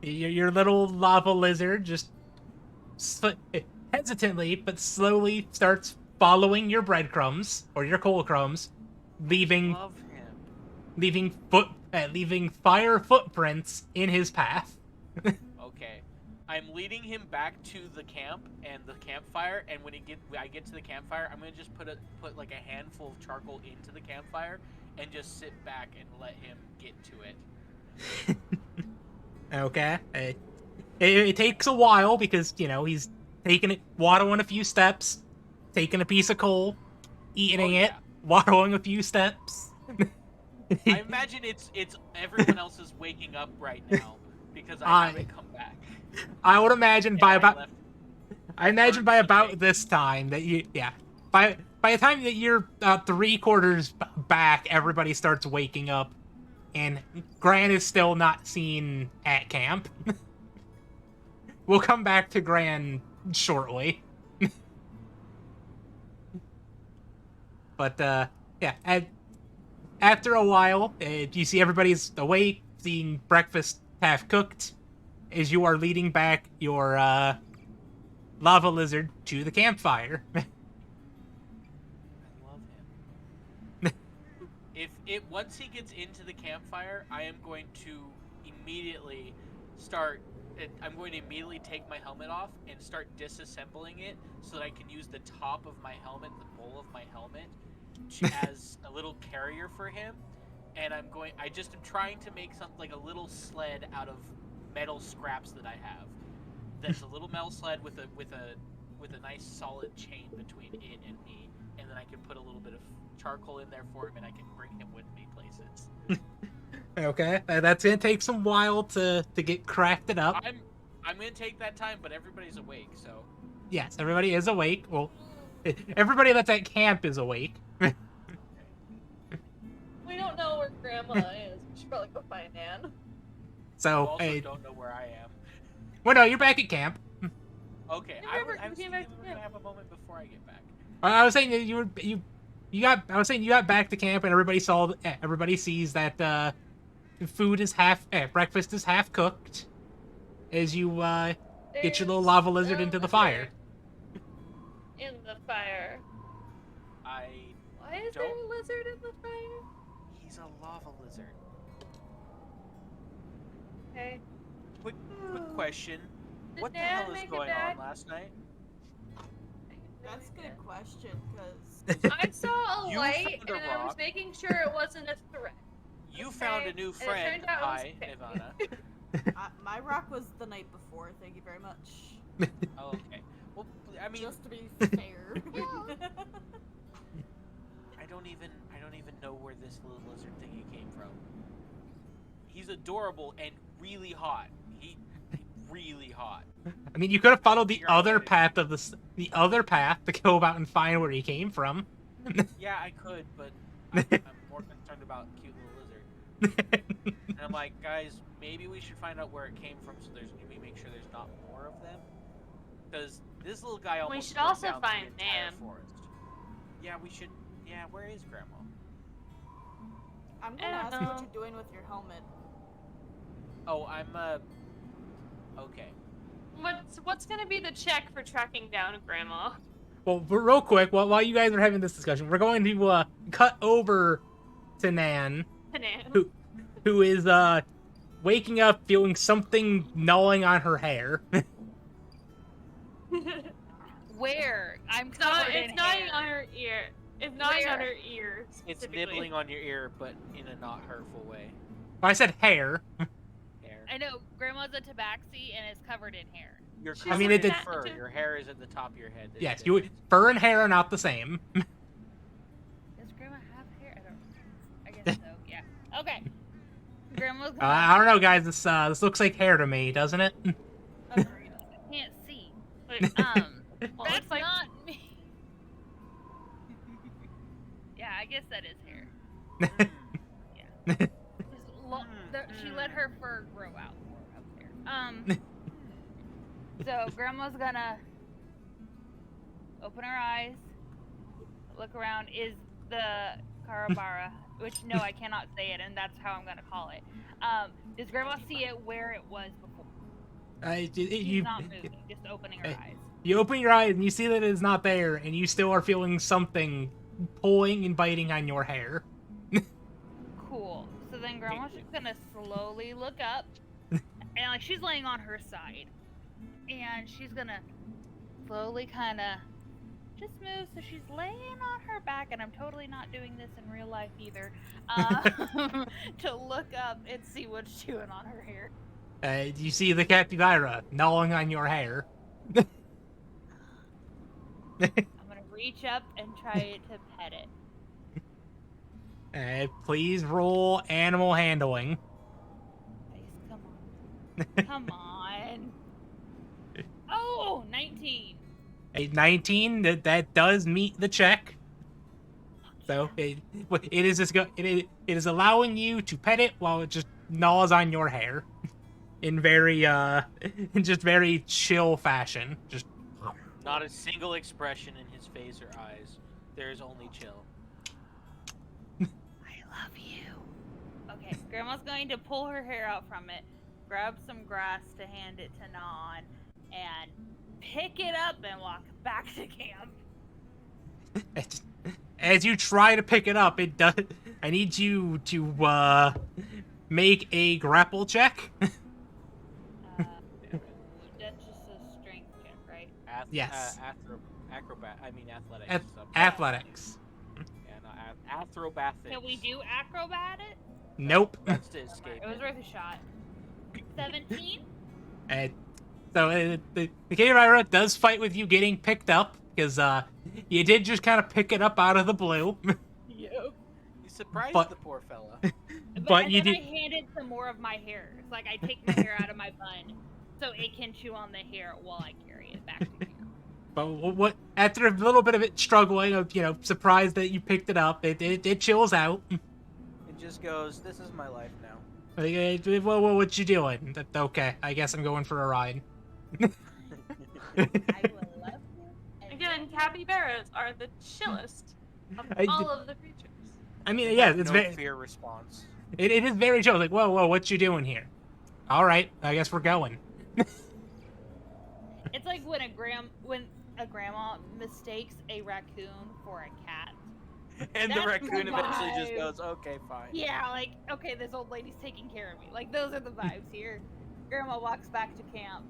your little lava lizard just hesitantly but slowly starts following your breadcrumbs or your coal crumbs, leaving Love him. leaving fire footprints in his path. Okay. I'm leading him back to the camp and the campfire, and when I get to the campfire, I'm gonna just put like a handful of charcoal into the campfire and just sit back and let him get to it. Okay. It takes a while because, he's taking it, waddling a few steps, taking a piece of coal, eating it, waddling a few steps. I imagine it's everyone else is waking up right now because I haven't come back. I would imagine by about this time that by the time that you're 3/4 back, everybody starts waking up, and Gran is still not seen at camp. We'll come back to Gran shortly. But after a while, you see everybody's awake, seeing breakfast half cooked, as you are leading back your lava lizard to the campfire. I love him. Once he gets into the campfire, I am going to immediately take my helmet off and start disassembling it so that I can use the top of my helmet, the bowl of my helmet, as a little carrier for him. And I just am trying to make something like a little sled out of metal scraps that I have. That's a little metal sled with a nice solid chain between it and me, and then I can put a little bit of charcoal in there for him, and I can bring him with me places. Okay, that's gonna take some while to get crafted up. I'm gonna take that time, but everybody's awake, so. Yes, everybody is awake. Well, everybody that's at camp is awake. We don't know where Grandma is. We should probably go find Nan. So, also don't know where I am. Well, no, you're back at camp. Okay, Yeah, I we're was getting thinking back to we were camp. gonna have a moment before I get back. I was saying that you got back to camp, and everybody sees that breakfast is half cooked, as you get your little lava lizard into the fire. In the fire. Why is there a lizard in the fire? He's a lava lizard. Okay. Quick question. Did What the Nan hell is make it going back? on last night? That's a good question, because I saw a You light found a and I was rock. making sure it wasn't a threat. You found a Okay, new and it friend. turned out it was Hi, okay. Ivana. my rock was the night before. Thank you very much. Oh, okay. Well, I mean, Just to be fair. I don't even know where this little lizard thingy came from. He's adorable and really hot. He really hot. I mean, you could have followed the Figure out other what it is. path of the other path to go about and find where he came from. Yeah, I could, but I'm more concerned about cute little lizard. And I'm like, guys, maybe we should find out where it came from, so we make sure there's not more of them. Because this little guy almost should took also down find the entire Nan. forest. Yeah, we should. Yeah, where is Grandma? I'm I gonna don't ask you what know. you're doing with your helmet. Oh, I'm okay. What's gonna be the check for tracking down Grandma? Well, but real quick, while you guys are having this discussion, we're going to cut over to Nan, Nan. who is waking up feeling something gnawing on her hair. Where? I'm It's not. covered It's in gnawing hair. on her ear. It's gnawing on Where? her ear. It's specifically. nibbling on your ear, but in a not hurtful way. I said hair. Hair. I know. Grandma's a tabaxi and is covered in hair. You're She's covered mean, in it did- fur. Your hair is at the top of your head. There's Yes, a you difference. fur and hair are not the same. Does Grandma have hair? I guess so. Yeah. Okay. Grandma's gonna. I don't know, guys. This looks like hair to me, doesn't it? Agreed. I can't see. Wait, well, That's it's like not me. Yeah, I guess that is hair. Just she let her fur grow out more up there. So Grandma's gonna open her eyes, look around. Is the Karabara, which no, I cannot say it, and that's how I'm gonna call it. Does Grandma see it where it was before? She's You not moving, just opening her eyes. you open your eyes and you see that it is not there, and you still are feeling something pulling and biting on your hair. Cool. So then Grandma's just gonna slowly look up, and like she's laying on her side, and she's gonna slowly kind of just move. So she's laying on her back, and I'm totally not doing this in real life either. To look up and see what's chewing on her hair. You see the capybara gnawing on your hair. I'm gonna reach up and try to pet it. Please roll animal handling. Face, come on. Oh, 19. A 19, that does meet the check. So it is just it is allowing you to pet it while it just gnaws on your hair, in very in just very chill fashion. Just Not a single expression in his face or eyes. There is only chill. I love you. Okay, Grandma's going to pull her hair out from it, grab some grass to hand it to Non, and pick it up and walk back to camp. as you try to pick it up, it does. I need you to make a grapple check. That's just a strength check, right? Yes. Acrobat. I mean athletics. Athletics. Yeah, no, acrobatics. Can we do acrobat it? Nope. That's to escape. It was worth a shot. 17? So the capybara does fight with you getting picked up, because you did just kind of pick it up out of the blue. You surprised But- the poor fella. But and you then did- I handed some more of my hair. It's like I take my hair out of my bun so it can chew on the hair while I carry it back to camp. But what after a little bit of it struggling, of surprised that you picked it up, it chills out. It just goes, this is my life now. Like, well, what you doing? Okay, I guess I'm going for a ride. I will love you. again, capybaras are the chillest of I all d- of the creatures. I mean, yeah, it's no very fear response. it is very chill. Like, whoa, what you doing here? All right, I guess we're going. It's like when a grandma mistakes a raccoon for a cat. And the That's the raccoon eventually just vibe. goes, okay, fine. Yeah, like, okay, this old lady's taking care of me. Like, those are the vibes here. Grandma walks back to camp.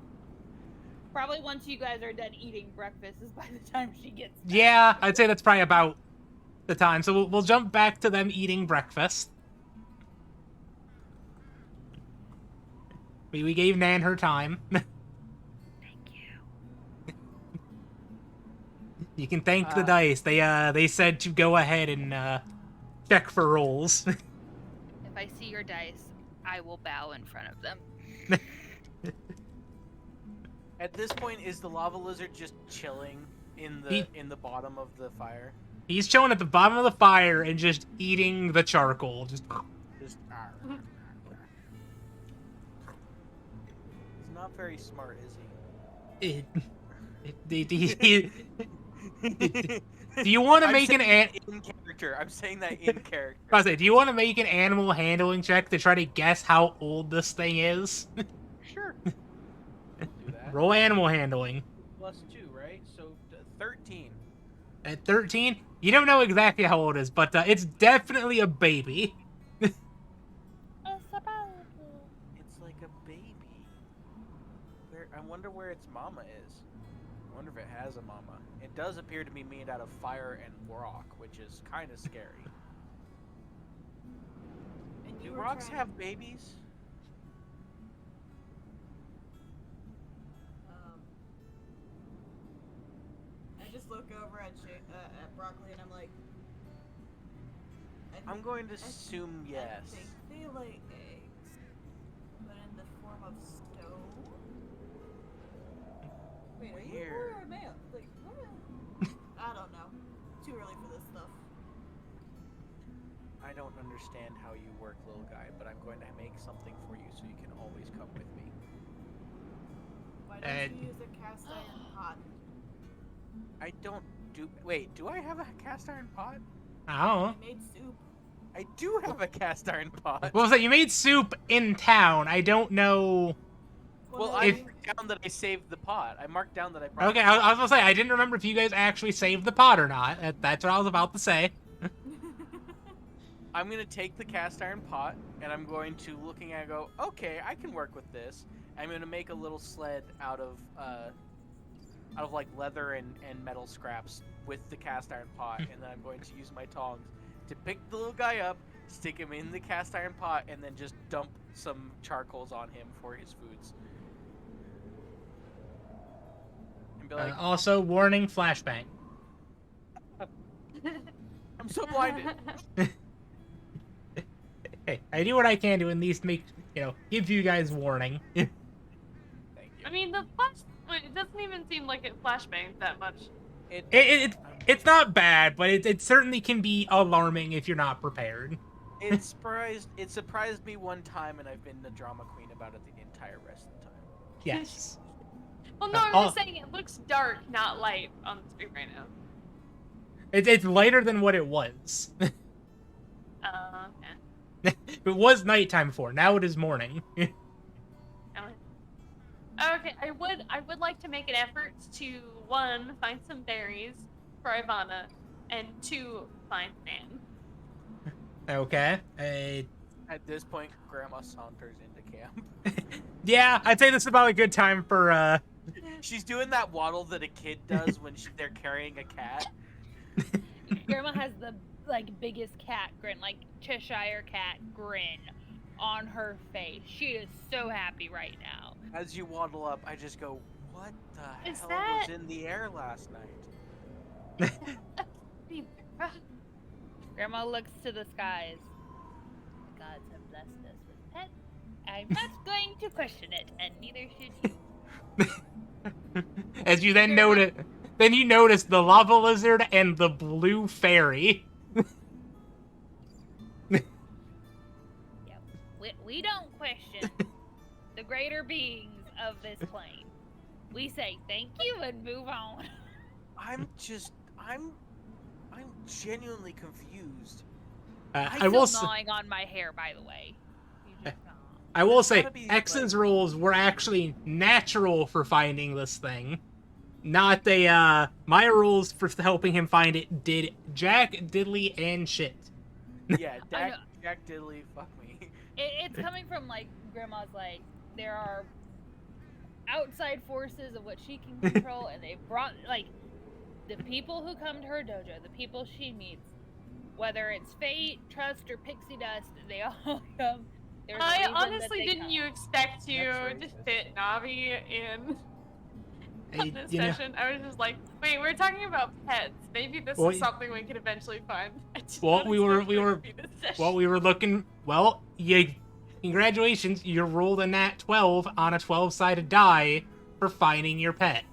Probably once you guys are done eating breakfast is by the time she gets back. Yeah, I'd say that's probably about the time. So we'll jump back to them eating breakfast. We gave Nan her time. Thank you. You can thank the dice. They said to go ahead and check for rolls. If I see your dice, I will bow in front of them. At this point, is the lava lizard just chilling in the bottom of the fire? He's chilling at the bottom of the fire and just eating the charcoal. Just Just. He's not very smart, is he? Do you want to I'm make an saying in character? I'm saying that in character. I was say, do you want to make an animal handling check to try to guess how old this thing is? Sure. Do that. Roll animal handling. Plus 2, right? So 13. At 13, you don't know exactly how old it is, but it's definitely a baby. It's like a baby. I wonder where its mama is. I wonder if it has a mama. It does appear to be made out of fire and rock, which is kind of scary. And Do you were rocks trying- have babies? I just look over at Broccoli and I'm like, I'm going to assume I yes. think they lay eggs, but in the form of stone. Wait, are you a boy Weird. or a man? Like, what? I don't know. Too early for this stuff. I don't understand how you work, little guy, but I'm going to make something for you so you can always come with me. Why don't you use a cast iron pot? I don't do. Wait, do I have a cast iron pot? I don't know. I made soup. I do have a cast iron pot. Well, so you made soup in town. I don't know. Well, then I if- marked down that I saved the pot. I marked down that I brought Okay, the I pot. was gonna say I didn't remember if you guys actually saved the pot or not. That's what I was about to say. I'm gonna take the cast iron pot and I'm going to looking at it and go, okay, I can work with this. I'm gonna make a little sled out of like leather and metal scraps with the cast iron pot, and then I'm going to use my tongs to pick the little guy up, stick him in the cast iron pot, and then just dump some charcoals on him for his foods. And be like, Also, warning, flashbang. I'm so blinded. Hey, I do what I can to at least make, give you guys warning. Thank you. I mean, it doesn't even seem like it flashbangs that much. It's not bad, but it certainly can be alarming if you're not prepared. It surprised me one time, and I've been the drama queen about it the entire rest of the time. Yes. Well, no, I'm oh. just saying it looks dark, not light on the screen right now. It's lighter than what it was. Okay. It was nighttime before. Now it is morning. Okay, I would like to make an effort to, 1, find some berries for Ivana, and 2, find Nan. Okay. At this point, Grandma saunters into camp. Yeah, I'd say this is about a good time for, She's doing that waddle that a kid does when they're carrying a cat. Grandma has the biggest cat grin, like Cheshire cat grin on her face. She is so happy right now. As you waddle up, I just go, what the Is hell that- was in the air last night? Grandma looks to the skies. The gods have blessed us with pets. I'm not going to question it, and neither should you. As you then notice the lava lizard and the blue fairy. Yep. We don't question the greater beings of this plane. We say thank you and move on. I'm genuinely confused. I I'm will still say, gnawing on my hair, by the way. You just gnaw. I will say, gotta be, X's rules were actually natural for finding this thing. not a, my rules for helping him find it did jack, diddly, and shit. Yeah, I know. Jack Diddley, fuck me. It's coming from like grandma's like there are outside forces of what she can control, and they brought like the people who come to her dojo, the people she meets, whether it's fate, trust, or pixie dust, they all come. There's a I reason that honestly they didn't come. you expect you That's to racist. fit Navi in Hey, this you know, session? I was just like, wait, we're talking about pets. Maybe this Well, is something we could eventually find. I did well, not we were- expect we there to were- be this session. well, we were looking. Well, you, congratulations, you rolled a nat 12 on a 12-sided die for finding your pet.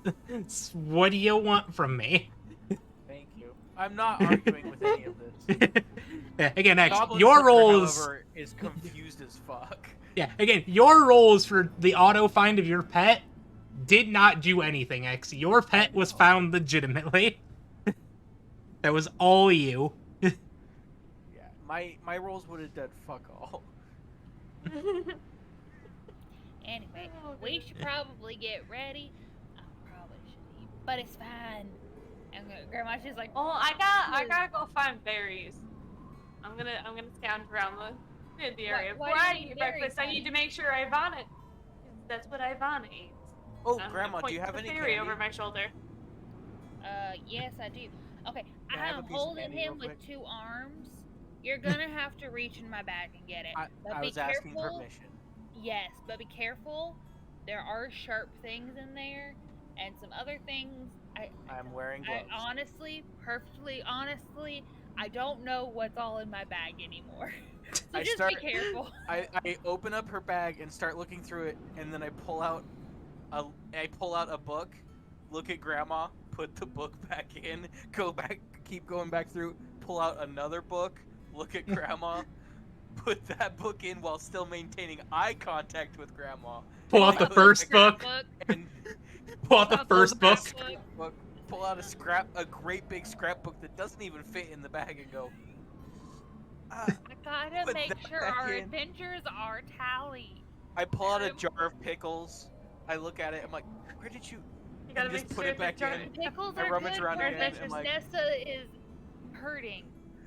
What do you want from me? Thank you. I'm not arguing with any of this. Again, X, Goblin your Slipper, rolls. however, is confused as fuck. Yeah, again, your rolls for the auto find of your pet did not do anything, X. Your pet was found legitimately. That was all you. Yeah, my rolls would have done fuck all. Anyway, Oh, we goodness. should probably get ready. I probably should eat, but it's fine. And grandma's just like, Well, I gotta go find berries. I'm gonna scound around the area. Why Before do I you need eat breakfast, I berries, need to make sure Ivana. That's what Ivana eats. Oh, I'm Grandma, gonna do you point have the any berry candy? over my shoulder. yes, I do. Okay, Can I have a I'm piece of holding candy him real with quick? 2 arms. You're gonna have to reach in my bag and get it. But I be was asking careful. permission. Yes, but be careful. There are sharp things in there, and some other things. I'm wearing I gloves. honestly, perfectly honestly, I don't know what's all in my bag anymore. So I just start- be careful. I open up her bag and start looking through it, and then I pull out a book, look at Grandma, put the book back in, go back, keep going back through, pull out another book, look at Grandma, put that book in while still maintaining eye contact with Grandma, Pull and out then the go first back book. and Pull out the Pull first out book. the first book, pull out a great big scrapbook that doesn't even fit in the bag, and go. I gotta Put make that sure back our in. adventures are tallied. I pull out a jar of pickles. I look at it. I'm like, where did you? You gotta just make put sure it back the jar- in. Pickles I are rummage good around for again, adventures. and like- Nessa is hurting.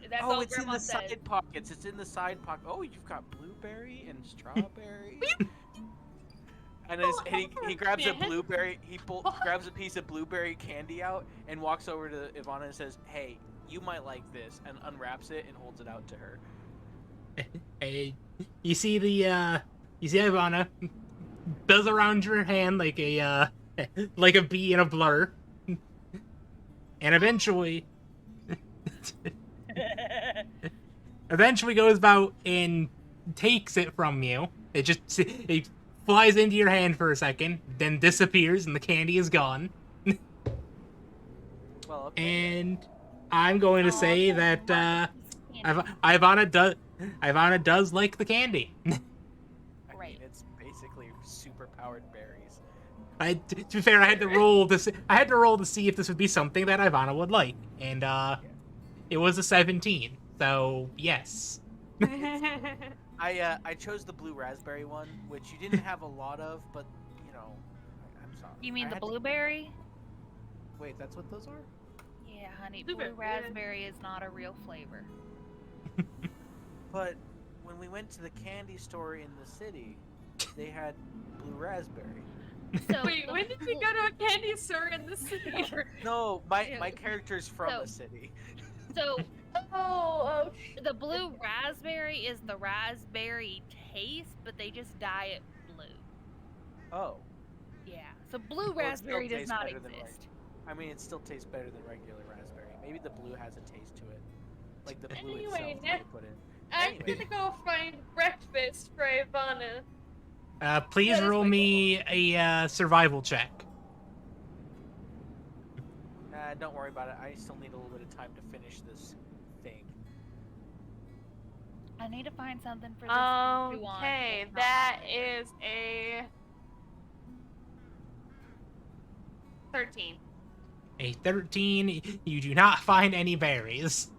That's Oh, all it's in Grandma the says. side pockets. It's in the side pocket. Oh, you've got blueberry and strawberry. And he grabs a Yeah. blueberry. He grabs a piece of blueberry candy out and walks over to Ivana and says, "Hey, you might like this," and unwraps it and holds it out to her. Hey, you see Ivana buzz around your hand like a like a bee in a blur, and eventually goes about and takes it from you. It flies into your hand for a second, then disappears, and the candy is gone. Well, okay. And I'm going to Oh, say okay, that Marcus is Ivana does like the candy. I mean, Great. it's basically super powered berries. To be fair, I had to roll to see if this would be something that Ivana would like, and it was a 17. So yes. I chose the blue raspberry one, which you didn't have a lot of, but you know, I'm sorry. You mean I the had to- blueberry? Wait, that's what those are? Yeah, honey. Blueberry, Blue yeah. raspberry is not a real flavor. But when we went to the candy store in the city, they had blue raspberry. So Wait, the when did we blue- go to a candy store in the city? No, my Yeah. character's from So- the city. So Oh, the blue raspberry is the raspberry taste, but they just dye it blue. Oh, Yeah. So blue Well, it still raspberry does tastes not better than exist. I mean, it still tastes better than regular raspberry. Maybe the blue has a taste to it, like the blue Anyway, itself that Nick- they put in. I'm Anyway. gonna go find breakfast for Ivana. Please That is roll my me a survival check. Don't worry about it. I still need a little bit of time to finish this thing. I need to find something for this. to want. Okay, It's not that my favorite. is a 13. A 13. You do not find any berries.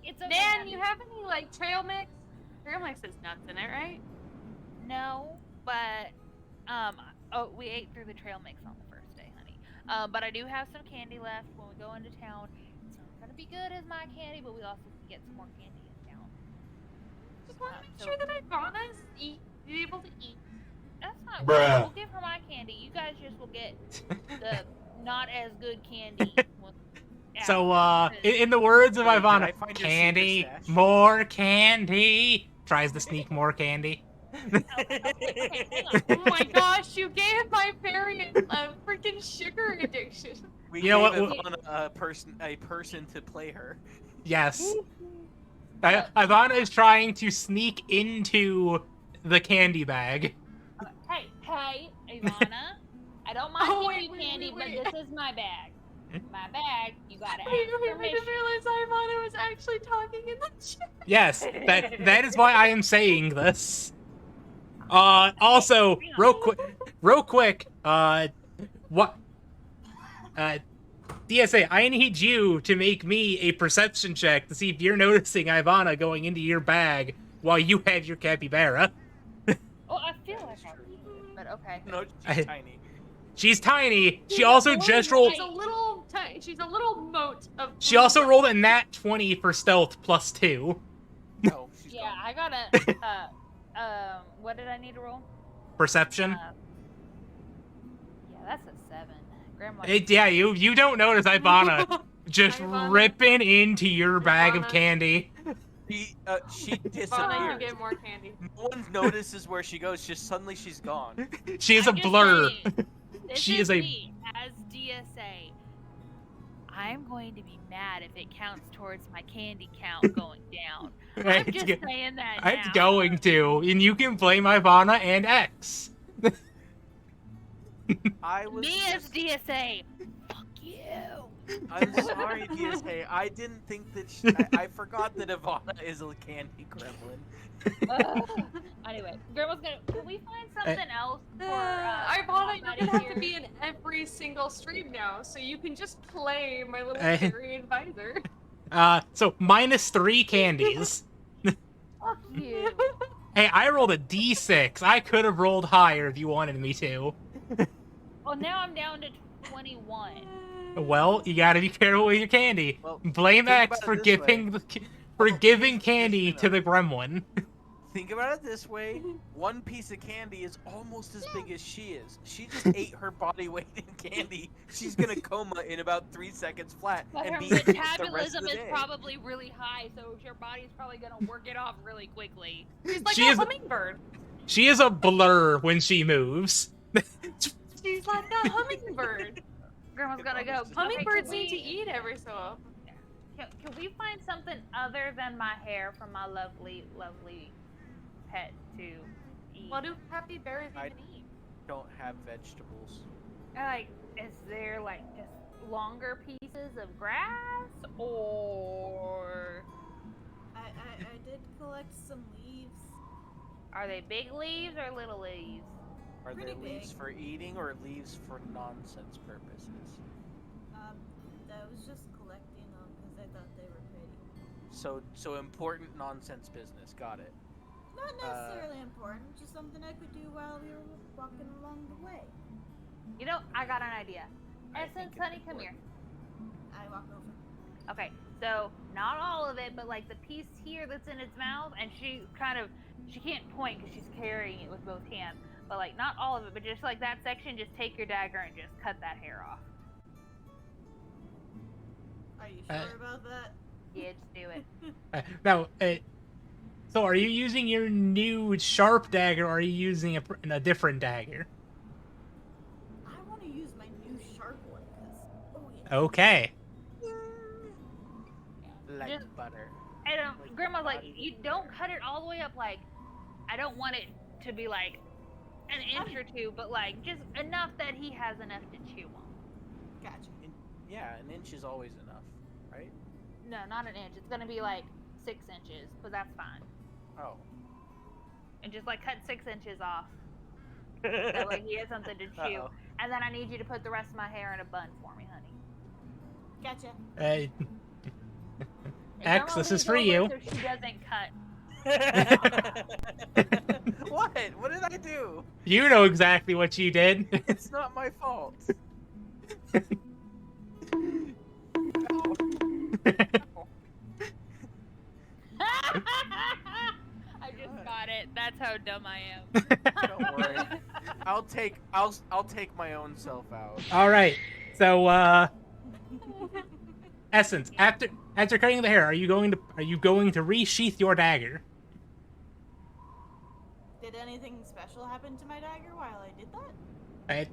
It's okay. Dan, honey. you have any like trail mix? Trail mix has nuts in it, right? No, but Oh, we ate through the trail mix on the first day, honey. But I do have some candy left when we go into town. It's not gonna be good as my candy, but we also can get some more candy in town. Just want to make so- sure that Ivana's able to eat. That's fine. Bruh. We'll give her my candy. You guys just will get the not as good candy. So, after. in the words of Wait, did Ivana, I find your candy, secret stash? more candy. Tries to sneak more candy. Okay, hang on. Oh my gosh, you gave my fairy a freaking sugar addiction. We You know gave what- Ivana a person to play her. Yes. Ivana is trying to sneak into the candy bag. Hey, Ivana. I don't mind Oh, giving you wait, candy, wait. but this is my bag. My bag. You gotta I ask didn't permission. realize Ivana was actually talking in the chat. Yes, that is why I am saying this. Also, real quick, what? DSA, I need you to make me a perception check to see if you're noticing Ivana going into your bag while you have your capybara. Oh, I feel like I did, but okay. No, I- she's tiny. She's tiny. She also just rolled. She's a little tiny. She's a little mote of. She also rolled a nat 20 for stealth +2. No, she's Yeah, gone. I got a. What did I need to roll? Perception. Yeah, that's a 7. Grandma. Yeah, you don't notice Ivana just Ivana. ripping into your bag of Ivana. candy. She Ivana, you disappeared. get more candy. No one notices where she goes. Just suddenly she's gone. She is a I'm just blur. saying, this She is is a- me as DSA. I'm going to be mad if it counts towards my candy count going down. I'm It's just go- saying that it's now. going to, and you can blame Ivana and X. I was. Me as DSA. Fuck you. I'm sorry, DSA. I didn't think that. I forgot that Ivana is a candy gremlin. Ugh. Anyway, Grandma's gonna. Can we find something else for Ivana, you're somebody gonna have here? to be in every single stream now, so you can just play my little Eh. fairy advisor. So -3 candies. Fuck you. Hey, I rolled a D6. I could have rolled higher if you wanted me to. Well, now I'm down to 21. Well, you gotta be careful with your candy. Well, Blame think X about for it this giving way. for giving Just candy to the gremlin. Think about it this way: one piece of candy is almost as big as she is. She just ate her body weight in candy. She's gonna coma in about 3 seconds flat But and her be the rest of metabolism the is day. probably really high, so your body's probably gonna work it off really quickly. She's like She a is- hummingbird. She is a blur when she moves. She's like a hummingbird. Grandma's gonna go. "Okay, Hummingbirds can need to we- eat every so often. Can we find something other than my hair for my lovely, lovely pet to eat? What do happy berries I- even eat? Don't have vegetables. Like, is there like just longer pieces of grass, or I did collect some leaves. are they big leaves or little leaves? Are they Pretty leaves big. for eating or leaves for nonsense purposes? I was just collecting them because I thought they were pretty. So important nonsense business. Got it. Not necessarily important, just something I could do while we were walking along the way. You know, I got an idea. I Essence, think it's honey, come here. I walk over. Okay, so not all of it, but like the piece here that's in its mouth, and she can't point because she's carrying it with both hands. But like not all of it, but just like that section, just take your dagger and just cut that hair off. Are you Uh, sure about that? Yeah, just do it. Now, so are you using your new sharp dagger, or are you using a different dagger? I want to use my new sharp one because. Oh yeah. Okay. Like Just- butter. And Like Grandma's like, body you don't cut it all the way up. Like, I don't want it to be like an inch or two, but like just enough that he has enough to chew on. Gotcha. Yeah, an inch is always enough, right? No, not an inch. It's gonna be like 6 inches, but that's fine. Oh. And just like cut 6 inches off. That way he has something to chew. Uh-oh. And then I need you to put the rest of my hair in a bun for me, honey. Gotcha. And X, Grandma this is leans for over you. So she doesn't cut. What? What did I do? You know exactly what you did. It's not my fault. I just got it. That's how dumb I am. Don't worry. I'll take my own self out. All right. So, Essence, after cutting the hair, are you going to resheath your dagger? Did anything special happen to my dagger while I did that?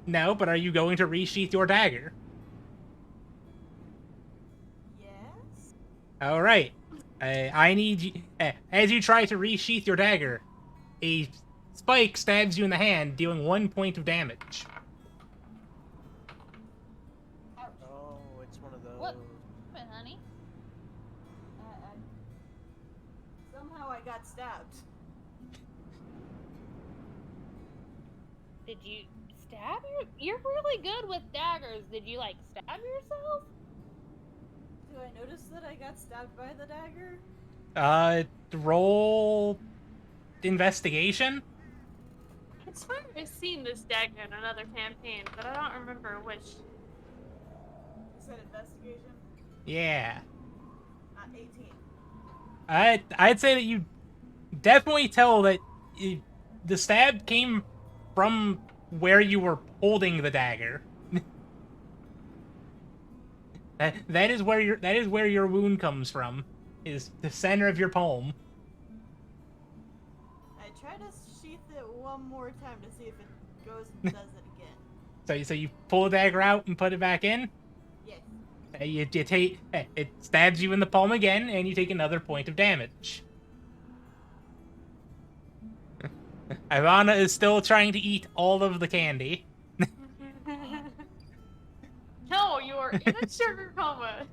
No, but are you going to resheath your dagger? Yes. All right. I need you. As you try to resheath your dagger, a spike stabs you in the hand, dealing 1 point of damage. Oh, it's one of those. What? Come on, honey. Somehow I got stabbed. Did you stab You're really good with daggers. Did you like stab yourself? Do I notice that I got stabbed by the dagger? Roll investigation. I swear I've seen this dagger in another campaign, but I don't remember which. You said investigation? Yeah. 18. I'd say that you definitely tell that the stab came from where you were holding the dagger. that is where your wound comes from. Is the center of your palm. I try to sheath it one more time to see if it goes and does it again. So you pull the dagger out and put it back in. Yes. You take it stabs you in the palm again, and you take another point of damage. Ivana is still trying to eat all of the candy. No, you're in a sugar coma.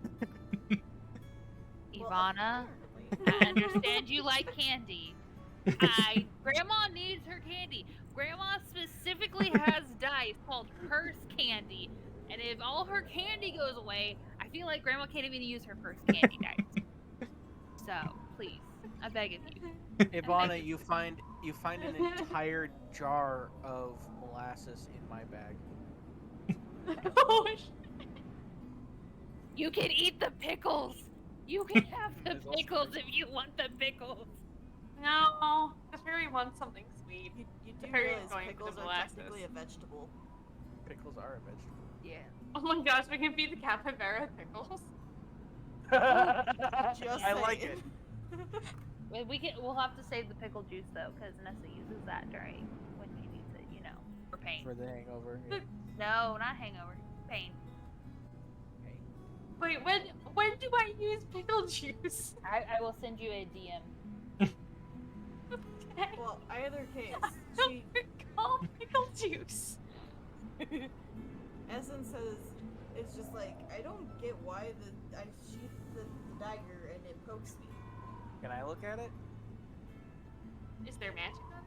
Ivana, Apparently. I understand you like candy. Grandma needs her candy. Grandma specifically has dice called purse candy. And if all her candy goes away, I feel like Grandma can't even use her purse candy dice. So, please, I beg of you. Ivana, you find an entire jar of molasses in my bag. Oh, You can eat the pickles. You can have the There's also pickles if you want the pickles. no, because Harry wants something sweet. You do Harry's realize going for pickles the are molasses. technically a vegetable. Pickles are a vegetable. Yeah. Oh my gosh, we can be the capybara pickles. Just I like it. saying. We'll have to save the pickle juice though, because Nessa uses that during when she needs it, for pain. For the hangover. Yeah. No, not hangover. Pain. Wait, when do I use pickle juice? I will send you a DM. Okay. Well, either case, she Call pickle juice. Essence says it's just like I don't get why I sheath the dagger and it pokes me. Can I look at it? Is there magic on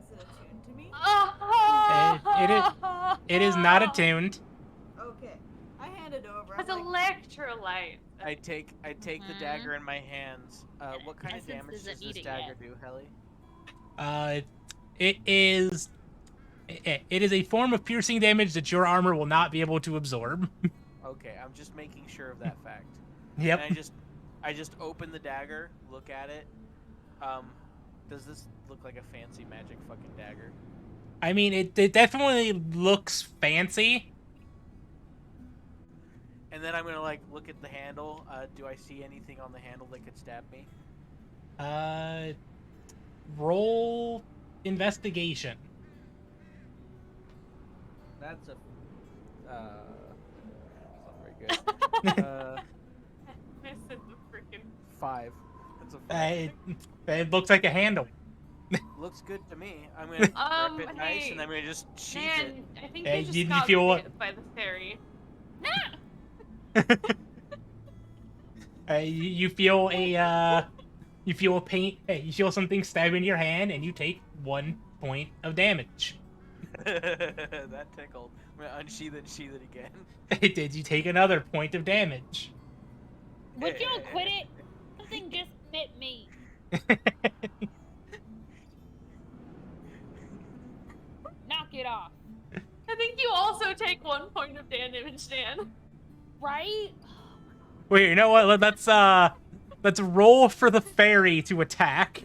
Is it attuned to me? it? It is not attuned. Okay, I hand it over. It's I'm like, electrolyte. I take the dagger in my hands. What kind of Essence damage isn't does this eating dagger yet. do, Helly? It is a form of piercing damage that your armor will not be able to absorb. Okay, I'm just making sure of that fact. Yep. And I just open the dagger, look at it. Does this look like a fancy magic fucking dagger? I mean, it definitely looks fancy. And then I'm gonna look at the handle. Do I see anything on the handle that could stab me? Roll investigation. That's not very good. This is the freaking. 5. That's a 5. It looks like a handle. Looks good to me. I'm gonna grip it nice, hey, and I'm gonna just sheath Man, I think Hey, you just you got feel what- hit by the fairy. You feel you feel a pain. You feel something stab in your hand, and you take 1 point of damage. it. That tickled. I'm gonna unsheath it and sheath it again. Did you take another point of damage? Would you quit it? Something just bit me. take 1 point of damage, Dan. Right? Wait, you know what? Let's roll for the fairy to attack.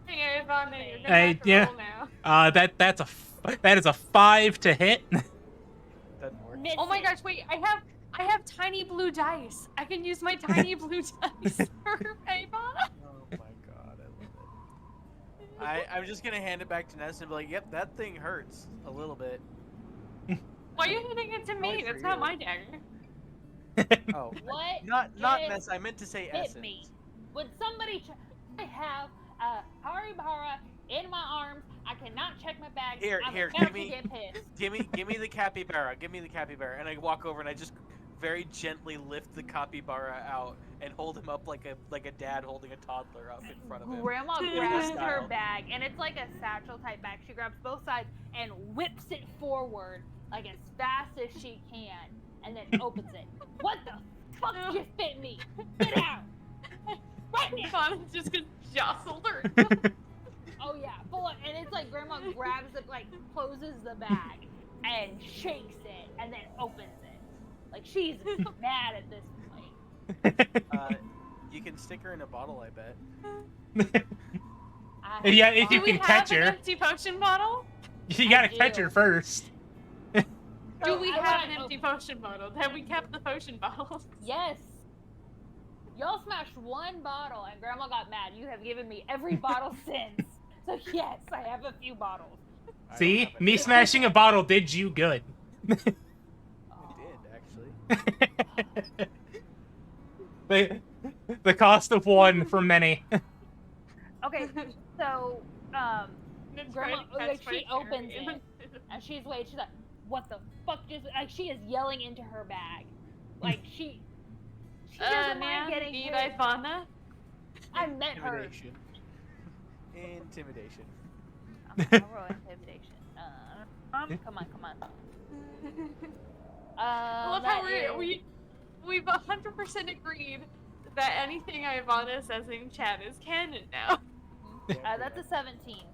Hey, Ivana, you're gonna Hey, have to yeah. roll now. That is a 5 to hit. Doesn't work. Miss Oh my it. gosh, wait, I have tiny blue dice. I can use my tiny blue dice for Ivana. Oh my god, I love it. I'm just gonna hand it back to Ness and be like, yep, that thing hurts a little bit. Why are you handing it to Probably me? for That's not you. my dagger. Oh. What? Not just Ness, I meant to say hit essence. me? Would somebody I have a Haribara in my arms. I cannot check my bag. Here, I'm here, about give to me- get pissed. Give me the capybara. Give me the capybara. And I walk over and I just very gently lift the capybara out and hold him up like a dad holding a toddler up in front of him. Grandma In grabs this her style. bag, and it's like a satchel type bag. She grabs both sides and whips it forward like as fast as she can, and then opens it. What the fuck just bit me? Get out! Right now! Ivana just gonna jostle her. Oh yeah, full on, and it's like Grandma grabs it, like closes the bag and shakes it, and then opens it. Like she's mad at this point. You can stick her in a bottle, I bet. Yeah, if Do you we can have catch an her. empty potion bottle? You gotta do. catch her first. Do So we I have wanna- an empty potion bottle? Have we kept the potion bottles? Yes. Y'all smashed one bottle, and Grandma got mad. You have given me every bottle since. So yes, I have a few bottles. I don't See, have me any. smashing a bottle did you good. It did, actually. the cost of one for many. Okay, so It's Grandma- trying to catch like, my she opens fairy. and she's waiting. She's like, "What the fuck?" Just like she is yelling into her bag, like she doesn't mind getting need hit. Ivana? I met her. Intimidation. Intimidation. I'll roll intimidation. Come on. I love that how is- we've 100% agreed that anything Ivana says in chat is canon now. that's a 17.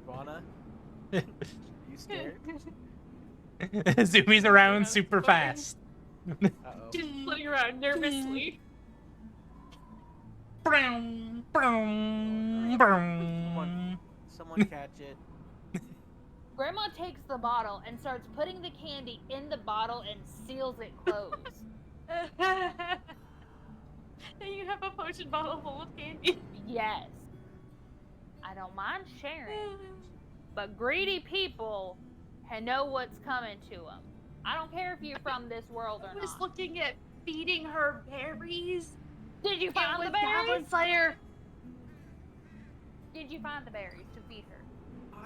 Ivana, you scared? Zoomies around Yeah, super fucking- fast. Uh-oh. Just floating around nervously. Brown, brown, brown. Someone catch it. Grandma takes the bottle and starts putting the candy in the bottle and seals it closed. And you have a potion bottle full of candy. Yes. I don't mind sharing, but greedy people know what's coming to them. I don't care if you're from this world or I was not. looking at feeding her berries. Did you It find was the berries? Goblin Slayer. Did you find the berries to feed her?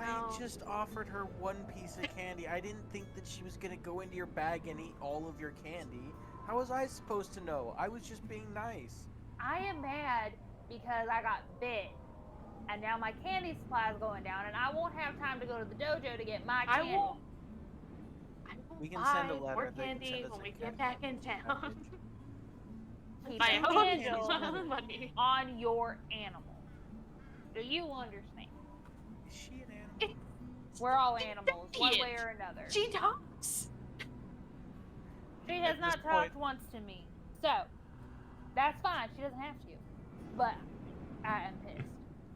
I No. just offered her one piece of candy. I didn't think that she was gonna go into your bag and eat all of your candy. How was I supposed to know? I was just being nice. I am mad because I got bit. And now my candy supply is going down, and I won't have time to go to the dojo to get my I candy. will We can send a buy letter. more They can candy send us when a we candy get back in town. Keep My an own handle money. on your animal. Do you understand? Is she an animal? We're all animals, one way Idiot. or another. She talks. She has At not this talked point- once to me. So, that's fine. She doesn't have to. But, I am pissed.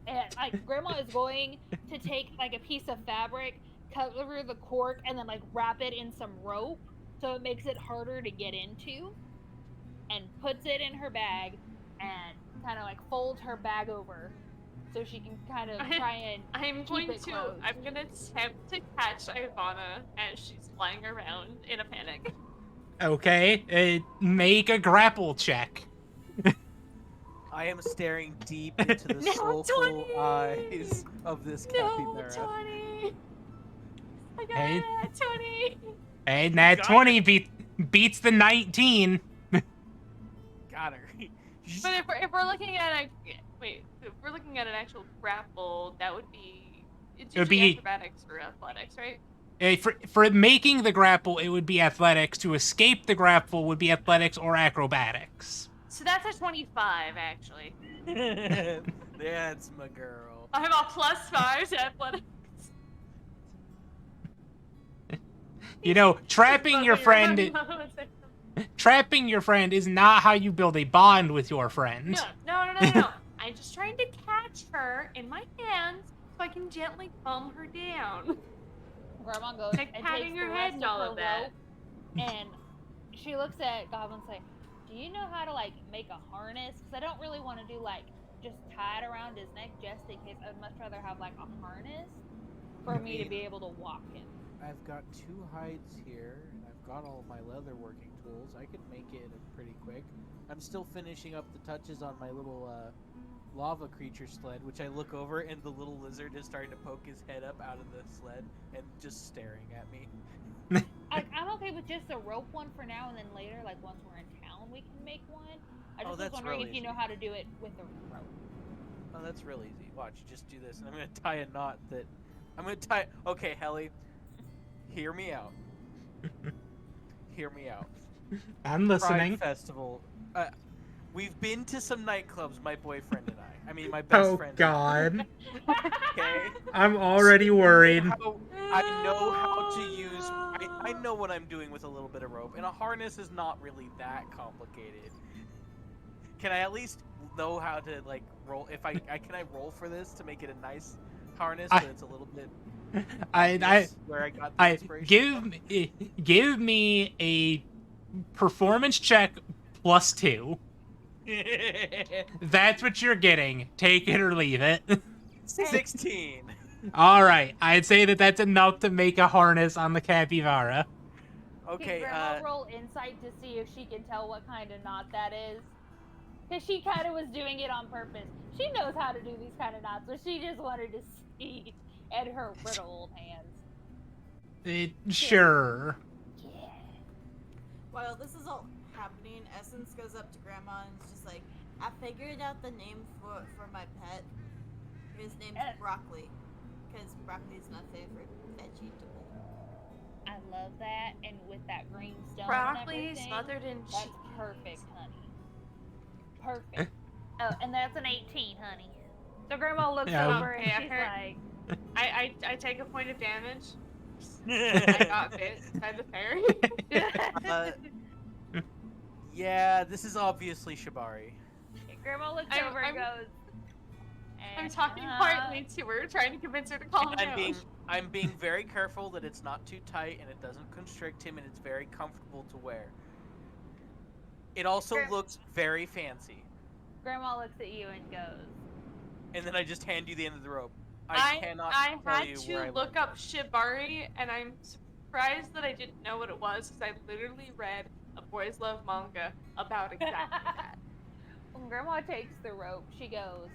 And, like, Grandma is going to take, like, a piece of fabric, cover the cork, and then, like, wrap it in some rope so it makes it harder to get into. And puts it in her bag and kind of, like, folds her bag over so she can kind of try and I'm going it to. closed. I'm gonna attempt to catch Ivana as she's flying around in a panic. Okay, make a grapple check. I am staring deep into the No, soulful 20! eyes of this No, capybara. 20. I got Hey. it, 20. And that Got 20 beats the 19. Got her. But if we're looking at if we're looking at an actual grapple, that would be. It's It would usually be- acrobatics or athletics, right? For making the grapple, it would be athletics. To escape the grapple would be athletics or acrobatics. So that's a 25, actually. That's my girl. I have a +5 to athletics. You know, trapping your friend No, trapping your friend is not how you build a bond with your friend. no. I'm just trying to catch her in my hands so I can gently calm her down. Grandma goes Like and patting takes her the head rest and of all her of that. rope, and she looks at Goblin and say, "Do you know how to like make a harness? Because I don't really want to do like just tie it around his neck just in case. I'd much rather have like a harness for me to be able to walk him." I've got 2 hides here, and I've got all my leather working tools. I can make it pretty quick. I'm still finishing up the touches on my little lava creature sled, which I look over, and the little lizard is starting to poke his head up out of the sled and just staring at me. I'm okay with just a rope one for now, and then later, like once we're in town, we can make one. I just was that's wondering real if you know easy. how to do it with a rope. Oh, that's real easy. Watch, you just do this, and I'm gonna tie a knot that... I'm gonna tie... Okay, Helly, hear me out. Hear me out. I'm listening. Pride Festival. We've been to some nightclubs, my boyfriend and I. I mean, my best Oh friend. God, Okay. I'm already worried. I know how to use. I know what I'm doing with a little bit of rope, and a harness is not really that complicated. Can I at least know how to like roll? If I can I roll for this to make it a nice harness, but it's a little bit. I where I got the inspiration from? give me a performance check +2. That's what you're getting. Take it or leave it. 16. All right, I'd say that that's enough to make a harness on the capybara. Okay. Can Grandma roll insight to see if she can tell what kind of knot that is? Because she kind of was doing it on purpose. She knows how to do these kind of knots, but she just wanted to see at her brittle old hands. Sure. Yeah. While this is all happening, Essence goes up to Grandma and is just like, I figured out the name for my pet. His name's Broccoli. Because broccoli is my favorite vegetable. I love that, and with that green stone Broccoli and everything, smothered in that's cheese. perfect, honey. Perfect. Oh, and that's an 18, honey. So Grandma looks Yeah. over and Okay, she's I like, I take a point of damage. I got bit by the fairy. Yeah, this is obviously Shibari. Grandma looks I'm- over and I'm- goes, I'm talking quietly to her, trying to convince her to calm And down. I'm being very careful that it's not too tight and it doesn't constrict him and it's very comfortable to wear. It also looks very fancy. Grandma looks at you and goes, And then I just hand you the end of the rope. I cannot tell had you to where I look up Shibari, and I'm surprised that I didn't know what it was, because I literally read a Boys Love manga about exactly that. when Grandma takes the rope, she goes,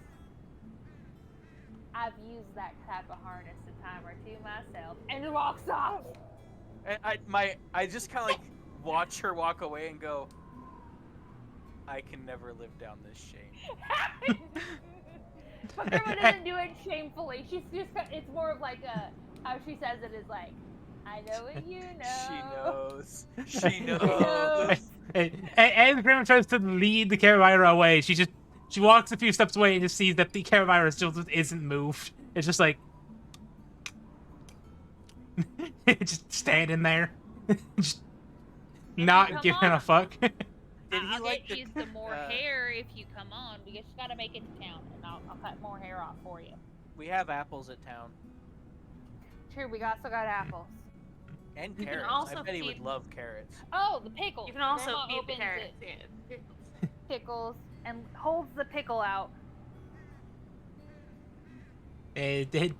I've used that type of harness a time or two myself, and walks off. And I just kind of like watch her walk away and go, I can never live down this shame. But Grandma doesn't do it shamefully. She's just, it's more of like how she says it is like, I know what you know. She knows. She knows. knows. As Grandma tries to lead the capybara away, she walks a few steps away and just sees that the capybara still just isn't moved. It's just like just standing there, just not come giving on. a fuck. Did he I'll like get you the, some more hair if you come on. We just gotta make it to town, and I'll cut more hair off for you. We have apples at town. True, we also got apples. And You can carrots. also I bet he would feed- love carrots. Oh, the pickles. You can also Grandma feed the opens carrots. it, Yeah. pickles, and holds the pickle out. It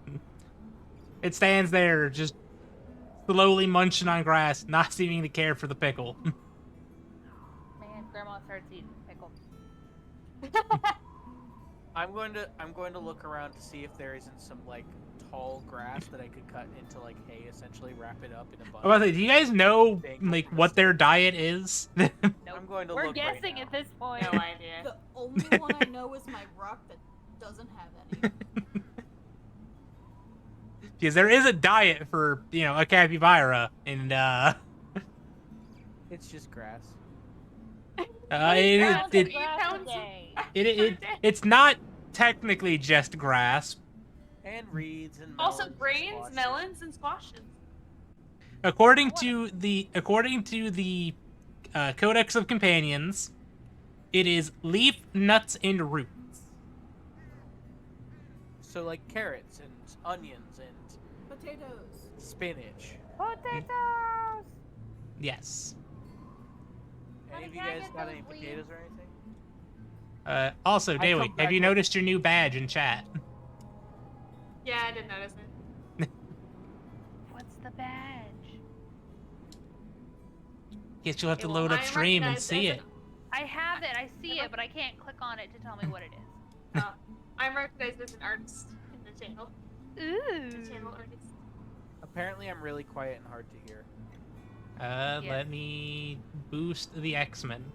stands there, just slowly munching on grass, not seeming to care for the pickle. Man, Grandma starts eating the pickle. I'm going to look around to see if there isn't some like tall grass that I could cut into like hay, essentially wrap it up in a I bun. was about to say, do you guys know like what their diet is? Nope. I'm going to We're look right guessing now. at this point. No idea. The only one I know is my rock that doesn't have any. Because there is a diet for, you know, a capybara, and It's just grass. Grandma it, said grass sounds- today. it's not technically just grass. And reeds and Also melons and grains, squashes. melons, and squashes. According to the Codex of Companions, it is leaf, nuts, and roots. So like carrots and onions and Potatoes. spinach. Potatoes! Yes. Any of you Honey, can I guys get got those any leaves? potatoes or anything? Also, I Daily, come have back you with- noticed your new badge in chat? Yeah, I didn't notice it. What's the badge? Guess you'll have to Well, load up I stream and recognize see as it. I have it, I see it, but I can't click on it to tell me what it is. I'm recognized as an artist in the channel. Ooh. The channel artist. Apparently, I'm really quiet and hard to hear. Let me boost the X-Men.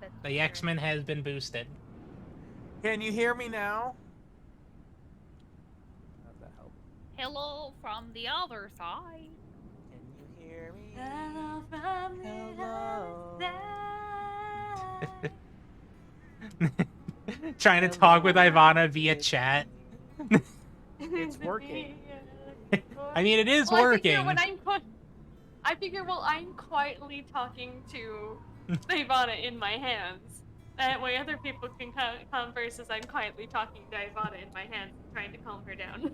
That's The true. X-Men has been boosted. Can you hear me now? How'd that help? Hello from the other side. Can you hear me? Hello from the Hello. other side. Trying to talk with Ivana via chat. It's working. I mean, it is Well, working. I figure while I'm quietly talking to Ivana in my hands, that way other people can converse as I'm quietly talking to Ivana in my hands, trying to calm her down.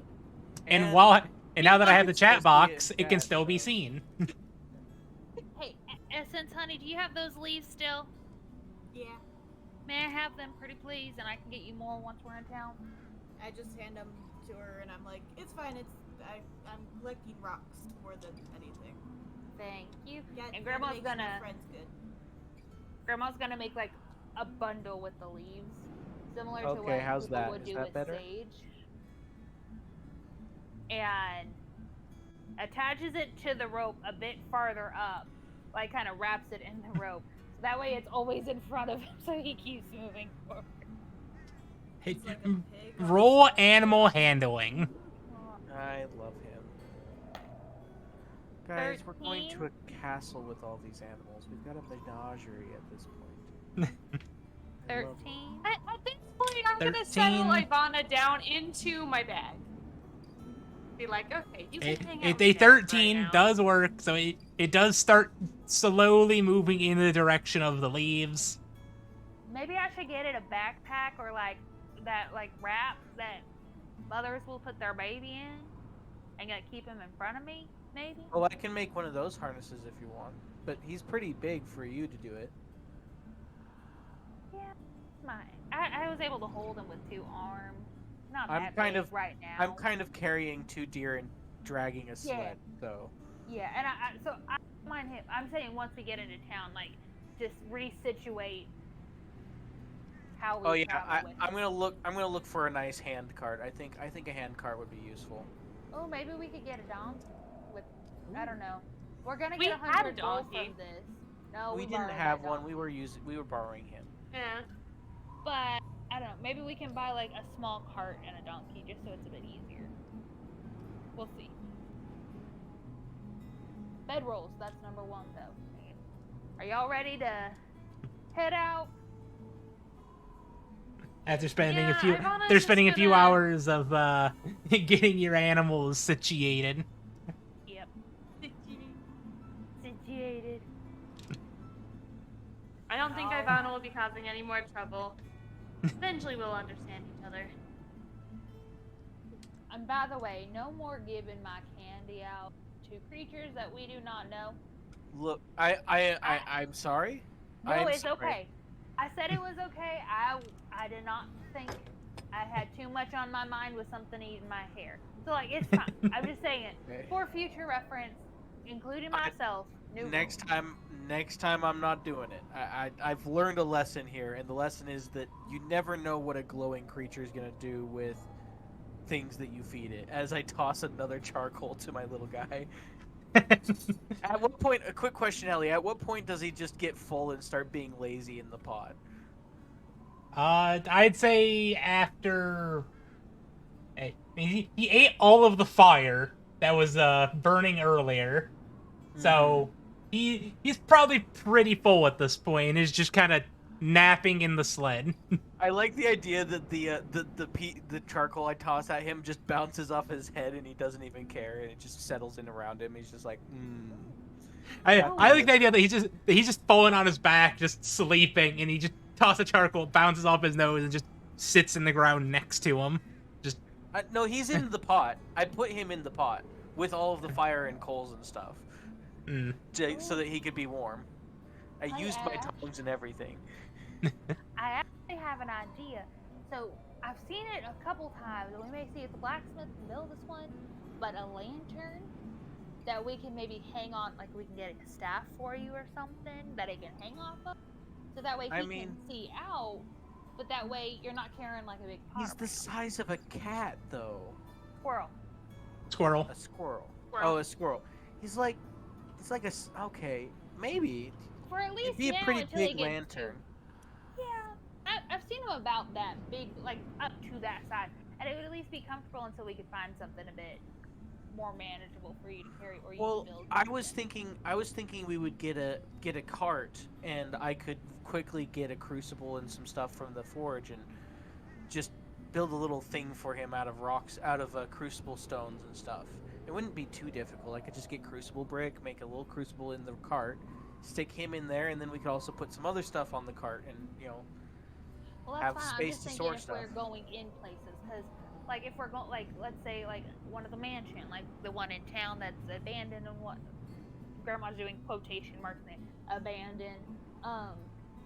And now that I have the it's chat supposed to be box, in it can chat, still be so- seen. Hey, Essence, honey, do you have those leaves still? Yeah. May I have them, pretty please, and I can get you more once we're in town? I just hand them to her, and I'm like, it's fine. I'm collecting rocks more than anything. Thank you. Yeah, And Grandma's makes my gonna friends good. make like a bundle with the leaves, similar to Okay, what how's people that? would Is do that with better? sage, and attaches it to the rope a bit farther up, like kind of wraps it in the rope. So that way, it's always in front of him, so he keeps moving forward. Hey, It's like a pig on roll a stick. animal handling. I love him. Guys, we're going to a castle with all these animals. We've got a menagerie at this point. I love 13. At this point, I'm gonna settle 13. Ivana down into my bag. Be like, okay, you can hang out with A Dad 13 right now. does work, so it does start slowly moving in the direction of the leaves. Maybe I should get it a backpack or like that wrap that mothers will put their baby in and keep him in front of me, maybe? Well, I can make one of those harnesses if you want, but he's pretty big for you to do it. Yeah, I was able to hold him with 2 arms. Not I'm that kind big of- right now. I'm kind of carrying 2 deer and dragging a sled, so. Yeah, and I don't mind him. I'm saying once we get into town, like just resituate how we Oh yeah, travel with I'm him. gonna look for a nice hand cart. I think a hand cart would be useful. Oh, maybe we could get a donkey with. I don't know. We're gonna We get had a 100 gold donkey. from this. No, we didn't borrowed have that one. donkey. We were borrowing him. Yeah. But I don't know. Maybe we can buy like a small cart and a donkey just so it's a bit easier. We'll see. Bedrolls. That's number 1 though. Are y'all ready to head out? After spending Yeah, a few, Ivana's they're just spending a few gonna- hours of getting your animals situated. Yep. Situated. I don't think No. Ivana will be causing any more trouble. Eventually, we'll understand each other. And by the way, no more giving my candy out to creatures that we do not know. Look, I'm sorry. No, I'm it's sorry. okay. I said it was okay. I did not think I had too much on my mind with something eating my hair. So like it's fine. I'm just saying it Okay. for future reference, including I- myself. New Next time I'm not doing it. I've learned a lesson here, and the lesson is that you never know what a glowing creature is gonna do with things that you feed it. As I toss another charcoal to my little guy. At what point? A quick question, Ellie. At what point does he just get full and start being lazy in the pod? I'd say after he ate all of the fire that was burning earlier, so he's probably pretty full at this point and is just kind of napping in the sled. I like the idea that the charcoal I toss at him just bounces off his head and he doesn't even care and it just settles in around him. He's just like, I like the idea that he's just falling on his back, just sleeping, and he just tosses the charcoal, bounces off his nose, and just sits in the ground next to him. Just no, he's in the pot. I put him in the pot with all of the fire and coals and stuff, so that he could be warm. I used my tongs and everything. I actually have an idea. So I've seen it a couple times, and we may see it at the blacksmith in the middle of this one, but a lantern that we can maybe hang on, like we can get a staff for you or something that it can hang off of, so that way he can see out. But that way you're not carrying like a big pot. He's the size of a cat, though. Squirrel. Squirrel. A squirrel. Squirrel. Oh, a squirrel. He's like okay, maybe. For at least It'd be a now pretty until he big gets lantern. Yeah, I've seen him about that big, like up to that size, and it would at least be comfortable until we could find something a bit more manageable for you to carry or you to build. I was thinking we would get a cart and I could quickly get a crucible and some stuff from the forge and just build a little thing for him out of rocks, out of crucible stones and stuff. It wouldn't be too difficult. I could just get crucible brick, make a little crucible in the cart, stick him in there, and then we could also put some other stuff on the cart and, well, have that's fine. space I'm just to thinking store if stuff. we're going in places, because like if we're going, like let's say like one of the mansion, like the one in town that's abandoned and what Grandma's doing quotation marks there, abandoned.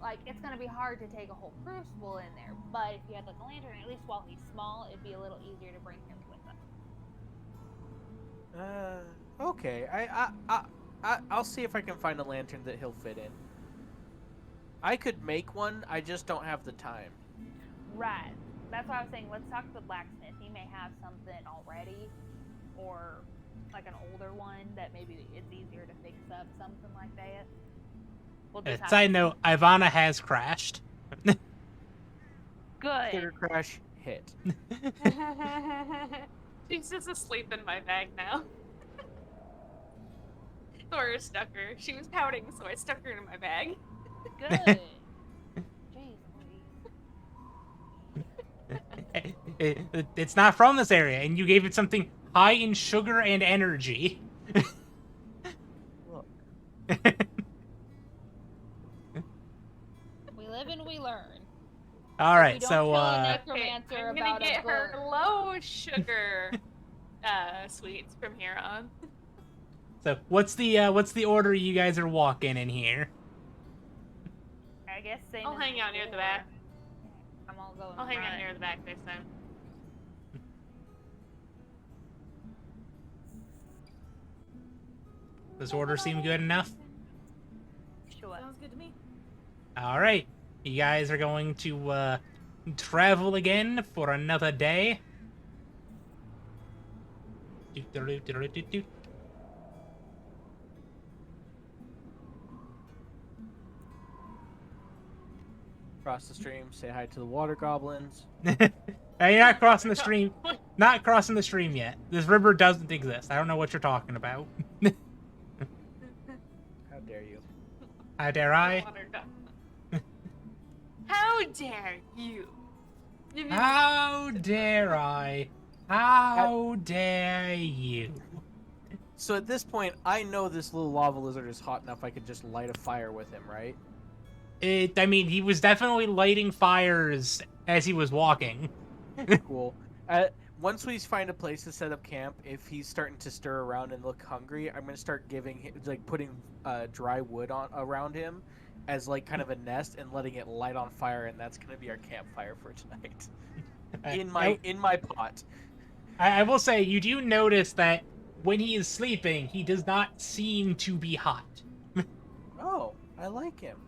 Like it's gonna be hard to take a whole crucible in there, but if you had like a lantern, at least while he's small, it'd be a little easier to bring him with us. Okay. I'll see if I can find a lantern that he'll fit in. I could make one, I just don't have the time. Right. That's why I was saying let's talk to the blacksmith. He may have something already, or like an older one that maybe it's easier to fix up, something like that. We'll just have Side note, Ivana has crashed. Good. Sugar crash hit. She's just asleep in my bag now. Or stuck her. She was pouting, so I stuck her in my bag. Good. Jeez, It's not from this area, and you gave it something high in sugar and energy. Look. we live and we learn. All We right, don't so kill a Okay, necromancer I'm gonna about get a her book. low sugar sweets from here on. what's the order you guys are walking in here? I guess same I'll as hang out near the before. back. I'm all going. I'll hang out front. near the back this time. Does order seem good enough? Sure. Sounds good to me. All right, you guys are going to travel again for another day. Do-do-do-do-do-do. Cross the stream, say hi to the water goblins. Now, you're not crossing the stream. Not crossing the stream yet. This river doesn't exist. I don't know what you're talking about. How dare you? How dare I? How dare you? How dare I? How dare you? So at this point, I know this little lava lizard is hot enough I could just light a fire with him, right? I mean, he was definitely lighting fires as he was walking. Cool. Once we find a place to set up camp, if he's starting to stir around and look hungry, I'm gonna start giving him, like, putting dry wood around him as like kind of a nest and letting it light on fire, and that's gonna be our campfire for tonight. in my pot. I will say, you do notice that when he is sleeping, he does not seem to be hot. Oh, I like him.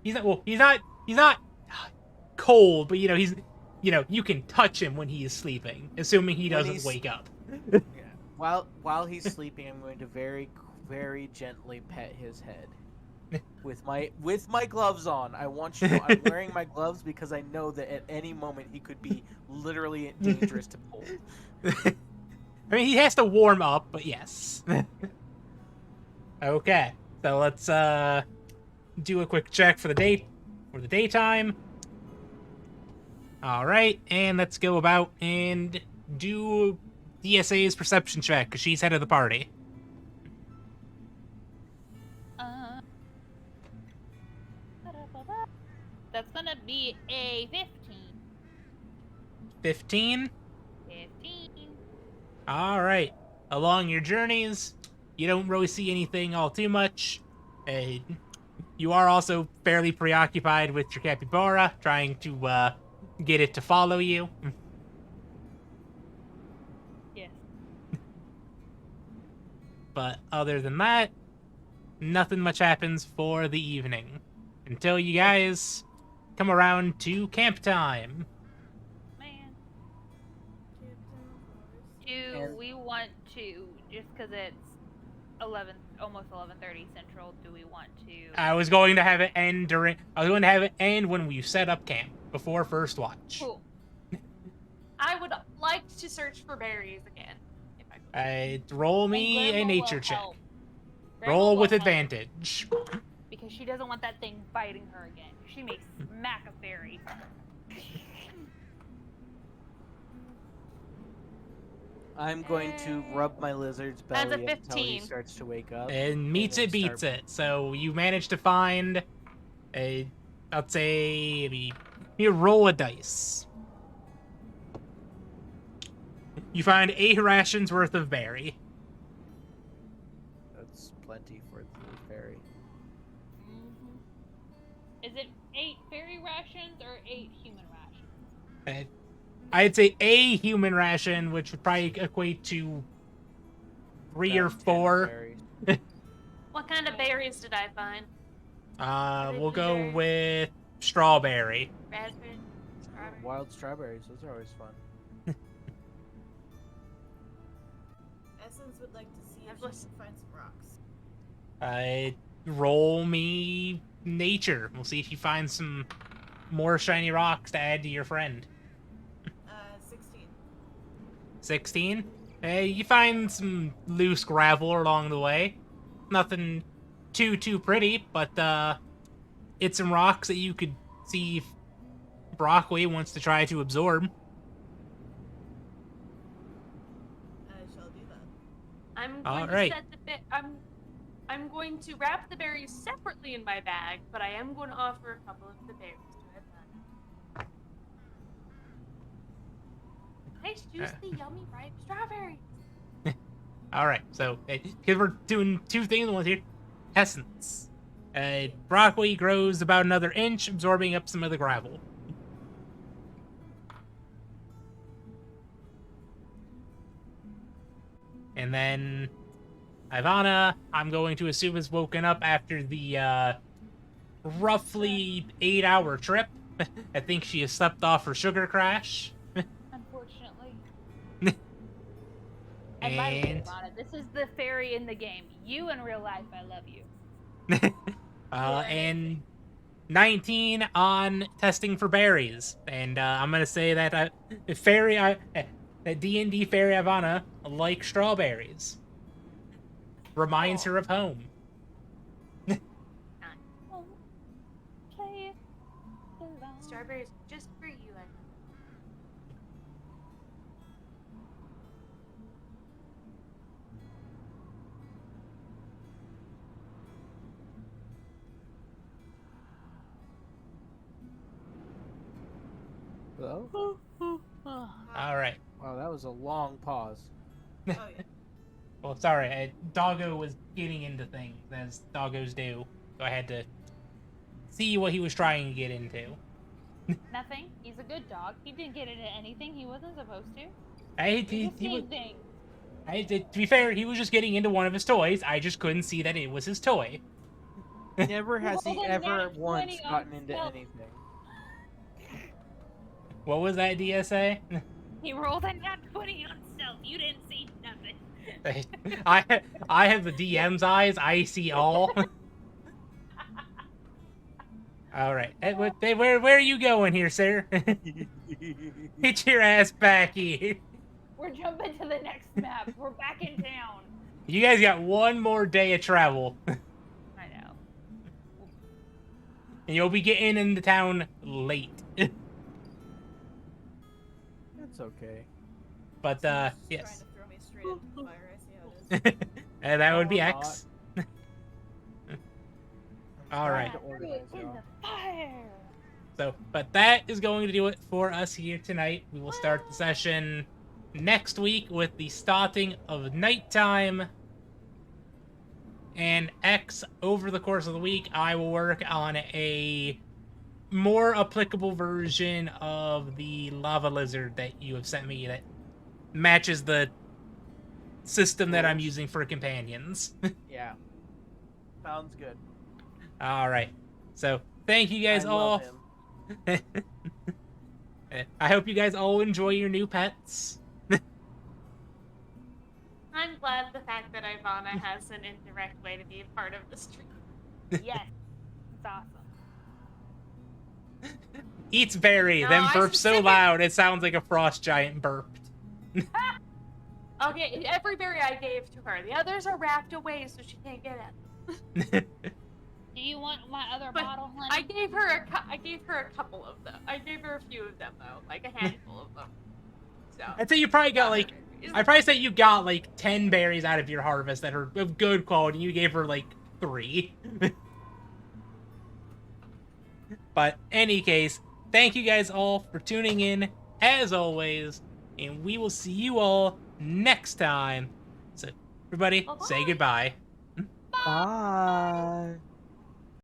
He's not cold, but you can touch him when he is sleeping, assuming he When doesn't he's- wake up. Yeah. While he's sleeping, I'm going to very, very gently pet his head with my gloves on. I want you to know I'm wearing my gloves because I know that at any moment he could be literally dangerous to pull. I mean, he has to warm up, but yes. Okay, so let's do a quick check for the daytime. All right, and let's go about and do DSA's perception check because she's head of the party. That's gonna be a 15. 15. 15. All right. Along your journeys, you don't really see anything all too much. You are also fairly preoccupied with your capybara, trying to get it to follow you. Yes. But other than that, nothing much happens for the evening until you guys come around to camp time. Man. Captain Do we want to, just because it's almost 11:30 Central, do we want to... I was going to have it end when we set up camp before first watch. Cool. I would like to search for berries again. If I could. Roll And me a Grandma nature will check. help. Grandma Roll will with help advantage. because she doesn't want that thing biting her again. She makes smack a fairy. I'm going to rub my lizard's That's a belly until he 15. starts to wake up. And meets then it, beats start- it. So you managed to find I'd say, you roll a dice. You find 8 rations worth of berry. That's plenty for the fairy. Is it 8 fairy rations or 8 human rations? I'd say a human ration, which would probably equate to 3 or About 10 4. berries. What kind of berries did I find? We'll go blueberry? with strawberry. Raspberry, strawberry. Wild strawberries, those are always fun. Essence would like to see if I've she listened. can find some rocks. Roll me nature. We'll see if you find some more shiny rocks to add to your friend. 16. 16. You find some loose gravel along the way. Nothing too pretty, but it's some rocks that you could see if Brockway wants to try to absorb. I shall do that. I'm All going right. to set the I'm going to wrap the berries separately in my bag, but I am going to offer a couple of the berries to Ivana. Nice juicy, yummy, ripe strawberries. All right, so because we're doing 2 things at once here. Essence. Brockway grows about another inch, absorbing up some of the gravel. And then Ivana, I'm going to assume, is woken up after the roughly 8-hour trip. I think she has slept off her sugar crash. Unfortunately. And by the way, And Ivana, this is the fairy in the game. You in real life, I love you. And 19 on testing for berries. And I'm gonna say that that D&D fairy Ivana likes strawberries. Reminds her of home. Oh, play it along. Strawberries just for you, Ivana. Hello? All right. Wow, that was a long pause. Oh yeah. Well, sorry. Doggo was getting into things, as doggos do. So I had to see what he was trying to get into. Nothing. He's a good dog. He didn't get into anything he wasn't supposed to. He He's just was, seeing things. to be fair, he was just getting into one of his toys. I just couldn't see that it was his toy. Never has he Roll a ever nat once 20 on gotten into stealth. anything. What was that, DSA? He rolled a nat 20 on stealth. You didn't see nothing. I have the DM's eyes. I see all. All right. Where are you going here, sir? Get your ass back here. We're jumping to the next map. We're back in town. You guys got one more day of travel. I know. and you'll be getting into town late. That's okay. But Trying yes, to throw me straight into the fire. I see how it is. and that would be No, I'm X. I'm All trying right. to organize in y'all. the fire. So, but that is going to do it for us here tonight. We will start the session next week with the starting of nighttime. And X, over the course of the week, I will work on a more applicable version of the lava lizard that you have sent me that matches the system that I'm using for companions. Yeah. Sounds good. All right. So, thank you guys I all. love him. I hope you guys all enjoy your new pets. I'm glad the fact that Ivana has an indirect way to be a part of the stream. Yes. It's awesome. Eats berry, No, then I burps so specific- loud it sounds like a frost giant burped. Okay, every berry I gave to her. The others are wrapped away so she can't get it. Do you want my other But bottle, honey? I gave her a couple of them. I gave her a few of them though, like a handful of them. So I'd say you probably got like, I'd probably say you got like 10 berries out of your harvest that are of good quality. You gave her like 3. But any case, thank you guys all for tuning in as always, and we will see you all next time. So everybody, say Bye-bye. goodbye. Bye.